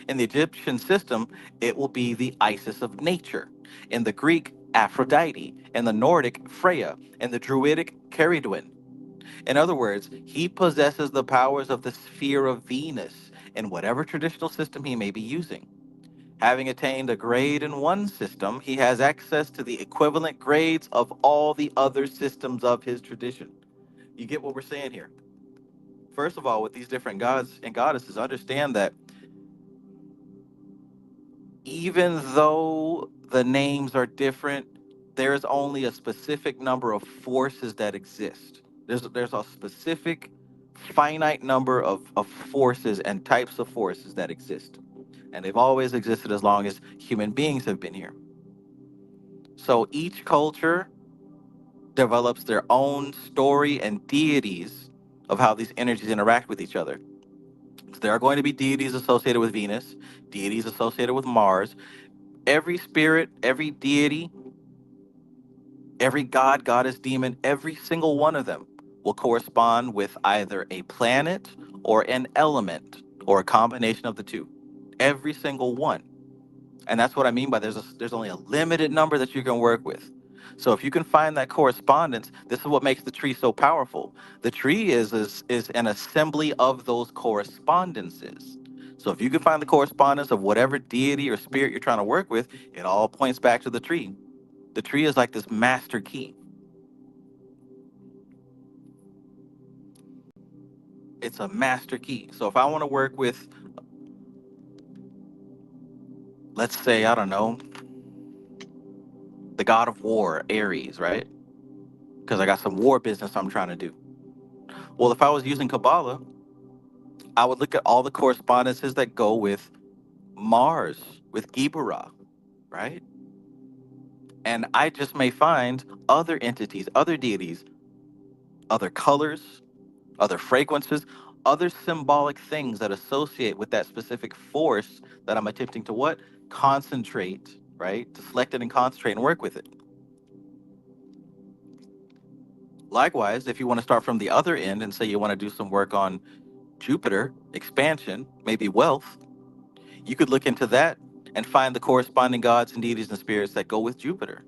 In the Egyptian system, it will be the Isis of nature. In the Greek, Aphrodite. In the Nordic, Freya. In the Druidic, Ceridwen. In other words, he possesses the powers of the sphere of Venus in whatever traditional system he may be using. Having attained a grade in one system, he has access to the equivalent grades of all the other systems of his tradition. You get what we're saying here? First of all, with these different gods and goddesses, understand that even though the names are different, there's only a specific number of forces that exist. There's a specific finite number of forces and types of forces that exist. And they've always existed as long as human beings have been here. So each culture develops their own story and deities of how these energies interact with each other. So there are going to be deities associated with Venus, deities associated with Mars. Every spirit, every deity, every god, goddess, demon, every single one of them will correspond with either a planet or an element or a combination of the two. Every single one. And that's what I mean by there's only a limited number that you can work with. So if you can find that correspondence, this is what makes the tree so powerful. The tree is an assembly of those correspondences. So if you can find the correspondence of whatever deity or spirit you're trying to work with, it all points back to the tree. The tree is like this master key. It's a master key. So if I want to work with, let's say, I don't know, the god of war, Aries, right? Because I got some war business I'm trying to do. Well, if I was using Kabbalah, I would look at all the correspondences that go with Mars, with Gibara, right? And I just may find other entities, other deities, other colors, other fragrances, other symbolic things that associate with that specific force that I'm attempting to what? Concentrate, right? To select it and concentrate and work with it. Likewise, if you want to start from the other end and say you want to do some work on Jupiter, expansion, maybe wealth, you could look into that and find the corresponding gods and deities and spirits that go with Jupiter,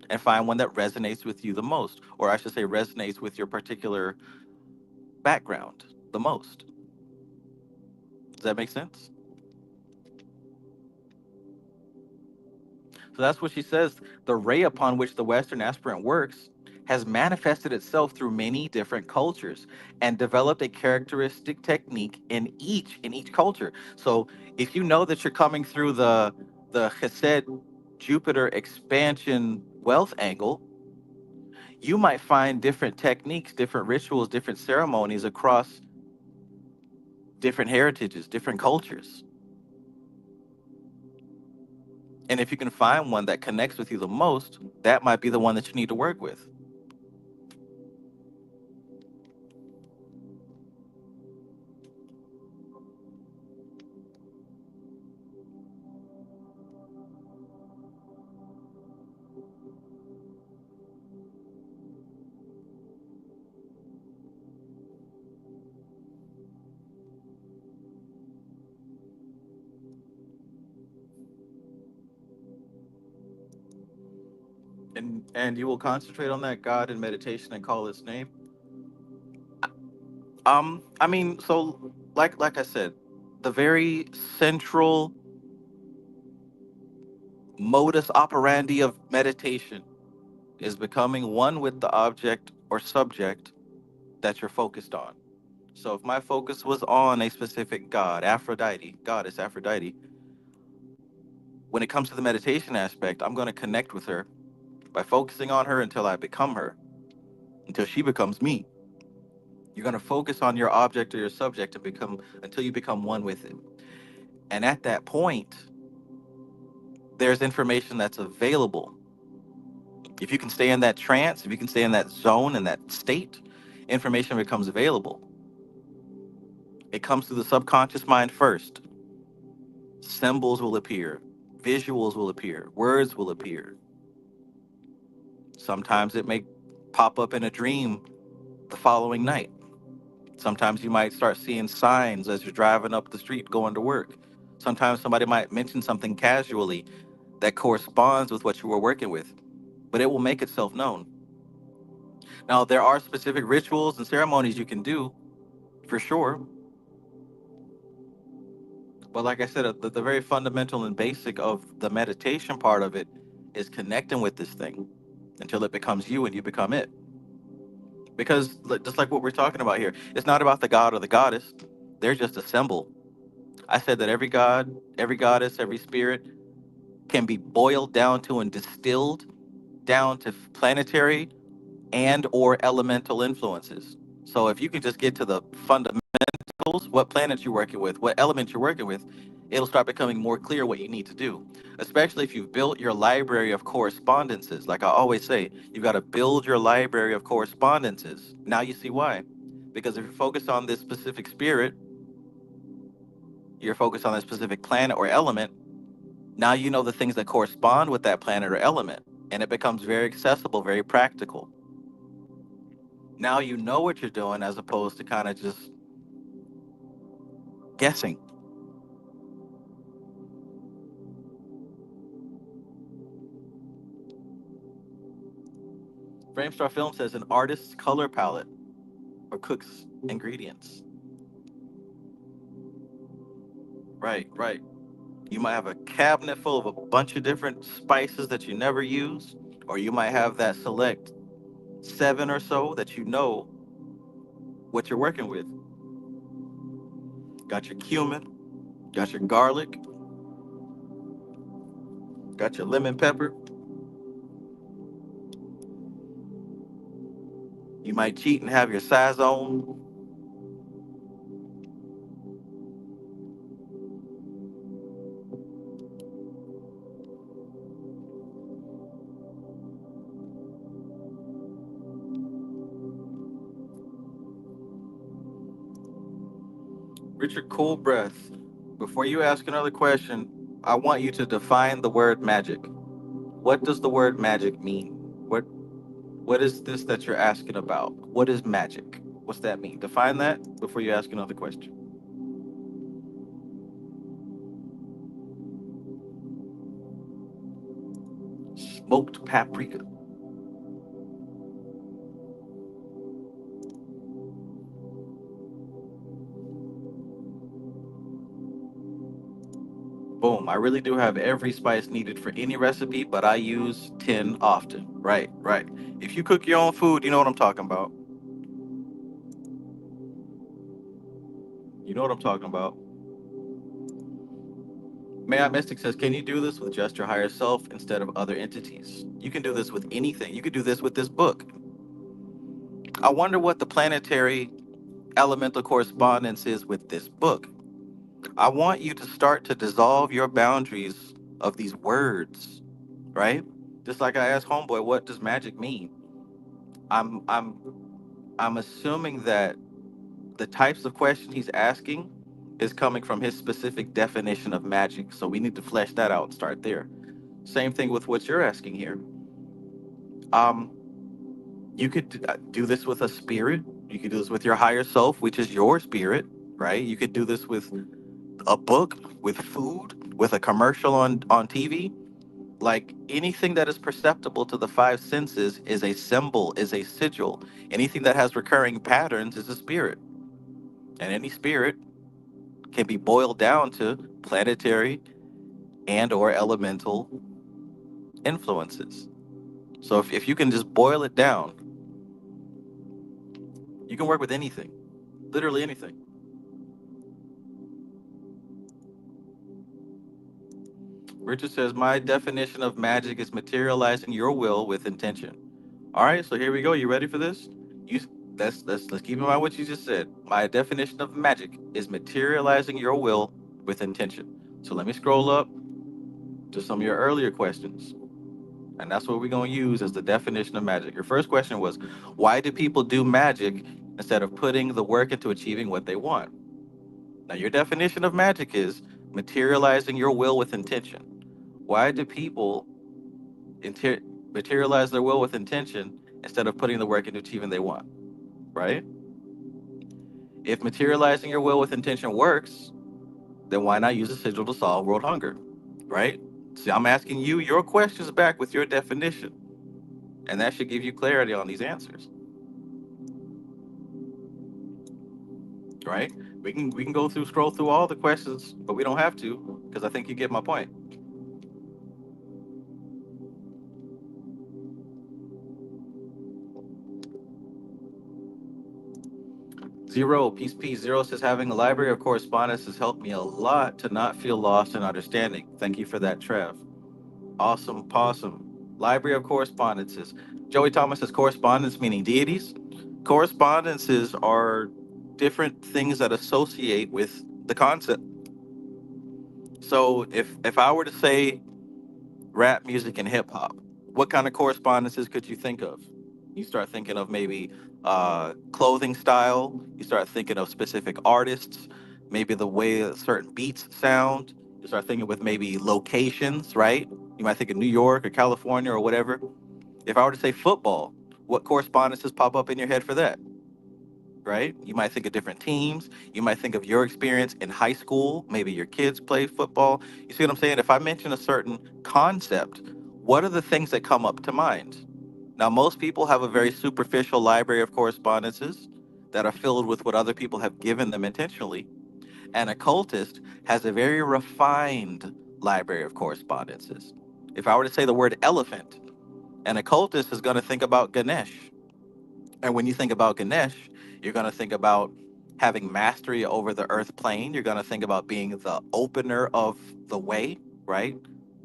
and find one that resonates with you the most, or I should say, resonates with your particular background the most. Does that make sense? So that's what she says. The ray upon which the Western aspirant works has manifested itself through many different cultures and developed a characteristic technique in each culture. So if you know that you're coming through the Chesed Jupiter expansion wealth angle, you might find different techniques, different rituals, different ceremonies across different heritages, different cultures. And if you can find one that connects with you the most, that might be the one that you need to work with. And you will concentrate on that God in meditation and call its name. I mean, so like I said, the very central modus operandi of meditation is becoming one with the object or subject that you're focused on. So if my focus was on a specific god, Aphrodite, goddess Aphrodite, when it comes to the meditation aspect, I'm going to connect with her by focusing on her until I become her, until she becomes me. You're going to focus on your object or your subject and become until you become one with it. And at that point, there's information that's available. If you can stay in that trance, if you can stay in that zone, in that state, information becomes available. It comes through the subconscious mind first. Symbols will appear, visuals will appear, words will appear. Sometimes it may pop up in a dream the following night. Sometimes you might start seeing signs as you're driving up the street going to work. Sometimes somebody might mention something casually that corresponds with what you were working with, but it will make itself known. Now, there are specific rituals and ceremonies you can do for sure, but like I said, the very fundamental and basic of the meditation part of it is connecting with this thing until it becomes you and you become it. Because just like what we're talking about here, it's not about the god or the goddess, they're just a symbol. I said that every god, every goddess, every spirit can be boiled down to and distilled down to planetary and or elemental influences. So if you can just get to the fundamentals, what planets you're working with, what elements you're working with, it'll start becoming more clear what you need to do. Especially if you've built your library of correspondences. Like I always say, you've got to build your library of correspondences. Now you see why. Because if you're focused on this specific spirit, you're focused on a specific planet or element, now you know the things that correspond with that planet or element. And it becomes very accessible, very practical. Now you know what you're doing as opposed to kind of just guessing. Framestar Film says an artist's color palette or cook's ingredients. Right, right. You might have a cabinet full of a bunch of different spices that you never use, or you might have that select seven or so that you know what you're working with. Got your cumin, got your garlic, got your lemon pepper. You might cheat and have your sazon. Richard Cool Breath. Before you ask another question, I want you to define the word magic. What does the word magic mean? What is this that you're asking about? What is magic? What's that mean? Define that before you ask another question. Smoked paprika. Boom. I really do have every spice needed for any recipe, but I use 10 often. Right, right. If you cook your own food, you know what I'm talking about. You know what I'm talking about. May I Mystic says, can you do this with just your higher self instead of other entities? You can do this with anything. You could do this with this book. I wonder what the planetary elemental correspondence is with this book. I want you to start to dissolve your boundaries of these words, right? Just like I asked Homeboy, what does magic mean? I'm I'm I'm assuming that the types of question he's asking is coming from his specific definition of magic. So we need to flesh that out and start there. Same thing with what you're asking here. Um, you could do this with a spirit. You could do this with your higher self, which is your spirit, right? You could do this with a book, with food, with a commercial on TV. Like anything that is perceptible to the five senses is a symbol, is a sigil. Anything that has recurring patterns is a spirit. And any spirit can be boiled down to planetary and or elemental influences. So if you can just boil it down, you can work with anything, literally anything. Richard says, my definition of magic is materializing your will with intention. All right, so here we go. You ready for this? You let's keep in mind what you just said. My definition of magic is materializing your will with intention. So let me scroll up to some of your earlier questions. And that's what we're going to use as the definition of magic. Your first question was, why do people do magic instead of putting the work into achieving what they want? Now, your definition of magic is materializing your will with intention. Why do people inter- materialize their will with intention instead of putting the work into achieving they want? Right? If materializing your will with intention works, then why not use a sigil to solve world hunger? Right? See, I'm asking you your questions back with your definition, and that should give you clarity on these answers. Right? We can go through scroll through all the questions, but we don't have to because I think you get my point. Zero, peace, peace. Zero says having a library of correspondence has helped me a lot to not feel lost in understanding. Thank you for that, Trev. Awesome, possum. Library of correspondences. Joey Thomas says correspondence meaning deities. Correspondences are different things that associate with the concept. So if I were to say rap music and hip hop, what kind of correspondences could you think of? You start thinking of maybe clothing style. You start thinking of specific artists, maybe the way certain beats sound. You start thinking with maybe locations, right? You might think of New York or California or whatever. If I were to say football, what correspondences pop up in your head for that? Right? You might think of different teams. You might think of your experience in high school. Maybe your kids played football. You see what I'm saying? If I mention a certain concept, what are the things that come up to mind? Now, most people have a very superficial library of correspondences that are filled with what other people have given them intentionally. An occultist has a very refined library of correspondences. If I were to say the word elephant, an occultist is going to think about Ganesh. And when you think about Ganesh, you're going to think about having mastery over the earth plane. You're going to think about being the opener of the way, right?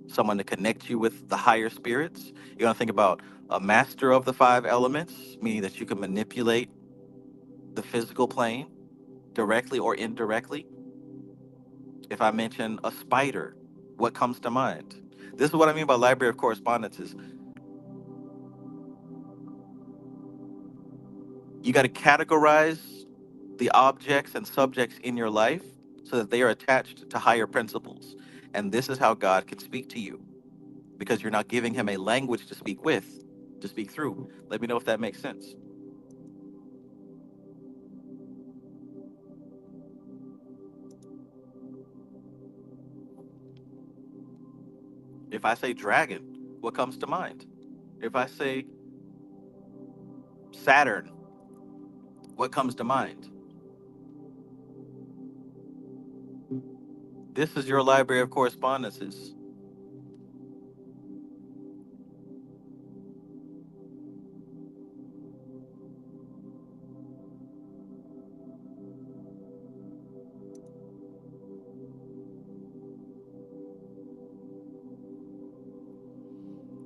Someone to connect you with the higher spirits. You're going to think about a master of the five elements, meaning that you can manipulate the physical plane directly or indirectly. If I mention a spider, what comes to mind? This is what I mean by library of correspondences. You got to categorize the objects and subjects in your life so that they are attached to higher principles. And this is how God can speak to you because you're not giving him a language to speak with, to speak through. Let me know if that makes sense. If I say dragon, what comes to mind? If I say Saturn, what comes to mind? This is your library of correspondences.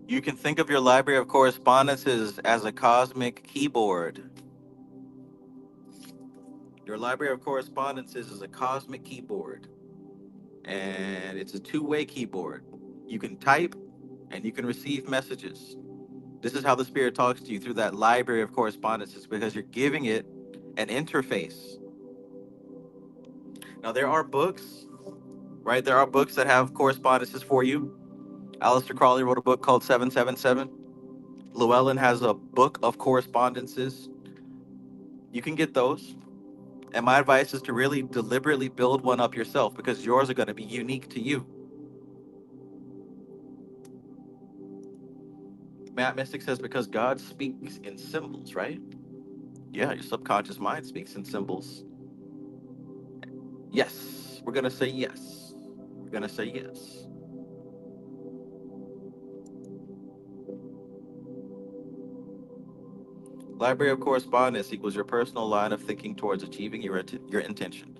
You can think of your library of correspondences as a cosmic keyboard. Your library of correspondences is a cosmic keyboard, and it's a two-way keyboard. You can type and you can receive messages. This is how the spirit talks to you, through that library of correspondences, because you're giving it an interface. Now, there are books, right? There are books that have correspondences for you. Aleister Crowley wrote a book called 777. Llewellyn has a book of correspondences. You can get those. And my advice is to really deliberately build one up yourself, because yours are going to be unique to you. Matt Mystic says because God speaks in symbols, right? Yeah, your subconscious mind speaks in symbols. Yes, we're going to say yes. We're going to say yes. Library of correspondence equals your personal line of thinking towards achieving your intention.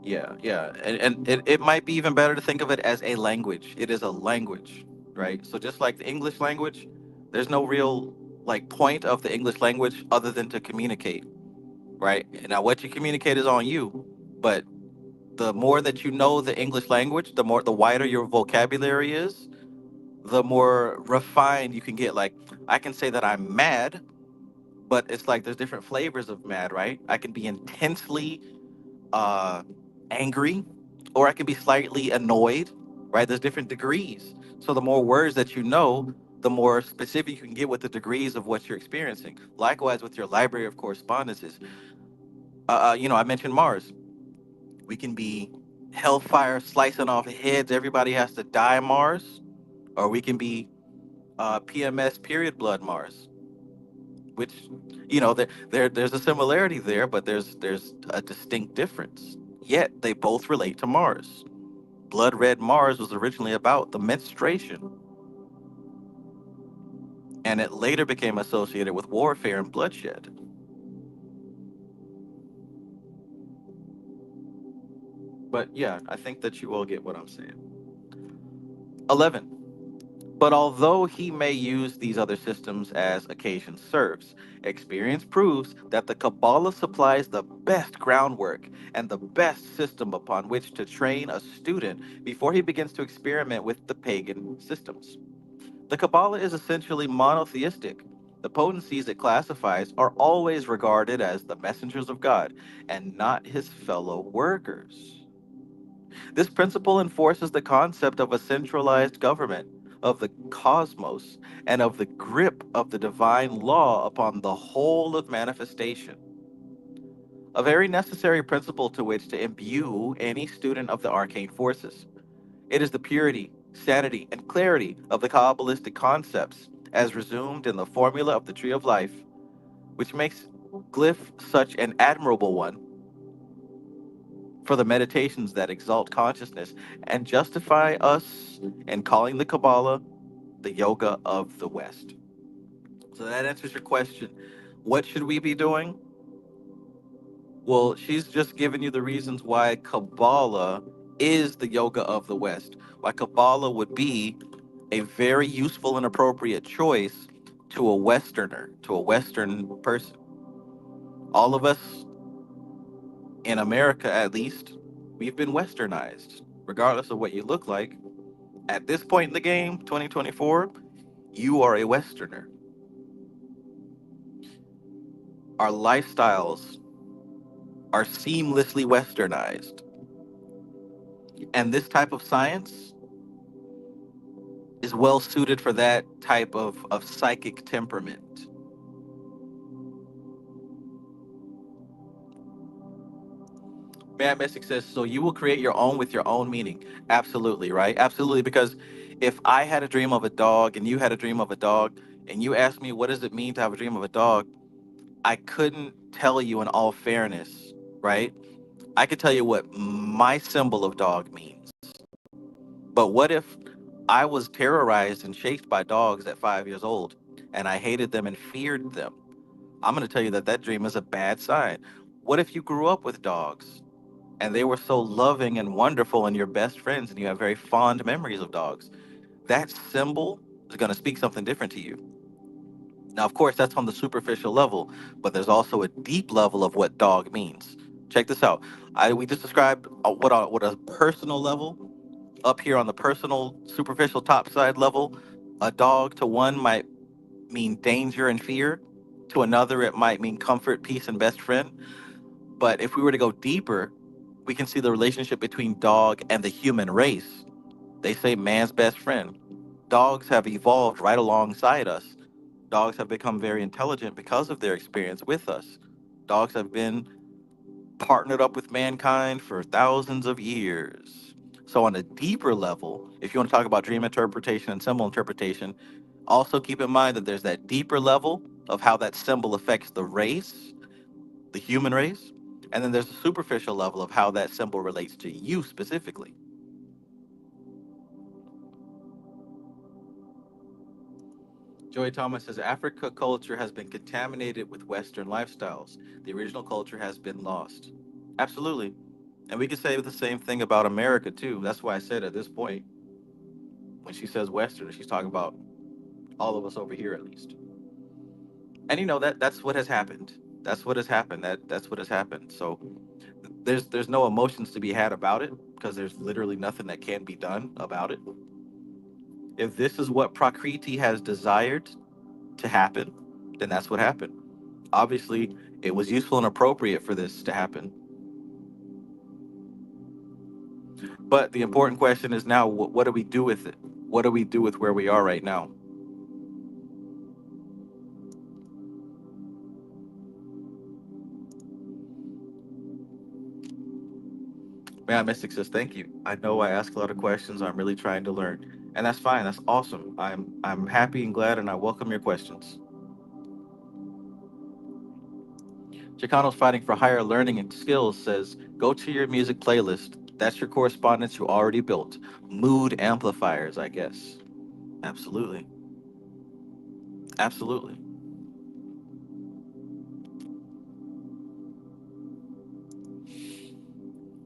Yeah, yeah. And it might be even better to think of it as a language. It is a language, right? So just like the English language, there's no real like point of the English language other than to communicate, right? Now what you communicate is on you, but the more that you know the English language, the wider your vocabulary is, the more refined you can get. Like I can say that I'm mad, but it's like there's different flavors of mad, right? I can be intensely uh, angry, or I can be slightly annoyed, right? There's different degrees. So the more words that you know, the more specific you can get with the degrees of what you're experiencing. Likewise, with your library of correspondences, I mentioned Mars. We can be hellfire slicing off heads. Everybody has to die Mars, or we can be PMS period blood Mars, which there's a similarity there, but there's a distinct difference. Yet they both relate to Mars. Blood red Mars was originally about the menstruation, and it later became associated with warfare and bloodshed. But yeah, I think that you all get what I'm saying. 11. But although he may use these other systems as occasion serves, experience proves that the Kabbalah supplies the best groundwork and the best system upon which to train a student before he begins to experiment with the pagan systems. The Kabbalah is essentially monotheistic. The potencies it classifies are always regarded as the messengers of God and not his fellow workers. This principle enforces the concept of a centralized government, of the cosmos, and of the grip of the divine law upon the whole of manifestation. A very necessary principle to which to imbue any student of the arcane forces. It is the purity, sanity, and clarity of the Kabbalistic concepts, as resumed in the formula of the Tree of Life, which makes glyph such an admirable one for the meditations that exalt consciousness and justify us in calling the Kabbalah the yoga of the West. So that answers your question. What should we be doing? Well, she's just given you the reasons why Kabbalah is the yoga of the West, why Kabbalah would be a very useful and appropriate choice to a Westerner, to a Western person. All of us in America, at least, we've been Westernized, regardless of what you look like. At this point in the game, 2024, you are a Westerner. Our lifestyles are seamlessly Westernized. And this type of science is well suited for that type of psychic temperament. Mad Mystic says, so you will create your own with your own meaning. Absolutely, right? Absolutely, because If I had a dream of a dog and you had a dream of a dog, and you asked me what does it mean to have a dream of a dog, I couldn't tell you in all fairness, right? I could tell you what my symbol of dog means. But what if I was terrorized and chased by dogs at 5 years old and I hated them and feared them? I'm going to tell you that that dream is a bad sign. What if you grew up with dogs and they were so loving and wonderful and your best friends and you have very fond memories of dogs? That symbol is going to speak something different to you. Now, of course, that's on the superficial level, but there's also a deep level of what dog means. Check this out. We just described what a personal level up here on the personal superficial top side level. A dog to one might mean danger and fear. To another, it might mean comfort, peace, and best friend. But if we were to go deeper, we can see the relationship between dog and the human race. They say man's best friend. Dogs have evolved right alongside us. Dogs have become very intelligent because of their experience with us. Dogs have been partnered up with mankind for thousands of years. So, on a deeper level, if you want to talk about dream interpretation and symbol interpretation, also keep in mind that there's that deeper level of how that symbol affects the race, the human race, and then there's a superficial level of how that symbol relates to you specifically. Joey Thomas says Africa culture has been contaminated with Western lifestyles. The original culture has been lost. Absolutely. And we could say the same thing about America too. That's why I said at this point, when she says Western, she's talking about all of us over here at least. And that's what has happened. That's what has happened. That's what has happened. So there's no emotions to be had about it because there's literally nothing that can be done about it. If this is what Prakriti has desired to happen, then that's what happened. Obviously, it was useful and appropriate for this to happen. But the important question is now, what do we do with it? What do we do with where we are right now? Man, Mystic says, thank you. I know I ask a lot of questions. I'm really trying to learn. And that's fine. That's awesome. I'm happy and glad and I welcome your questions. Chicano's fighting for higher learning and skills says, go to your music playlist. That's your correspondence you already built. Mood amplifiers, I guess. Absolutely. Absolutely.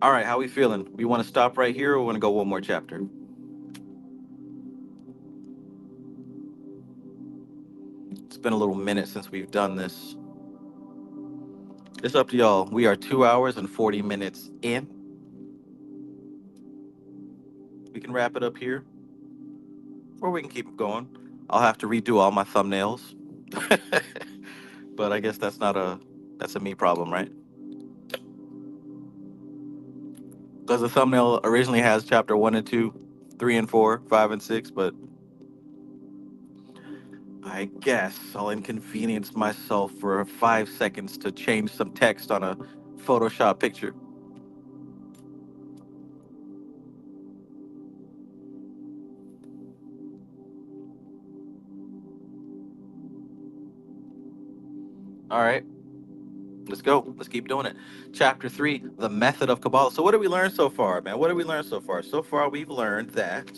All right, how we feeling? We want to stop right here or we want to go one more chapter? It's been a little minute since we've done this. It's up to y'all. We are 2 hours and 40 minutes in. We can wrap it up here or we can keep it going. I'll have to redo all my thumbnails. But I guess that's a me problem, right? Because the thumbnail originally has chapter 1 and 2, 3 and 4, 5 and 6, but I guess I'll inconvenience myself for 5 seconds to change some text on a Photoshop picture. All right, let's go. Let's keep doing it. Chapter 3, the method of Kabbalah. So, what did we learn so far, man? What did we learn so far? So far, we've learned that.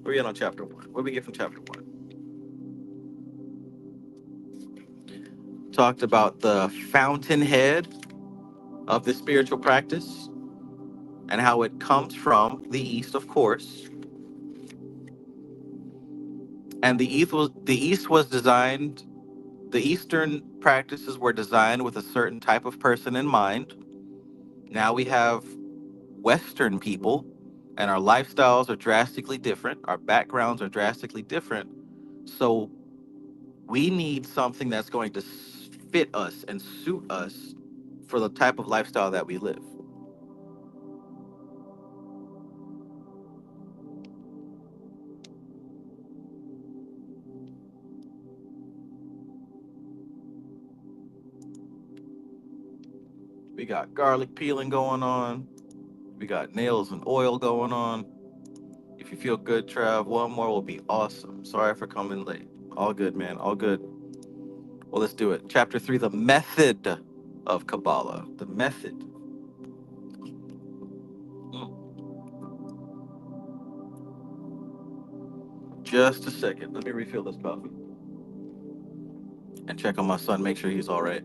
Where are we at on chapter 1? What did we get from chapter 1? Talked about the fountainhead of the spiritual practice and how it comes from the East, of course. And the East was designed. The Eastern practices were designed with a certain type of person in mind. Now we have Western people, and our lifestyles are drastically different. Our backgrounds are drastically different. So we need something that's going to fit us and suit us for the type of lifestyle that we live. We got garlic peeling going on. We got nails and oil going on. If you feel good, Trav, one more will be awesome. Sorry for coming late. All good, man. All good. Well, let's do it. Chapter 3, the method of Qabalah. The method. Mm. Just a second. Let me refill this coffee and check on my son, make sure he's all right.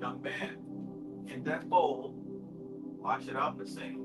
Young man, get that bowl, wash it out in the sink.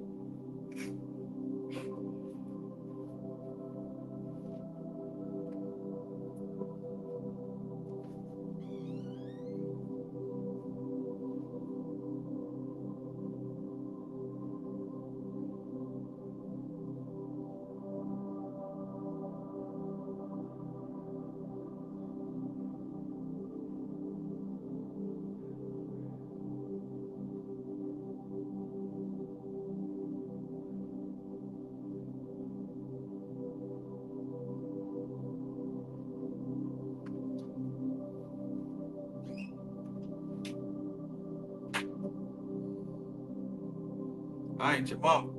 I ain't your mom.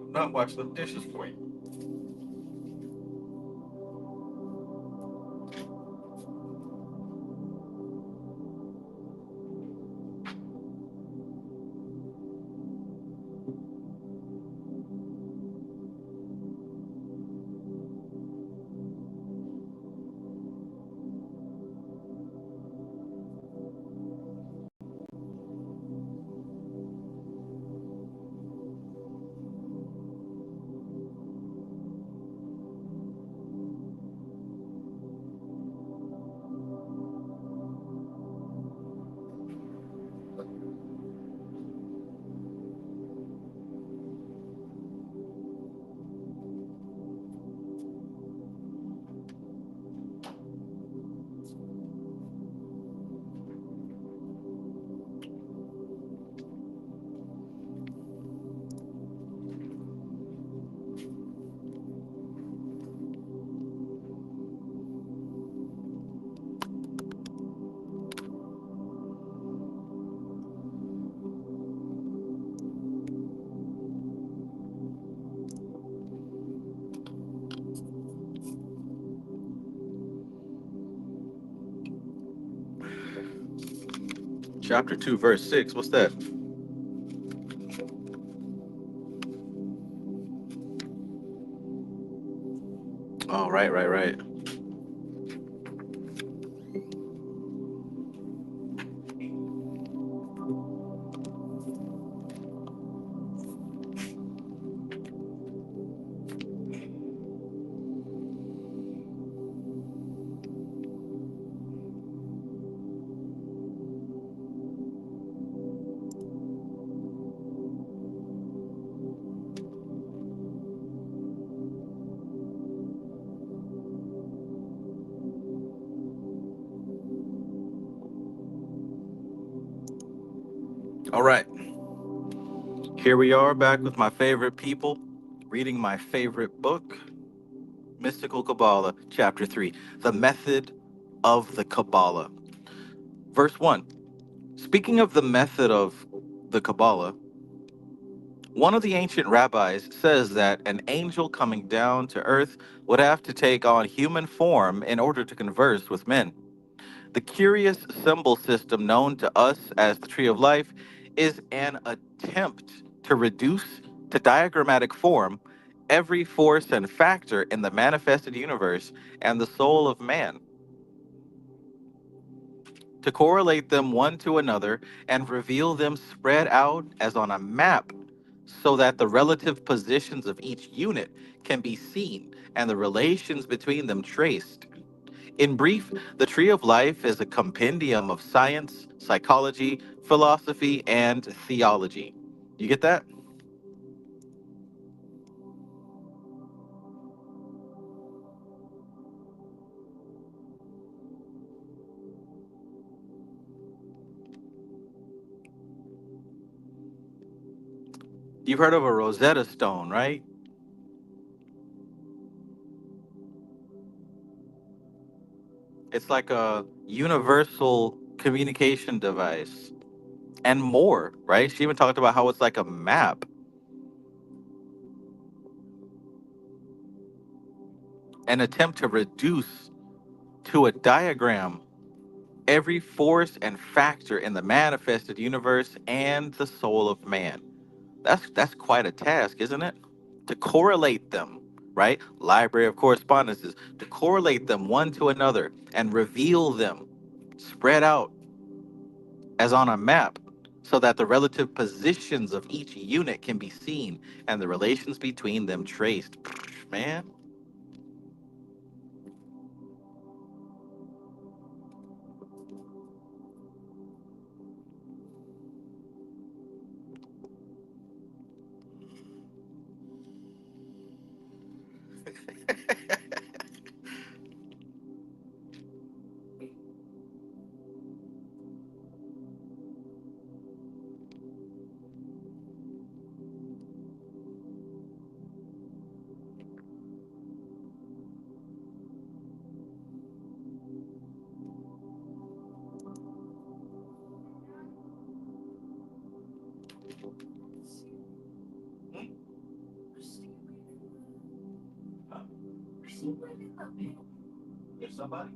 I'm not washing the dishes for you. Chapter 2, verse 6. What's that? Oh, right. All right, here we are back with my favorite people, reading my favorite book, Mystical Qabalah, Chapter 3, The Method of the Qabalah. Verse 1. Speaking of the method of the Qabalah, one of the ancient rabbis says that an angel coming down to earth would have to take on human form in order to converse with men. The curious symbol system known to us as the Tree of Life is an attempt to reduce to diagrammatic form every force and factor in the manifested universe and the soul of man, to correlate them one to another and reveal them spread out as on a map so that the relative positions of each unit can be seen and the relations between them traced. In brief, the Tree of Life is a compendium of science, psychology, philosophy, and theology. You get that? You've heard of a Rosetta Stone, right? It's like a universal communication device and more, right? She even talked about how it's like a map, an attempt to reduce to a diagram every force and factor in the manifested universe and the soul of man. That's quite a task, isn't it? To correlate them, right? Library of correspondences, to correlate them one to another and reveal them spread out as on a map so that the relative positions of each unit can be seen and the relations between them traced. Man, there's somebody.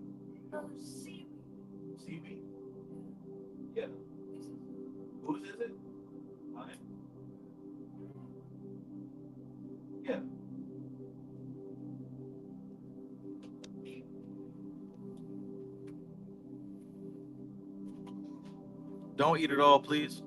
See me? Yeah. Whose is it? Mine. Yeah. Don't eat it all, please.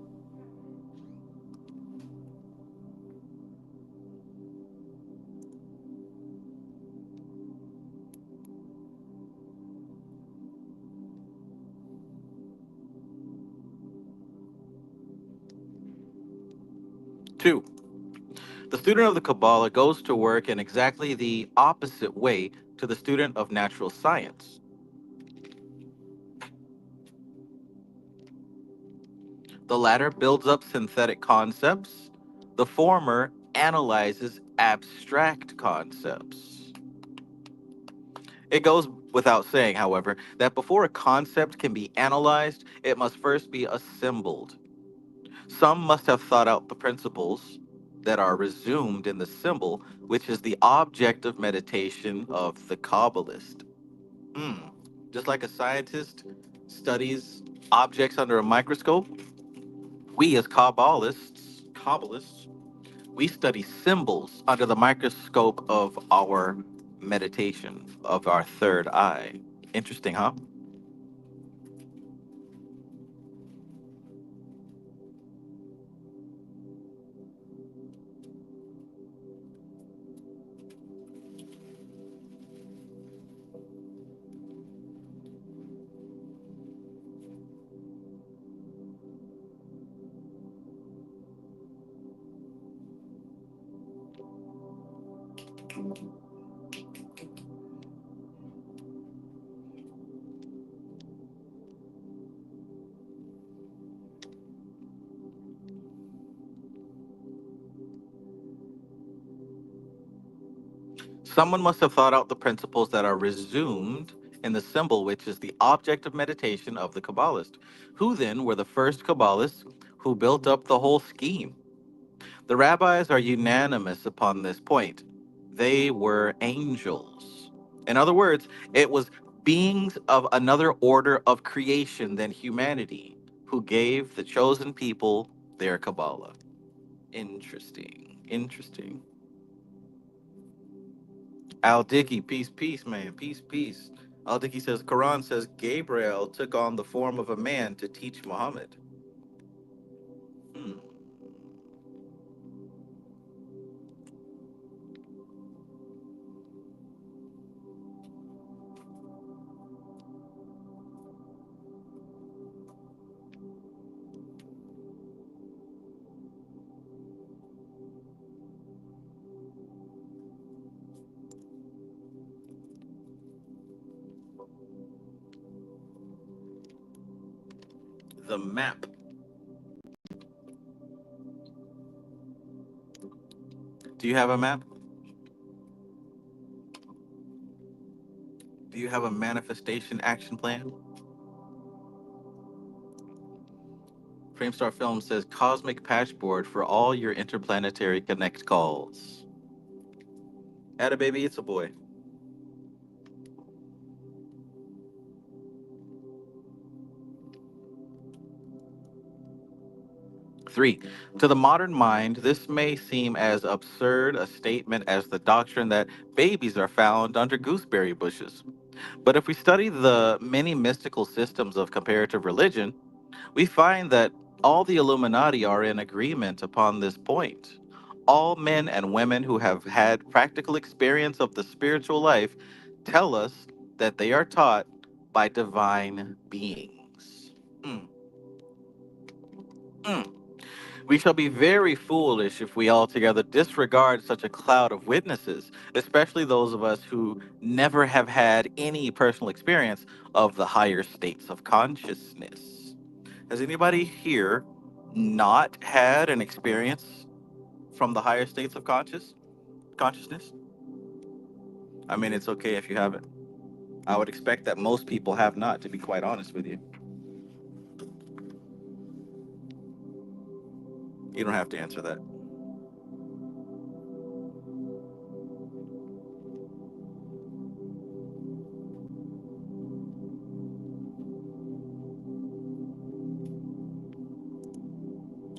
2. The student of the Kabbalah goes to work in exactly the opposite way to the student of natural science. The latter builds up synthetic concepts, the former analyzes abstract concepts. It goes without saying, however, that before a concept can be analyzed, it must first be assembled. Some must have thought out the principles that are resumed in the symbol, which is the object of meditation of the Kabbalist. Hmm. Just like a scientist studies objects under a microscope, we as Kabbalists, we study symbols under the microscope of our meditation, of our third eye. Interesting, huh? Someone must have thought out the principles that are resumed in the symbol, which is the object of meditation of the Kabbalist. Who then were the first Kabbalists who built up the whole scheme? The rabbis are unanimous upon this point. They were angels. In other words, it was beings of another order of creation than humanity who gave the chosen people their Kabbalah. Interesting. Interesting. Al Dickey, peace, peace, man. Peace, peace. Al Dickey says Quran says Gabriel took on the form of a man to teach Muhammad. Hmm. The map. Do you have a map? Do you have a manifestation action plan? Framestar Film says cosmic patchboard for all your interplanetary connect calls. Atta baby, it's a boy. 3. To the modern mind, this may seem as absurd a statement as the doctrine that babies are found under gooseberry bushes. But if we study the many mystical systems of comparative religion, we find that all the Illuminati are in agreement upon this point. All men and women who have had practical experience of the spiritual life tell us that they are taught by divine beings. Mm, mm. We shall be very foolish if we altogether disregard such a cloud of witnesses, especially those of us who never have had any personal experience of the higher states of consciousness. Has anybody here not had an experience from the higher states of consciousness? I mean, it's okay if you haven't. I would expect that most people have not, to be quite honest with you. You don't have to answer that.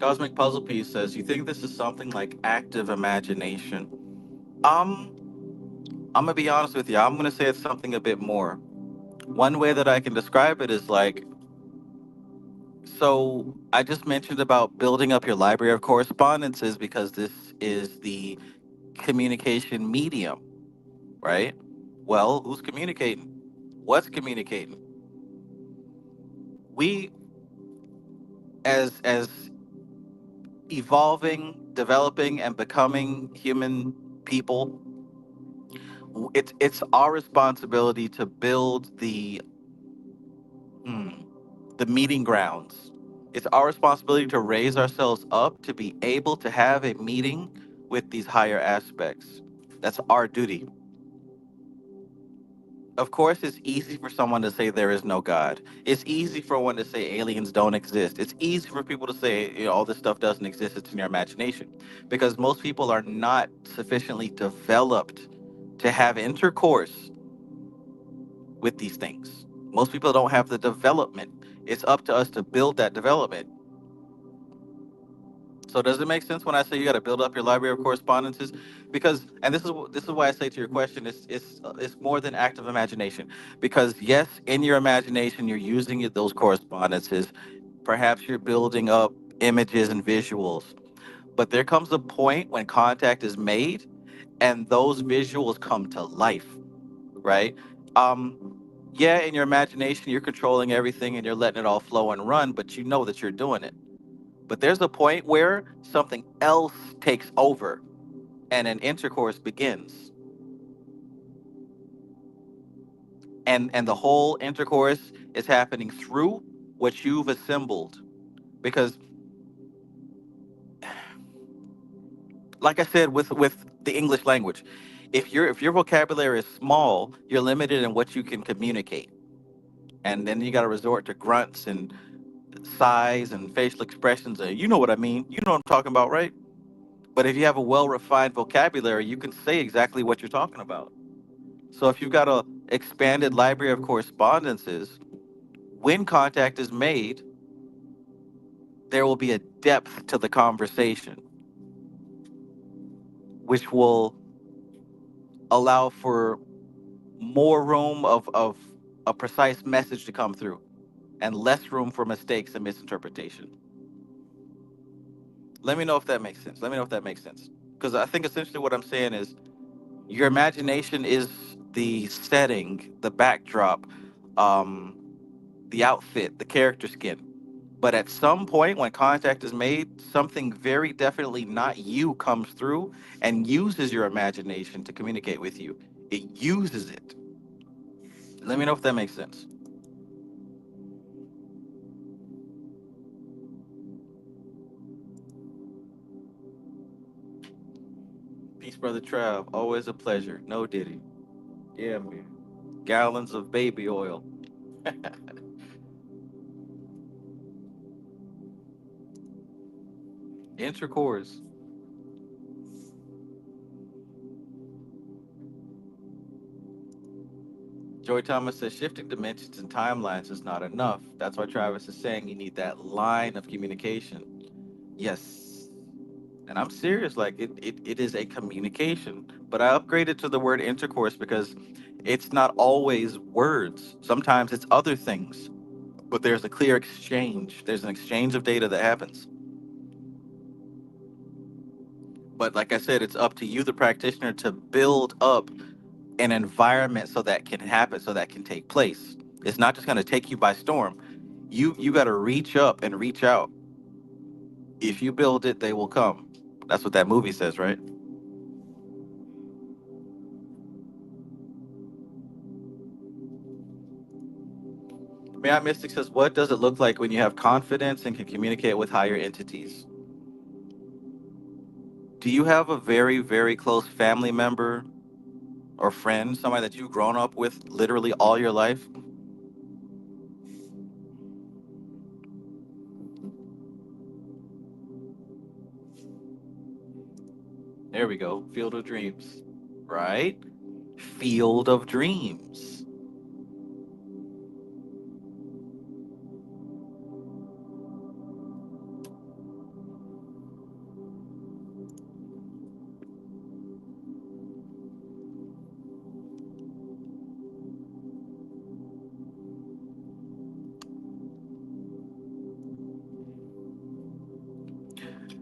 Cosmic Puzzle Piece says, "You think this is something like active imagination?" Um, I'm gonna be honest with you. I'm gonna say it's something a bit more. One way that I can describe it is like, so I just mentioned about building up your library of correspondences because this is the communication medium, right? Well, who's communicating? What's communicating? We, as evolving, developing, and becoming human people, it's our responsibility to build hmm, the meeting grounds. It's our responsibility to raise ourselves up to be able to have a meeting with these higher aspects. That's our duty. Of course, it's easy for someone to say there is no God. It's easy for one to say aliens don't exist. It's easy for people to say, all this stuff doesn't exist. It's in your imagination. Because most people are not sufficiently developed to have intercourse with these things. Most people don't have the development. It's up to us to build that development. So does it make sense when I say you got to build up your library of correspondences? Because, and this is why I say to your question, it's more than active imagination. Because yes, in your imagination, you're using those correspondences. Perhaps you're building up images and visuals. But there comes a point when contact is made, and those visuals come to life, right? Yeah, in your imagination, you're controlling everything and you're letting it all flow and run, but you know that you're doing it. But there's a point where something else takes over and an intercourse begins. And the whole intercourse is happening through what you've assembled. Because like I said, with the English language. If your vocabulary is small, you're limited in what you can communicate, and then you got to resort to grunts and sighs and facial expressions. And you know what I mean? You know what I'm talking about, right? But if you have a well refined vocabulary, you can say exactly what you're talking about. So if you've got a expanded library of correspondences, when contact is made, there will be a depth to the conversation, which will allow for more room of a precise message to come through and less room for mistakes and misinterpretation. Let me know if that makes sense. Let me know if that makes sense. Because I think essentially what I'm saying is your imagination is the setting, the backdrop, um, the outfit, the character skin. But at some point, when contact is made, something very definitely not you comes through and uses your imagination to communicate with you. It uses it. Let me know if that makes sense. Peace, brother Trav. Always a pleasure. No Diddy. Yeah, man. Gallons of baby oil. Intercourse. Joy Thomas says shifting dimensions and timelines is not enough. That's why Travis is saying you need that line of communication. Yes. And I'm serious, like it is a communication. But I upgraded to the word intercourse because it's not always words. Sometimes it's other things. But there's a clear exchange. There's an exchange of data that happens. But like I said, it's up to you, the practitioner, to build up an environment so that can happen, so that can take place. It's not just going to take you by storm. You got to reach up and reach out. If you build it, they will come. That's what that movie says, right? Matt Mystic says, what does it look like when you have confidence and can communicate with higher entities? Do you have a very, very close family member or friend, somebody that you've grown up with literally all your life? There we go. Field of Dreams. Right? Field of Dreams.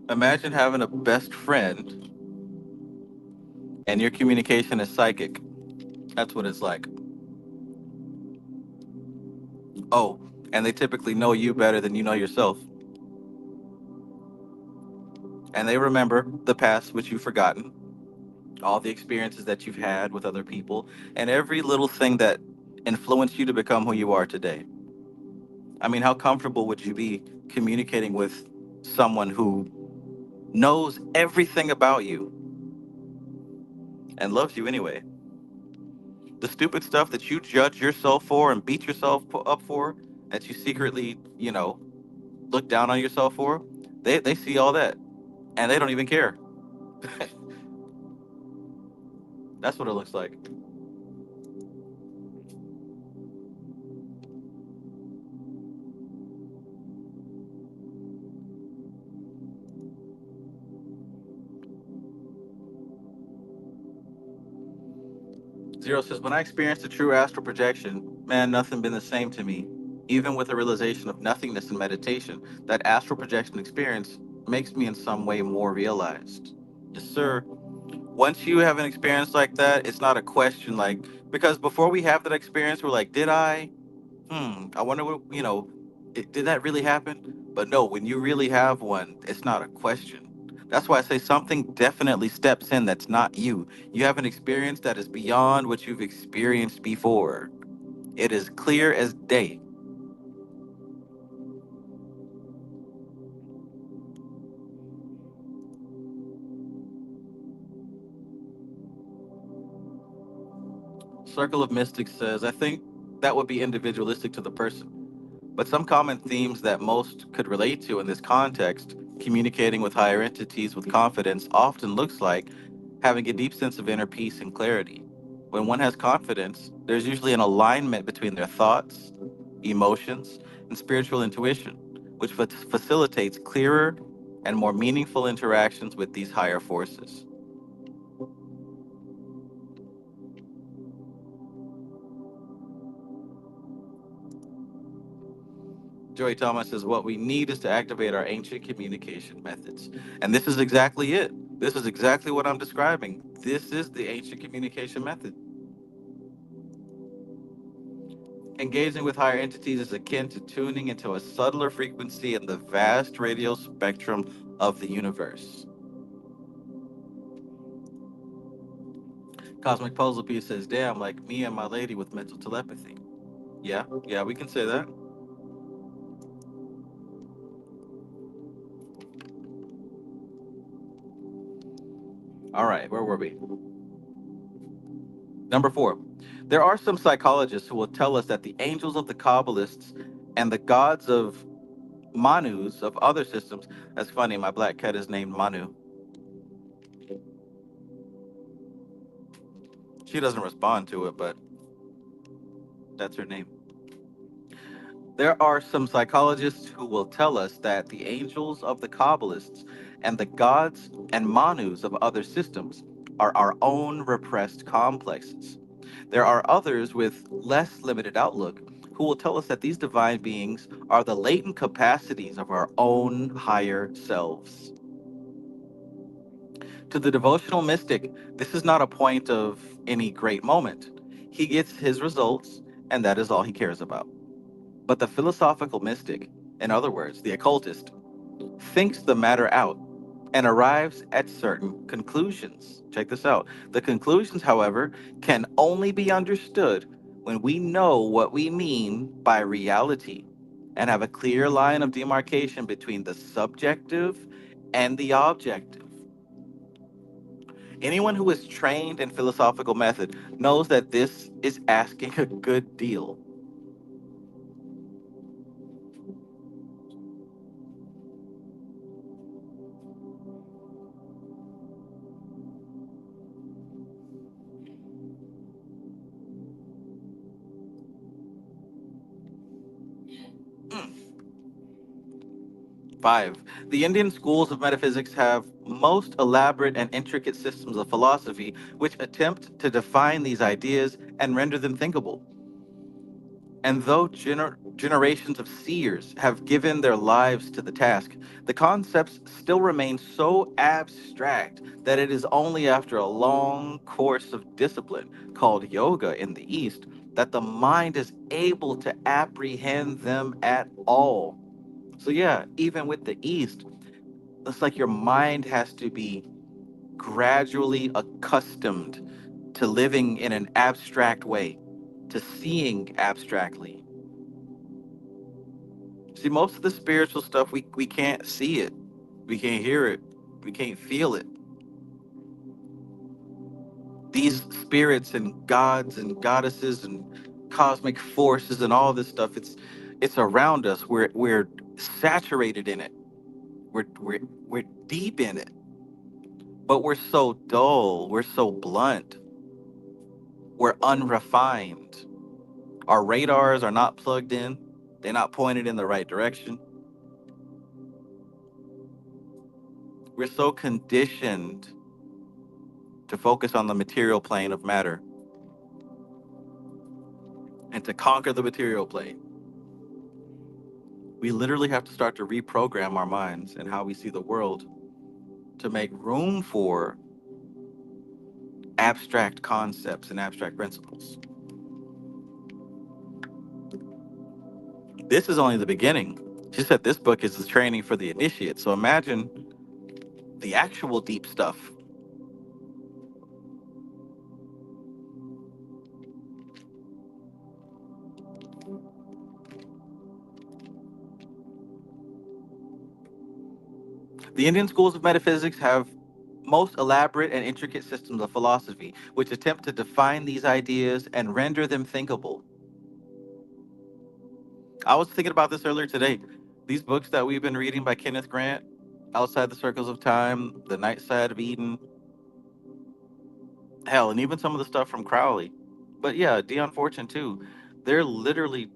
Imagine having a best friend and your communication is psychic. That's what it's like. Oh, and they typically know you better than you know yourself. And they remember the past which you've forgotten, all the experiences that you've had with other people, and every little thing that influenced you to become who you are today. I mean, how comfortable would you be communicating with someone who knows everything about you and loves you anyway? The stupid stuff that you judge yourself for and beat yourself up for, that you secretly, look down on yourself for, they see all that and they don't even care. That's what it looks like. Zero says, when I experienced a true astral projection, man, nothing been the same to me. Even with a realization of nothingness in meditation, that astral projection experience makes me in some way more realized. Yes, sir. Once you have an experience like that, it's not a question like, because before we have that experience, we're like, did I? I wonder what, did that really happen? But no, when you really have one, it's not a question. That's why I say something definitely steps in that's not you. You have an experience that is beyond what you've experienced before. It is clear as day. Circle of Mystics says, I think that would be individualistic to the person. But some common themes that most could relate to in this context, communicating with higher entities with confidence, often looks like having a deep sense of inner peace and clarity. When one has confidence, there's usually an alignment between their thoughts, emotions, and spiritual intuition, which facilitates clearer and more meaningful interactions with these higher forces. Joey Thomas says, what we need is to activate our ancient communication methods. And this is exactly it. This is exactly what I'm describing. This is the ancient communication method. Engaging with higher entities is akin to tuning into a subtler frequency in the vast radio spectrum of the universe. Cosmic Puzzle Piece says, damn, like me and my lady with mental telepathy. Yeah, we can say that. All right, where were we? Number 4. There are some psychologists who will tell us that the angels of the Kabbalists and the gods of Manus of other systems. That's funny, my black cat is named Manu. She doesn't respond to it, but that's her name. There are some psychologists who will tell us that the angels of the Kabbalists and the gods and Manus of other systems are our own repressed complexes. There are others with less limited outlook who will tell us that these divine beings are the latent capacities of our own higher selves. To the devotional mystic, this is not a point of any great moment. He gets his results, and that is all he cares about. But the philosophical mystic, in other words, the occultist, thinks the matter out and arrives at certain conclusions. Check this out. The conclusions, however, can only be understood when we know what we mean by reality and have a clear line of demarcation between the subjective and the objective. Anyone who is trained in philosophical method knows that this is asking a good deal. Mm. 5. The Indian schools of metaphysics have most elaborate and intricate systems of philosophy which attempt to define these ideas and render them thinkable. And though generations of seers have given their lives to the task, the concepts still remain so abstract that it is only after a long course of discipline called yoga in the East that the mind is able to apprehend them at all. So, yeah, even with the East, it's like your mind has to be gradually accustomed to living in an abstract way, to seeing abstractly. See, most of the spiritual stuff, we can't see it, we can't hear it, we can't feel it. These spirits and gods and goddesses and cosmic forces and all this stuff, it's around us. We're saturated in it. We're deep in it, but we're so dull. We're so blunt. We're unrefined. Our radars are not plugged in. They're not pointed in the right direction. We're so conditioned to focus on the material plane of matter and to conquer the material plane. We literally have to start to reprogram our minds and how we see the world to make room for abstract concepts and abstract principles. This is only the beginning. She said this book is the training for the initiate. So imagine the actual deep stuff. The Indian schools of metaphysics have most elaborate and intricate systems of philosophy, which attempt to define these ideas and render them thinkable. I was thinking about this earlier today. These books that we've been reading by Kenneth Grant, Outside the Circles of Time, The Night Side of Eden, hell, and even some of the stuff from Crowley. But yeah, Dion Fortune too. They're literally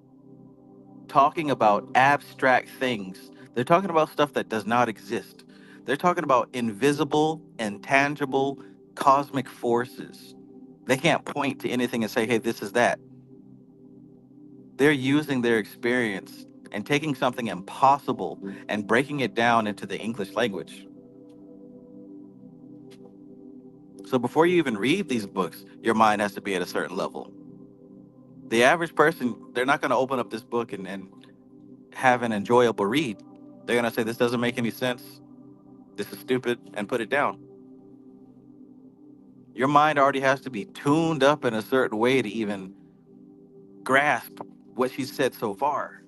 talking about abstract things. They're talking about stuff that does not exist. They're talking about invisible, intangible, cosmic forces. They can't point to anything and say, hey, this is that. They're using their experience and taking something impossible and breaking it down into the English language. So before you even read these books, your mind has to be at a certain level. The average person, they're not going to open up this book and have an enjoyable read. They're going to say, this doesn't make any sense. This is stupid, and put it down. Your mind already has to be tuned up in a certain way to even grasp what she said so far.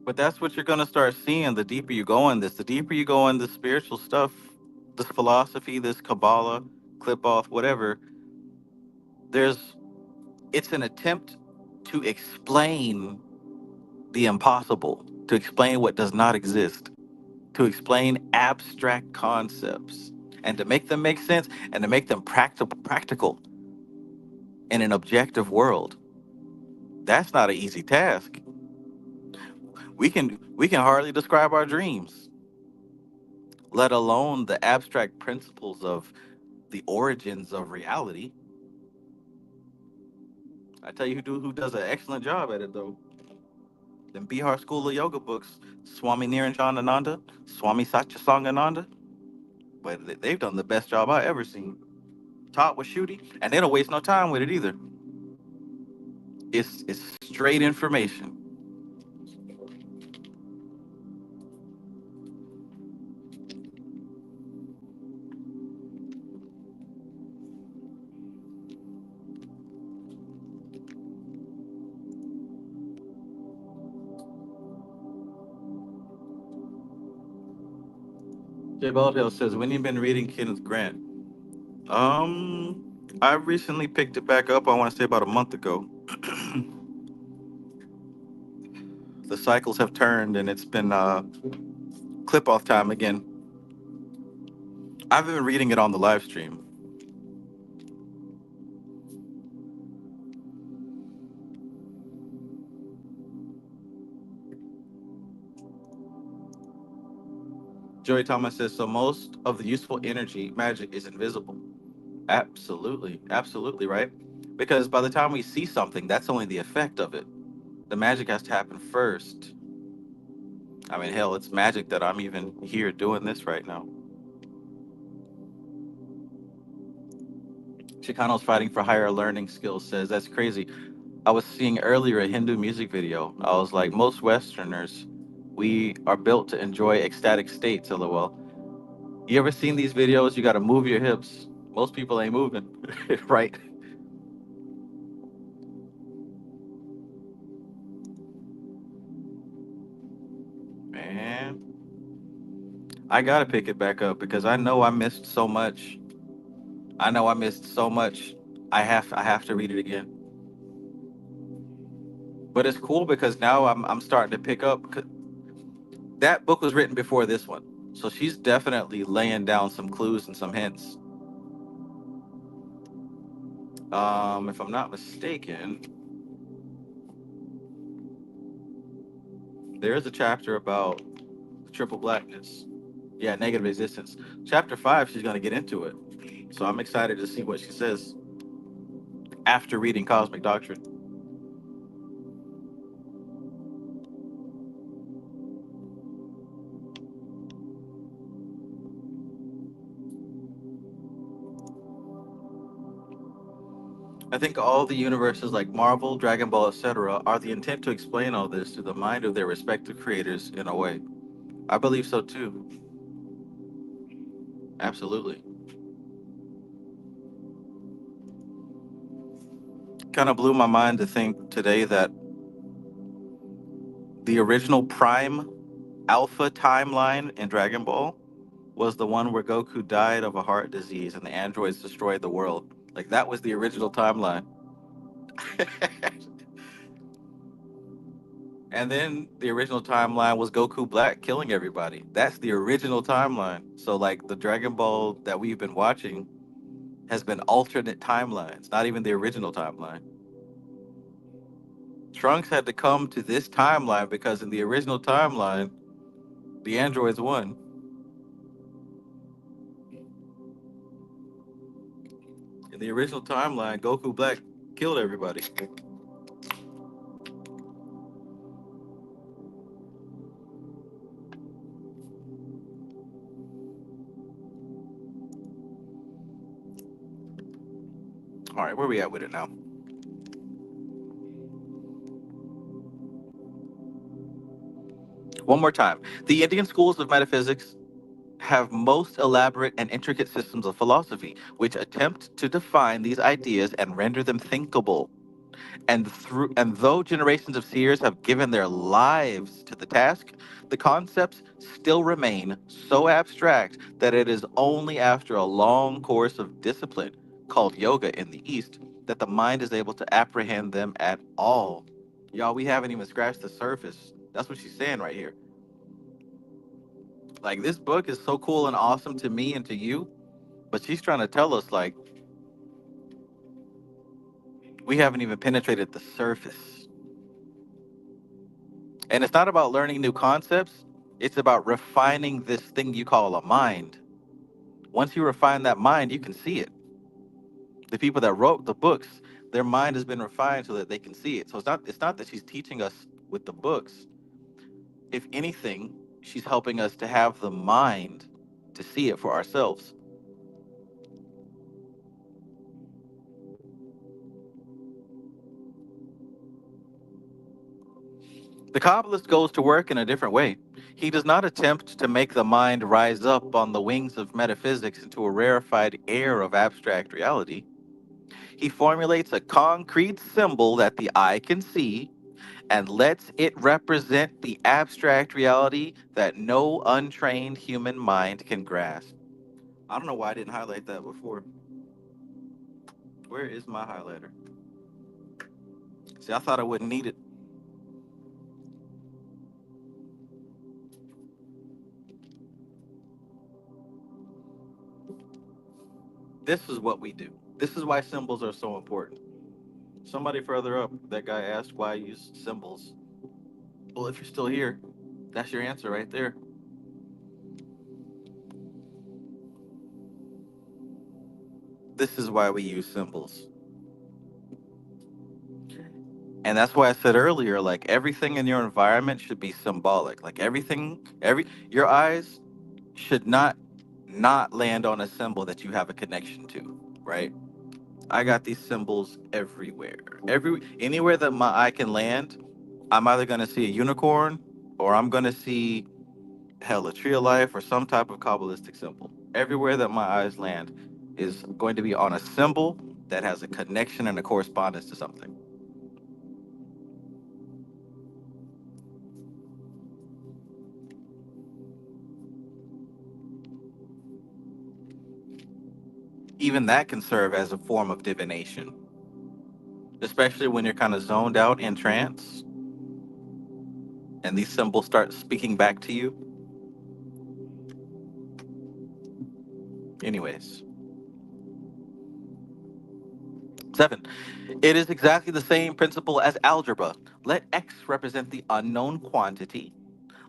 But that's what you're going to start seeing the deeper you go in this. The deeper you go in this spiritual stuff, this philosophy, this Kabbalah, clip off, whatever, there's it's an attempt to explain the impossible, to explain what does not exist, to explain abstract concepts, and to make them make sense and to make them practical in an objective world. That's not an easy task. We can hardly describe our dreams, let alone the abstract principles of the origins of reality. I tell you who does an excellent job at it though. Them Bihar School of Yoga books, Swami Niranjanananda, Swami Satyasangananda, but they've done the best job I ever seen. Taught with Shooty, and they don't waste no time with it either. It's straight information. Jay Baldhill says, when you been reading Kenneth Grant? Um, I recently picked it back up. I want to say about a month ago. The cycles have turned, and it's been clip off time again. I've been reading it on the live stream. Joey Thomas says, so most of the useful energy magic is invisible. Absolutely, absolutely right. Because by the time we see something, that's only the effect of it. The magic has to happen first. I mean, hell, it's magic that I'm even here doing this right now. Chicano's fighting for higher learning skills says, that's crazy. I was seeing earlier a Hindu music video. I was like, most Westerners, we are built to enjoy ecstatic states, lol. You ever seen these videos? You got to move your hips. Most people ain't moving, right? Man, I got to pick it back up because I know I missed so much. I know I missed so much. I have to read it again. But it's cool because now I'm starting to pick up. That book was written before this one, so she's definitely laying down some clues and some hints. If I'm not mistaken, there is a chapter about triple blackness. Yeah, negative existence. Chapter 5, she's going to get into it. So I'm excited to see what she says after reading Cosmic Doctrine. I think all the universes like Marvel, Dragon Ball, etc., are the intent to explain all this through the mind of their respective creators in a way. I believe so too. Absolutely. Kind of blew my mind to think today that the original Prime Alpha timeline in Dragon Ball was the one where Goku died of a heart disease and the androids destroyed the world. Like that was the original timeline. And then the original timeline was Goku Black killing everybody. That's the original timeline. So like the Dragon Ball that we've been watching has been alternate timelines, not even the original timeline. Trunks had to come to this timeline because in the original timeline, the androids won. In the original timeline, Goku Black killed everybody. All right, where we at with it now? One more time. The Indian schools of metaphysics have most elaborate and intricate systems of philosophy, which attempt to define these ideas and render them thinkable. And though generations of seers have given their lives to the task, the concepts still remain so abstract that it is only after a long course of discipline, called yoga in the East, that the mind is able to apprehend them at all. Y'all, we haven't even scratched the surface. That's what she's saying right here. Like, this book is so cool and awesome to me and to you, but she's trying to tell us, like, we haven't even penetrated the surface. And it's not about learning new concepts, it's about refining this thing you call a mind. Once you refine that mind, you can see it. The people that wrote the books, their mind has been refined so that they can see it. So it's not that she's teaching us with the books. If anything, she's helping us to have the mind to see it for ourselves. The Kabbalist goes to work in a different way. He does not attempt to make the mind rise up on the wings of metaphysics into a rarefied air of abstract reality. He formulates a concrete symbol that the eye can see and lets it represent the abstract reality that no untrained human mind can grasp. I don't know why I didn't highlight that before. Where is my highlighter? See, I thought I wouldn't need it. This is what we do. This is why symbols are so important. Somebody further up, that guy asked why I use symbols. Well, if you're still here, that's your answer right there. This is why we use symbols. And that's why I said earlier, like everything in your environment should be symbolic. Like everything, your eyes should not land on a symbol that you have a connection to, right? I got these symbols everywhere. Anywhere that my eye can land, I'm either gonna see a unicorn or I'm gonna see hell, a tree of life or some type of Kabbalistic symbol. Everywhere that my eyes land is going to be on a symbol that has a connection and a correspondence to something. Even that can serve as a form of divination, especially when you're kind of zoned out in trance and these symbols start speaking back to you. Anyways, 7. It is exactly the same principle as algebra. Let x represent the unknown quantity,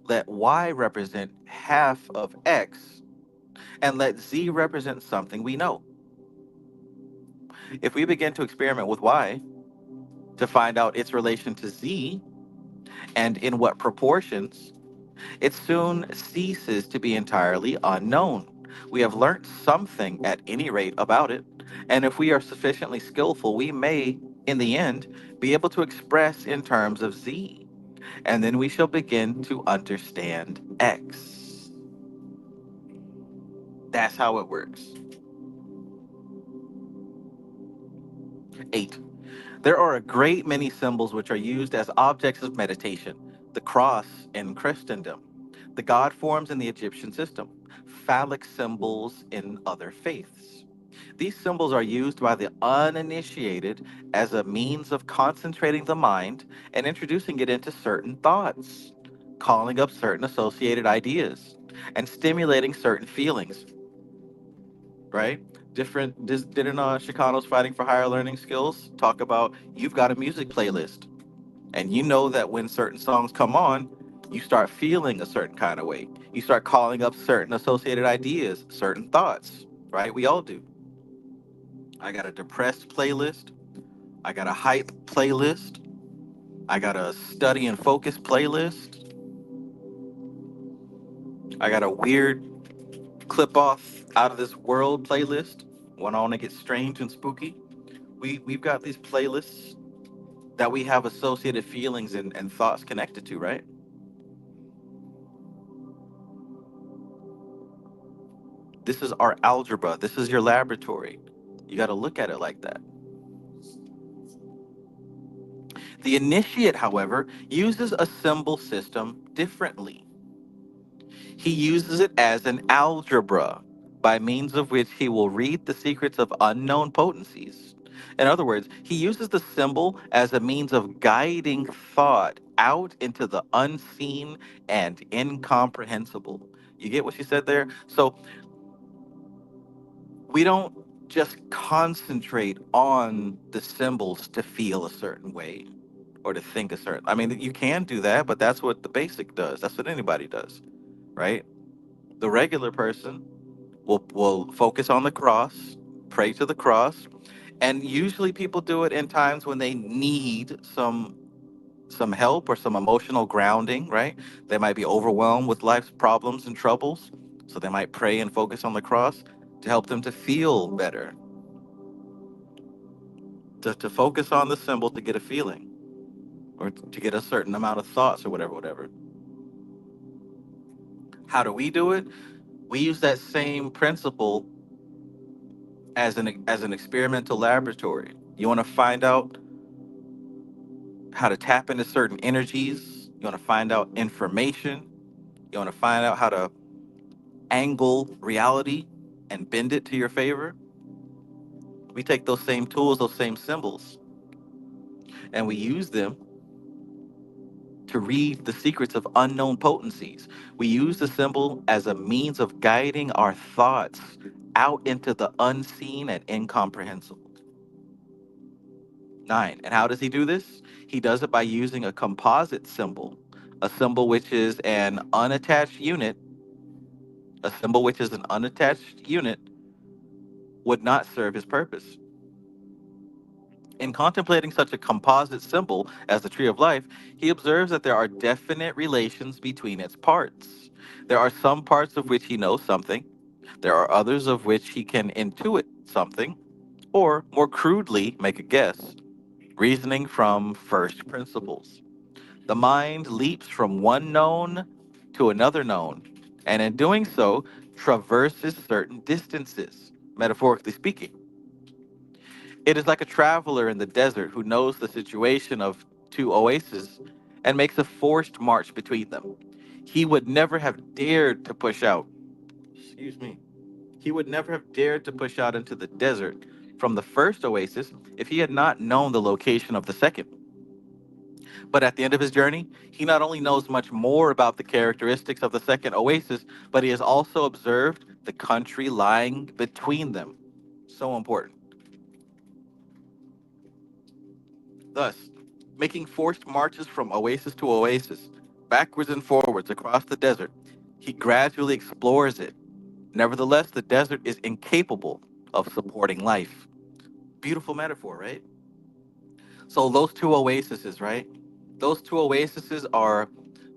let y represent half of x, and let z represent something we know. If we begin to experiment with y to find out its relation to z and in what proportions, it soon ceases to be entirely unknown. We have learnt something at any rate about it, and if we are sufficiently skillful, we may, in the end, be able to express in terms of z, and then we shall begin to understand x. That's how it works. 8. There are a great many symbols which are used as objects of meditation. The the cross in Christendom, the god forms in the Egyptian system, phallic symbols in other faiths. These symbols are used by the uninitiated as a means of concentrating the mind and introducing it into certain thoughts, calling up certain associated ideas, and stimulating certain feelings, right? Didn't Chicanos Fighting for Higher Learning Skills talk about you've got a music playlist and you know that when certain songs come on, you start feeling a certain kind of way. You start calling up certain associated ideas, certain thoughts, right? We all do. I got a depressed playlist. I got a hype playlist. I got a study and focus playlist. I got a weird clip off out of this world playlist when I want to get strange and spooky. We've got these playlists that we have associated feelings and thoughts connected to, right? This is our algebra. This is your laboratory. You got to look at it like that. The initiate, however, uses a symbol system differently. He uses it as an algebra by means of which he will read the secrets of unknown potencies. In other words, he uses the symbol as a means of guiding thought out into the unseen and incomprehensible. You get what she said there? So we don't just concentrate on the symbols to feel a certain way or to think a certain. I mean, you can do that, but that's what the basic does. That's what anybody does, right? The regular person will focus on the cross, pray to the cross, and usually people do it in times when they need some help or some emotional grounding, right? They might be overwhelmed with life's problems and troubles, so they might pray and focus on the cross to help them to feel better, to focus on the symbol to get a feeling or to get a certain amount of thoughts or whatever. How do we do it? We use that same principle as an experimental laboratory. You want to find out how to tap into certain energies. You want to find out information. You want to find out how to angle reality and bend it to your favor. We take those same tools, those same symbols, and we use them to read the secrets of unknown potencies. We use the symbol as a means of guiding our thoughts out into the unseen and incomprehensible. Nine. And how does he do this? He does it by using a composite symbol, a symbol which is an unattached unit. A symbol which is an unattached unit would not serve his purpose. In contemplating such a composite symbol as the tree of life, he observes that there are definite relations between its parts. There are some parts of which he knows something, there are others of which he can intuit something, or more crudely, make a guess, reasoning from first principles. The mind leaps from one known to another known, and in doing so, traverses certain distances, metaphorically speaking. It is like a traveler in the desert who knows the situation of two oases and makes a forced march between them. He would never have dared to push out. Excuse me. He would never have dared to push out into the desert from the first oasis if he had not known the location of the second. But at the end of his journey, he not only knows much more about the characteristics of the second oasis, but he has also observed the country lying between them. So important. Thus, making forced marches from oasis to oasis, backwards and forwards across the desert, he gradually explores it. Nevertheless, the desert is incapable of supporting life. Beautiful metaphor, right? So those two oases, right? Those two oases are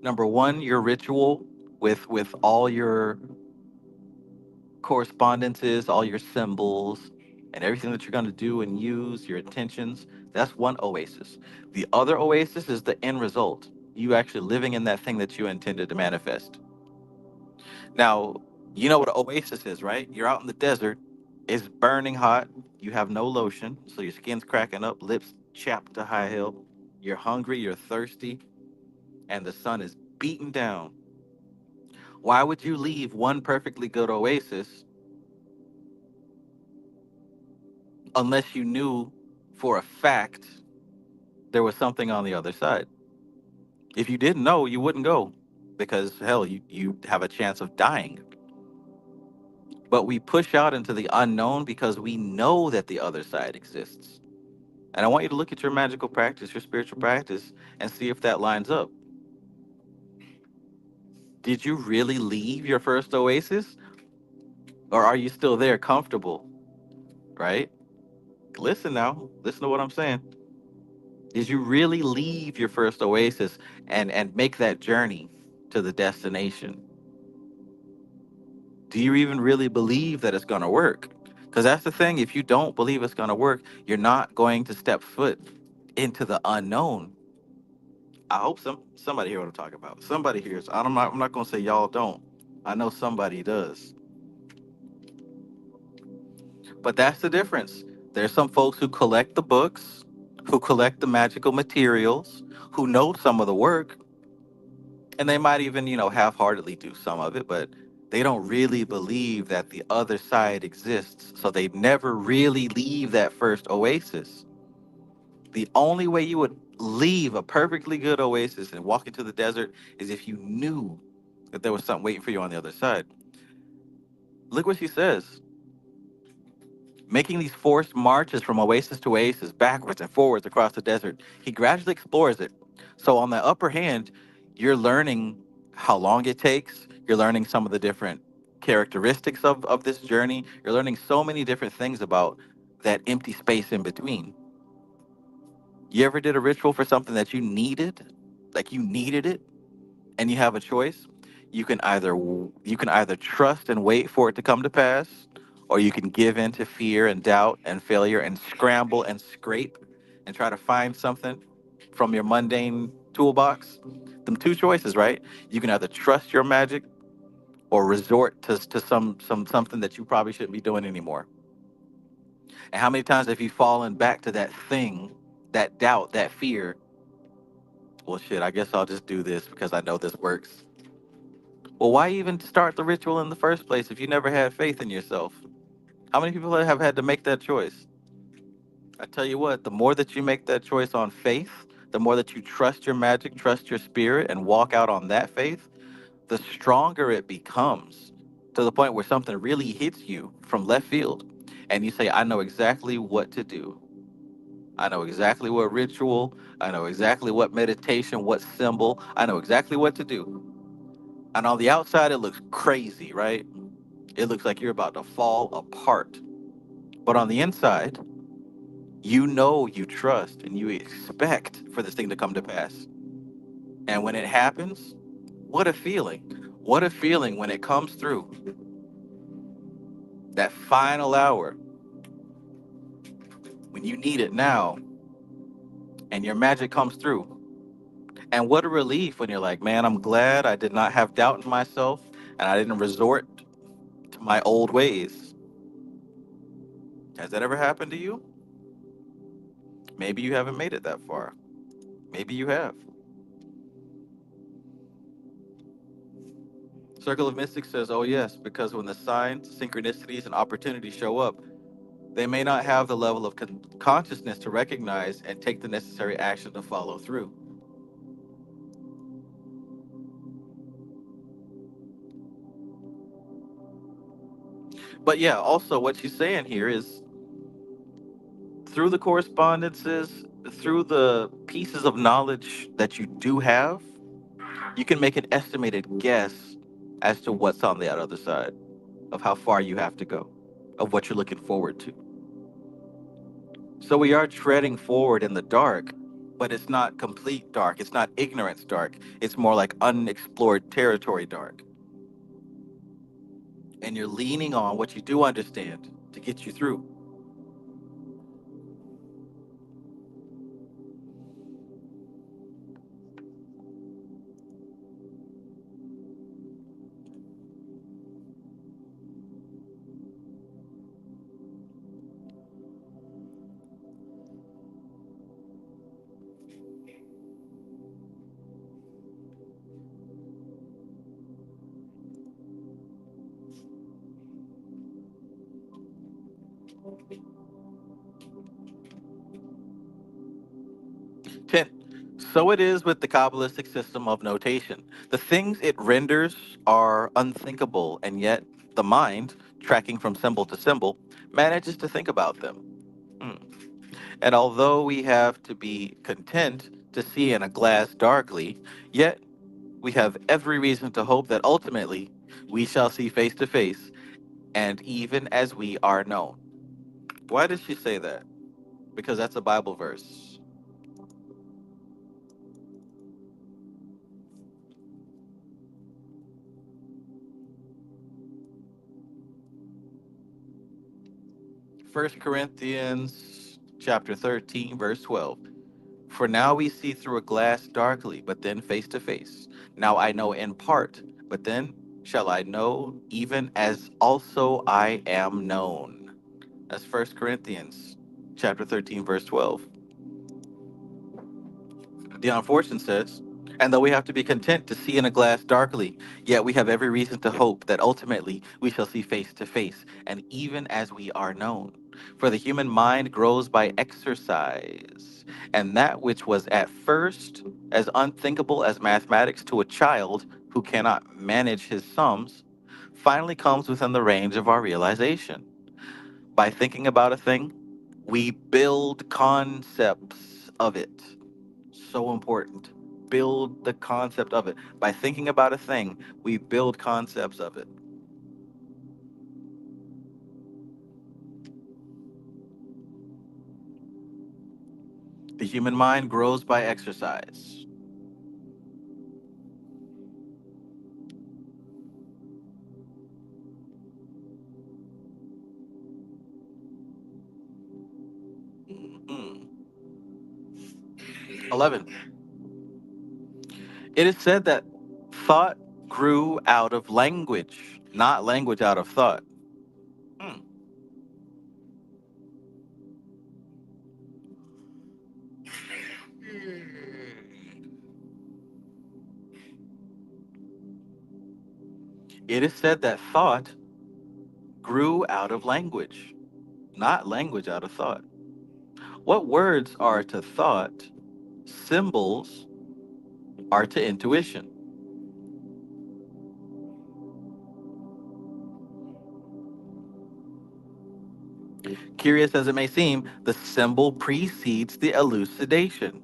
number one, your ritual with all your correspondences, all your symbols, and everything that you're going to do and use, your intentions. That's one oasis. The other oasis is the end result. You actually living in that thing that you intended to manifest. Now, you know what an oasis is, right? You're out in the desert. It's burning hot. You have no lotion, so your skin's cracking up, lips chapped to high heel. You're hungry. You're thirsty. and the sun is beating down, why would you leave one perfectly good oasis unless you knew for a fact there was something on the other side? If you didn't know, you wouldn't go because, hell, you have a chance of dying. But we push out into the unknown because we know that the other side exists. And I want you to look at your magical practice, your spiritual practice, and see if that lines up. Did you really leave your first oasis? Or are you still there comfortable? Right? Listen now. Listen to what I'm saying. Did you really leave your first oasis and make that journey to the destination? Do you even really believe that it's going to work? Because that's the thing. If you don't believe it's going to work, you're not going to step foot into the unknown. I hope somebody hear what I'm talking about. Somebody hears. I'm not going to say y'all don't. I know somebody does. But that's the difference. There's some folks who collect the books, who collect the magical materials, who know some of the work, and they might even, half-heartedly do some of it, but they don't really believe that the other side exists. So they never really leave that first oasis. The only way you would leave a perfectly good oasis and walk into the desert is if you knew that there was something waiting for you on the other side. Look what she says. Making these forced marches from oasis to oasis, backwards and forwards across the desert, he gradually explores it. So, on the upper hand, you're learning how long it takes. You're learning some of the different characteristics of this journey. You're learning so many different things about that empty space in between. You ever did a ritual for something that you needed? Like you needed it? And you have a choice. You can either trust and wait for it to come to pass, or you can give in to fear and doubt and failure and scramble and scrape and try to find something from your mundane toolbox. Them two choices, right? You can either trust your magic or resort to something that you probably shouldn't be doing anymore. And how many times have you fallen back to that thing, that doubt, that fear? Well, shit, I guess I'll just do this because I know this works. Well, why even start the ritual in the first place if you never had faith in yourself? How many people have had to make that choice? I tell you what, the more that you make that choice on faith, the more that you trust your magic, trust your spirit, and walk out on that faith, the stronger it becomes to the point where something really hits you from left field. And you say, I know exactly what to do. I know exactly what ritual, I know exactly what meditation, what symbol, I know exactly what to do. And on the outside, it looks crazy, right? It looks like you're about to fall apart. But on the inside, you know, you trust, and you expect for this thing to come to pass. And when it happens, what a feeling. What a feeling when it comes through that final hour when you need it now and your magic comes through. And what a relief when you're like, man, I'm glad I did not have doubt in myself and I didn't resort to my old ways. Has that ever happened to you? Maybe you haven't made it that far. Maybe you have. Circle of Mystics says, oh, yes, because when the signs, synchronicities, and opportunities show up, they may not have the level of consciousness to recognize and take the necessary action to follow through. But yeah, also what she's saying here is through the correspondences, through the pieces of knowledge that you do have, you can make an estimated guess as to what's on that other side, of how far you have to go, of what you're looking forward to. So we are treading forward in the dark, but it's not complete dark. It's not ignorance dark. It's more like unexplored territory dark. And you're leaning on what you do understand to get you through. 10. So it is with the Kabbalistic system of notation. The things it renders are unthinkable, and yet the mind, tracking from symbol to symbol, manages to think about them. Hmm. And although we have to be content to see in a glass darkly, yet we have every reason to hope that ultimately we shall see face to face, and even as we are known. Why does she say that? Because that's a Bible verse. First Corinthians chapter 13, verse 12. For now we see through a glass darkly, but then face to face. Now I know in part, but then shall I know even as also I am known. That's First Corinthians chapter 13, verse 12. Dion Fortune says, and though we have to be content to see in a glass darkly, yet we have every reason to hope that ultimately we shall see face to face, and even as we are known. For the human mind grows by exercise, and that which was at first as unthinkable as mathematics to a child who cannot manage his sums finally comes within the range of our realization. By thinking about a thing, we build concepts of it. So important. Build the concept of it. By thinking about a thing, we build concepts of it. The human mind grows by exercise. Mhm. 11. It is said that thought grew out of language, not language out of thought. Hmm. It is said that thought grew out of language, not language out of thought. What words are to thought, symbols are to intuition. Curious as it may seem, the symbol precedes the elucidation.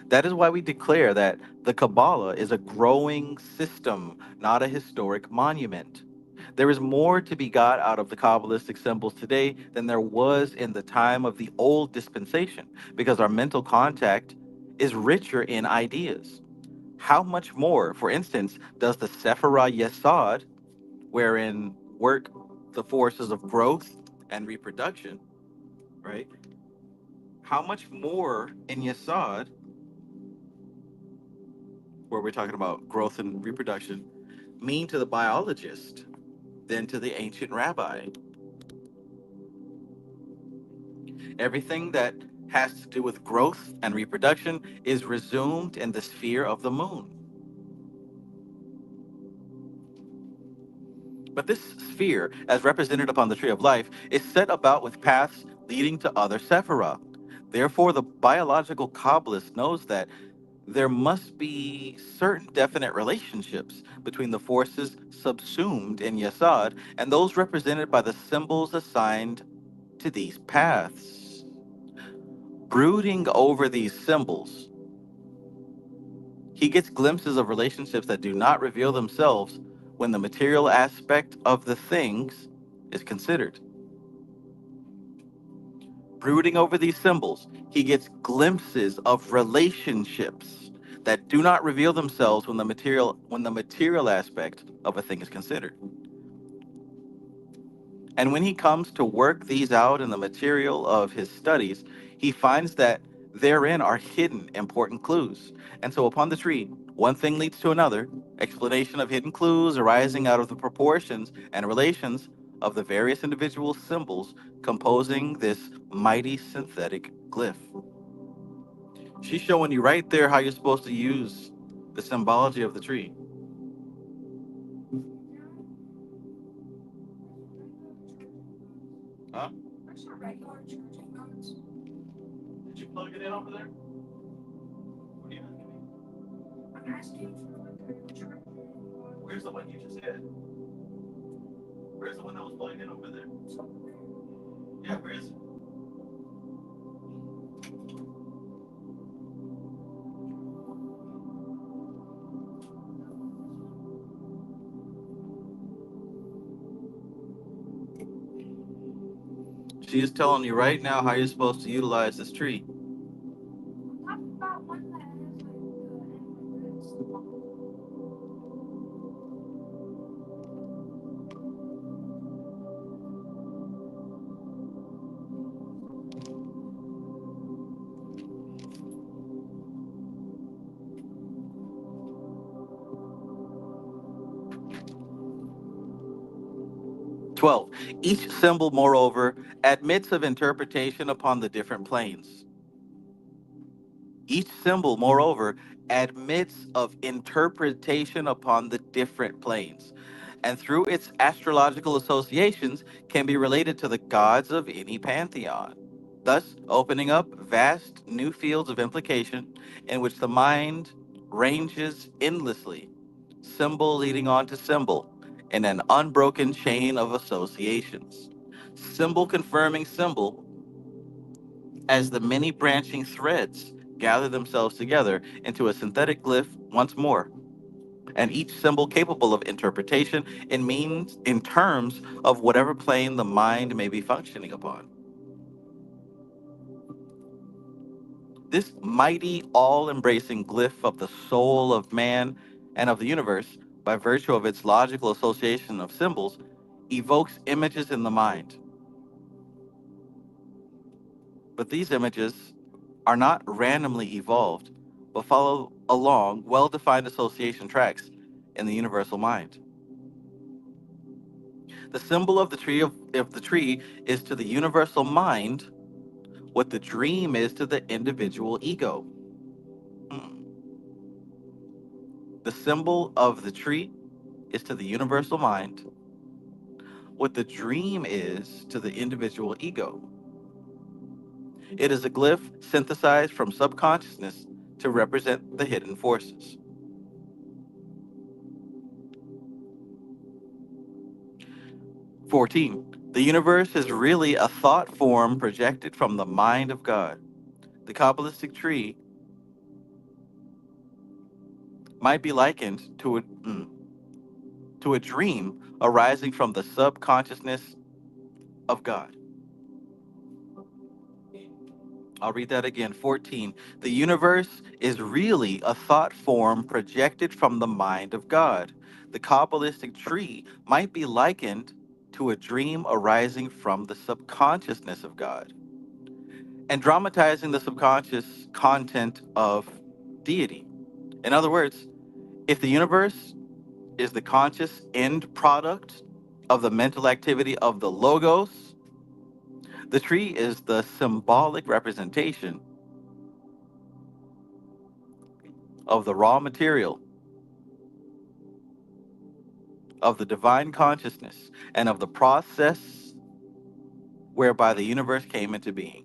That is why we declare that the Qabalah is a growing system, not a historic monument. There is more to be got out of the Kabbalistic symbols today than there was in the time of the old dispensation, because our mental contact is richer in ideas. How much more, for instance, does the Sephirah Yesod, wherein work the forces of growth and reproduction, right? How much more in Yesod, where we're talking about growth and reproduction, mean to the biologist than to the ancient rabbi? Everything that has to do with growth and reproduction is resumed in the sphere of the moon. But this sphere, as represented upon the tree of life, is set about with paths leading to other Sephirah. Therefore, the biological Kabbalist knows that there must be certain definite relationships between the forces subsumed in Yesod and those represented by the symbols assigned to these paths. Brooding over these symbols, he gets glimpses of relationships that do not reveal themselves when the material aspect of the things is considered. Brooding over these symbols, he gets glimpses of relationships that do not reveal themselves when the material aspect of a thing is considered. And when he comes to work these out in the material of his studies, he finds that therein are hidden important clues. And so upon the tree, one thing leads to another, explanation of hidden clues arising out of the proportions and relations of the various individual symbols composing this mighty synthetic glyph. She's showing you right there how you're supposed to use the symbology of the tree. Huh? it in over there? What are you asking me? I'm asking for like a chart. Where's the one you just had? Where's the one that was plugged in over there? Yeah, where is it? She is telling you right now how you're supposed to utilize this tree. 12. Each symbol, moreover, admits of interpretation upon the different planes. Each symbol, moreover, admits of interpretation upon the different planes, and through its astrological associations can be related to the gods of any pantheon, thus opening up vast new fields of implication in which the mind ranges endlessly, symbol leading on to symbol, in an unbroken chain of associations. Symbol confirming symbol as the many branching threads gather themselves together into a synthetic glyph once more, and each symbol capable of interpretation in terms of whatever plane the mind may be functioning upon. This mighty, all-embracing glyph of the soul of man and of the universe, by virtue of its logical association of symbols, evokes images in the mind. But these images are not randomly evolved, but follow along well-defined association tracks in the universal mind. The symbol of the tree of the tree is to the universal mind what the dream is to the individual ego. Hmm. The symbol of the tree is to the universal mind what the dream is to the individual ego. It is a glyph synthesized from subconsciousness to represent the hidden forces. 14. The universe is really a thought form projected from the mind of God. The Kabbalistic tree might be likened to a dream arising from the subconsciousness of God. I'll read that again. 14. The universe is really a thought form projected from the mind of God. The Kabbalistic tree might be likened to a dream arising from the subconsciousness of God, and dramatizing the subconscious content of deity. In other words, if the universe is the conscious end product of the mental activity of the Logos, the tree is the symbolic representation of the raw material of the divine consciousness and of the process whereby the universe came into being.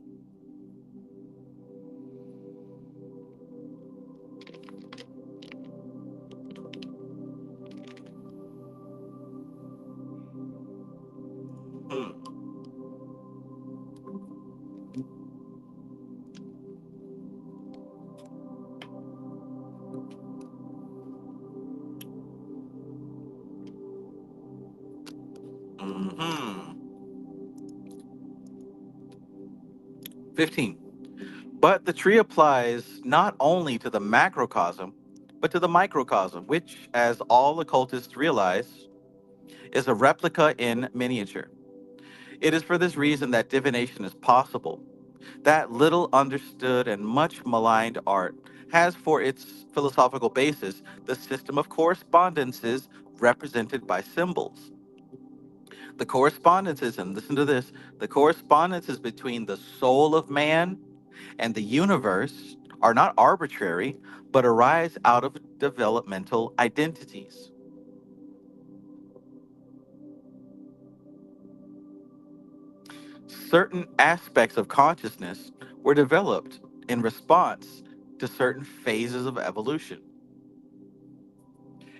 Hmm. Mhm. 15. But the tree applies not only to the macrocosm, but to the microcosm, which, as all occultists realize, is a replica in miniature. It is for this reason that divination is possible. That little understood and much maligned art has for its philosophical basis the system of correspondences represented by symbols. The correspondences, and listen to this, the correspondences between the soul of man and the universe are not arbitrary, but arise out of developmental identities. Certain aspects of consciousness were developed in response to certain phases of evolution,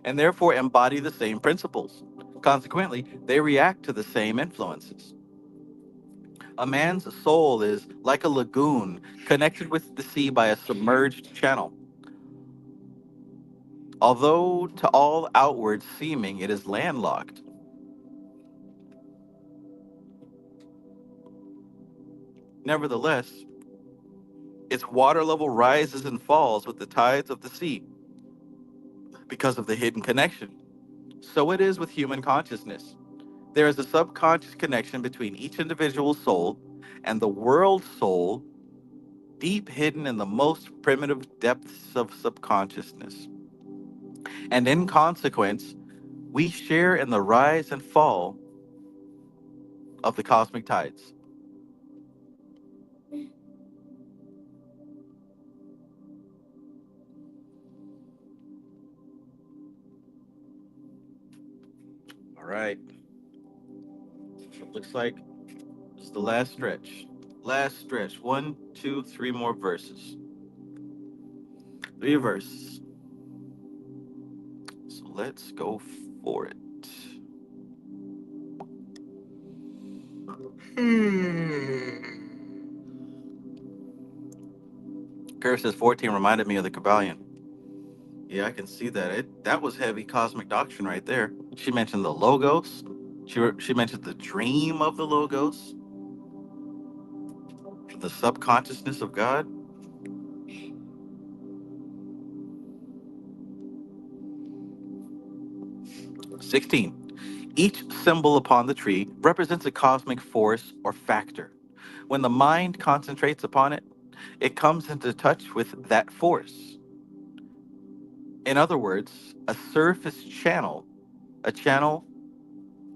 and therefore embody the same principles. Consequently, they react to the same influences. A man's soul is like a lagoon connected with the sea by a submerged channel. Although to all outward seeming it is landlocked, nevertheless, its water level rises and falls with the tides of the sea because of the hidden connection. So it is with human consciousness. There is a subconscious connection between each individual soul and the world soul, deep hidden in the most primitive depths of subconsciousness. And in consequence, we share in the rise and fall of the cosmic tides. All right. Looks like it's the last stretch. Last stretch. One, two, three more verses. Three verses. So let's go for it. Curse says 14 reminded me of the Kabbalion. Yeah, I can see that. That was heavy cosmic doctrine right there. She mentioned the logos. She mentioned the dream of the logos, the subconsciousness of God. 16. Each symbol upon the tree represents a cosmic force or factor. When the mind concentrates upon it, it comes into touch with that force. In other words, a surface channel, a channel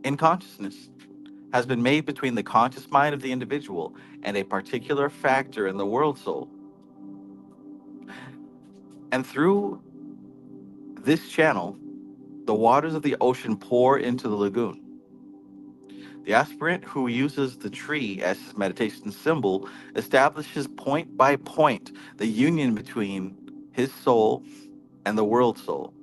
in consciousness, has been made between the conscious mind of the individual and a particular factor in the world soul. And through this channel, the waters of the ocean pour into the lagoon. The aspirant who uses the tree as his meditation symbol establishes point by point the union between his soul and the world soul.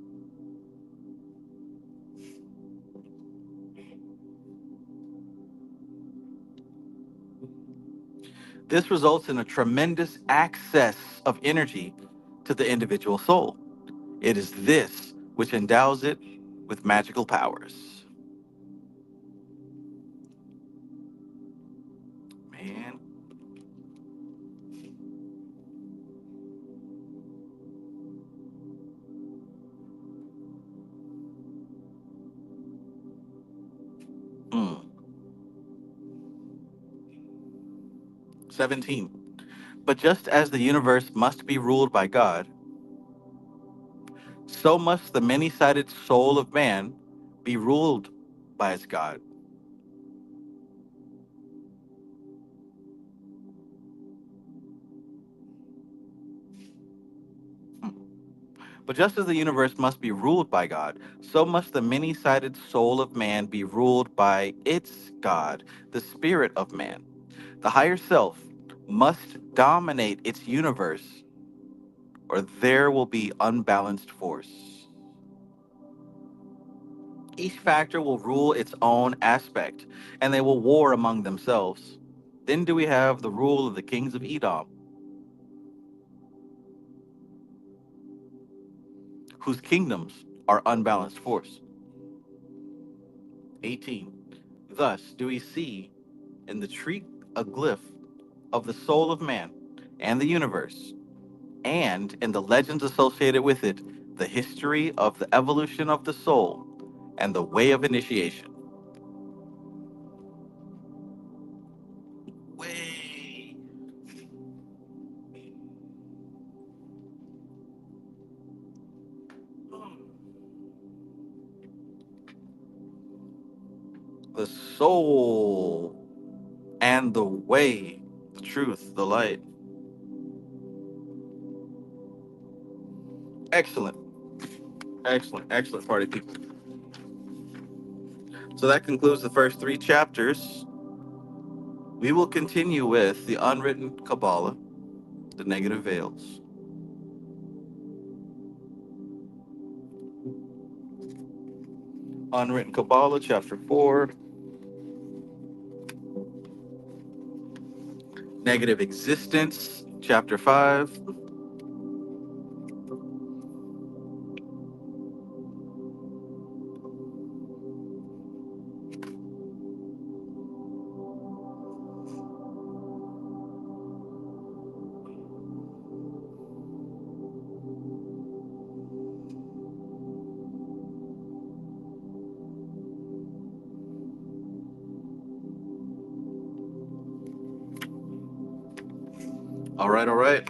This results in a tremendous access of energy to the individual soul. It is this which endows it with magical powers. Man. Mm. 17. But just as the universe must be ruled by God, so must the many sided soul of man be ruled by its God. But just as the universe must be ruled by God, so must the many sided soul of man be ruled by its God, the spirit of man. The higher self must dominate its universe, or there will be unbalanced force. Each factor will rule its own aspect, and they will war among themselves. Then do we have the rule of the kings of Edom, whose kingdoms are unbalanced force. 18. Thus do we see in the tree a glyph of the soul of man and the universe, and in the legends associated with it, the history of the evolution of the soul and the way of initiation. Way. The soul and the way, the truth, the light. Excellent, excellent, excellent, party people. So that concludes the first three chapters. We will continue with the unwritten Qabalah, the negative veils. Unwritten Qabalah, chapter 4, negative existence, chapter 5. All right, all right.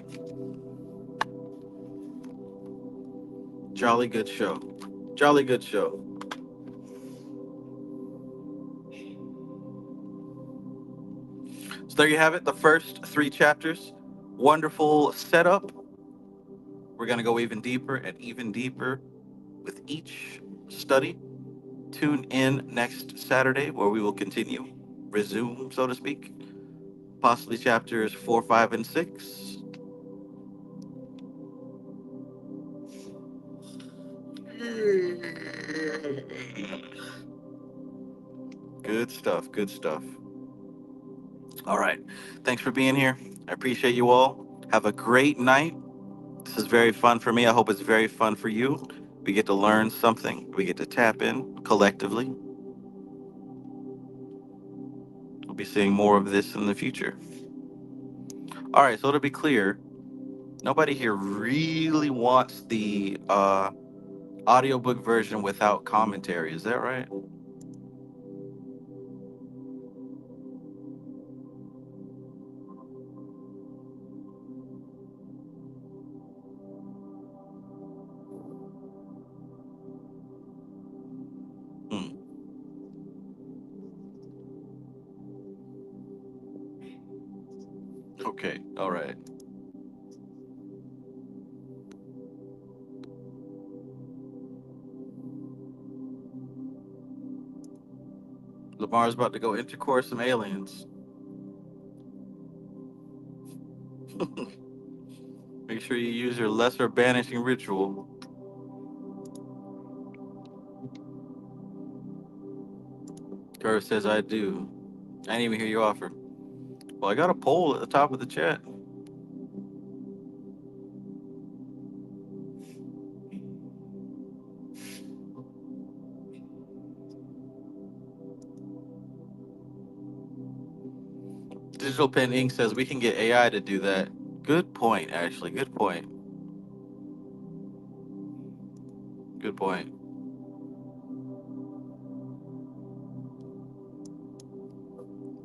Jolly good show. Jolly good show. So there you have it, the first 3 chapters. Wonderful setup. We're going to go even deeper and even deeper with each study. Tune in next Saturday where we will continue, resume, so to speak, possibly chapters 4, 5, and 6. Good stuff, good stuff. All right. Thanks for being here. I appreciate you all. Have a great night. This is very fun for me. I hope it's very fun for you. We get to learn something, we get to tap in collectively. We'll be seeing more of this in the future. All right. So to be clear, nobody here really wants the audiobook version without commentary. Is that right? Hmm. Okay. All right. Lamar's about to go intercourse some aliens. Make sure you use your lesser banishing ritual. Curve says I do. I didn't even hear you offer. Well, I got a poll at the top of the chat. Digital Pen Ink says we can get AI to do that. Good point, actually. Good point. Good point.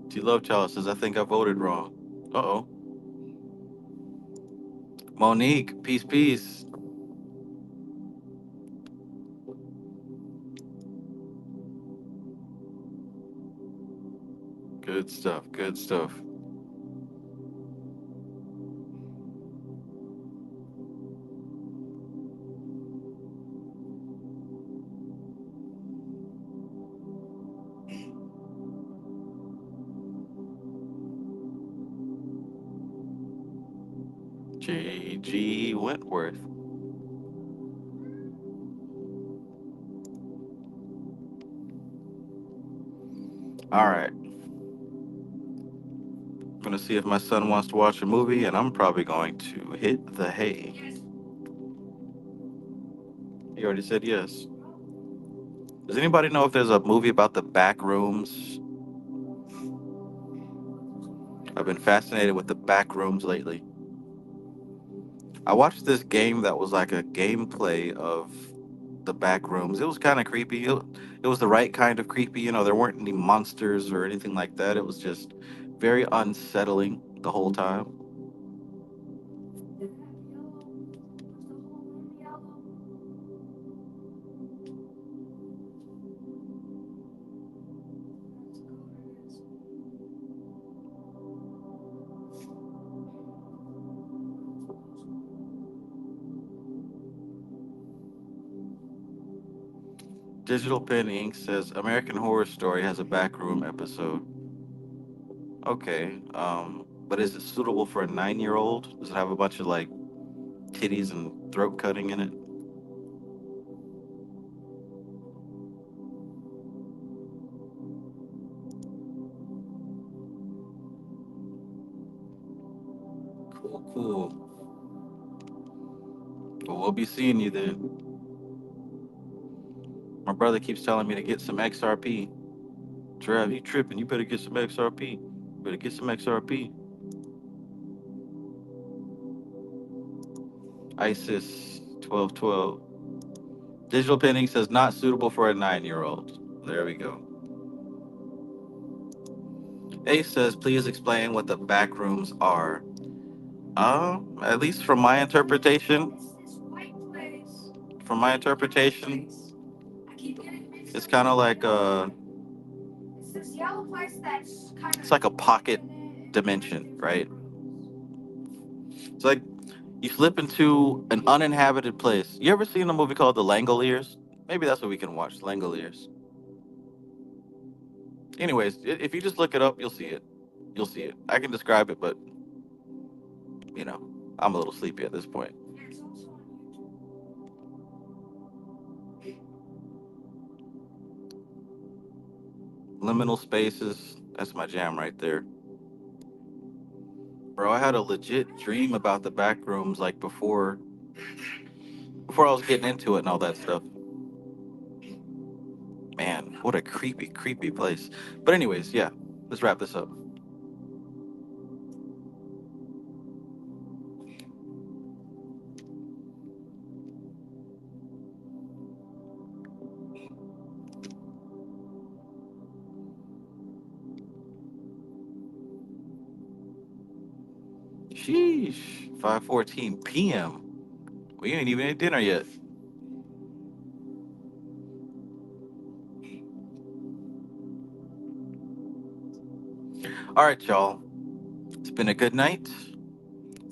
T Love Child says I think I voted wrong. Uh oh. Monique, peace, peace. Good stuff. Good stuff. J.G. Wentworth. All right. I'm going to see if my son wants to watch a movie, and I'm probably going to hit the hay. He already said yes. Does anybody know if there's a movie about the back rooms? I've been fascinated with the back rooms lately. I watched this game that was like a gameplay of the back rooms. It was kind of creepy. It was the right kind of creepy. There weren't any monsters or anything like that. It was just very unsettling the whole time. Digital Pen Ink says American Horror Story has a backroom episode. Okay. But is it suitable for a 9-year-old? Does it have a bunch of like titties and throat cutting in it? Cool, cool. Well, we'll be seeing you then. My brother keeps telling me to get some XRP. Trav, you tripping? You better get some XRP. Better get some XRP. ISIS 1212. Digital pinning says not suitable for a 9-year-old. There we go. Ace says, please explain what the back rooms are. At least from my interpretation, it's kind of like it's like a pocket dimension, right? It's like you slip into an uninhabited place. You ever seen a movie called The Langoliers? Maybe that's what we can watch, Langoliers. Anyways, if you just look it up, you'll see it. You'll see it. I can describe it, but you know, I'm a little sleepy at this point. Liminal spaces, that's my jam right there. Bro, I had a legit dream about the back rooms like before I was getting into it and all that stuff. Man, what a creepy, creepy place. But anyways, yeah, let's wrap this up. Sheesh, 5:14 p.m. We ain't even at dinner yet. All right, y'all. It's been a good night.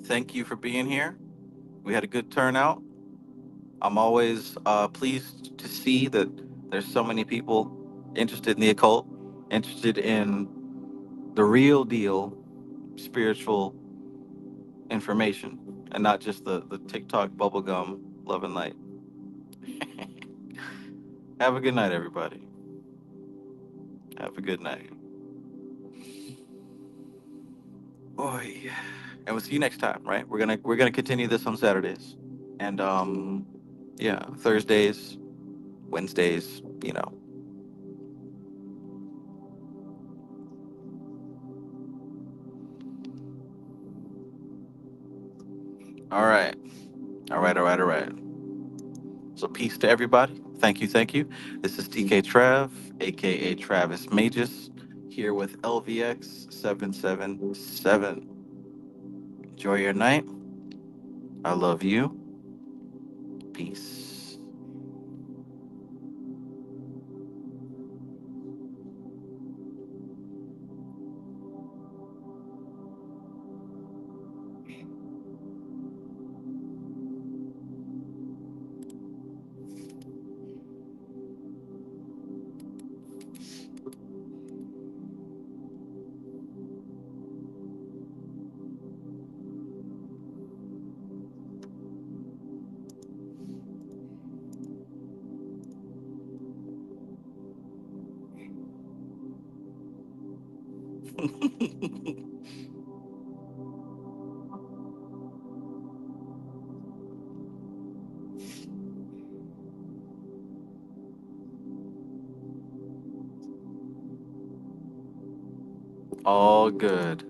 Thank you for being here. We had a good turnout. I'm always pleased to see that there's so many people interested in the occult, interested in the real deal, spiritual information, and not just the TikTok bubblegum love and light. Have a good night, everybody. Have a good night. Boy. And we'll see you next time, right? We're gonna continue this on Saturdays. And yeah, Thursdays, Wednesdays, you know. All right. All right, all right, all right. So peace to everybody. Thank you, thank you. This is TK Trav, aka Travis Magus, here with LVX777. Enjoy your night. I love you. Peace. All good.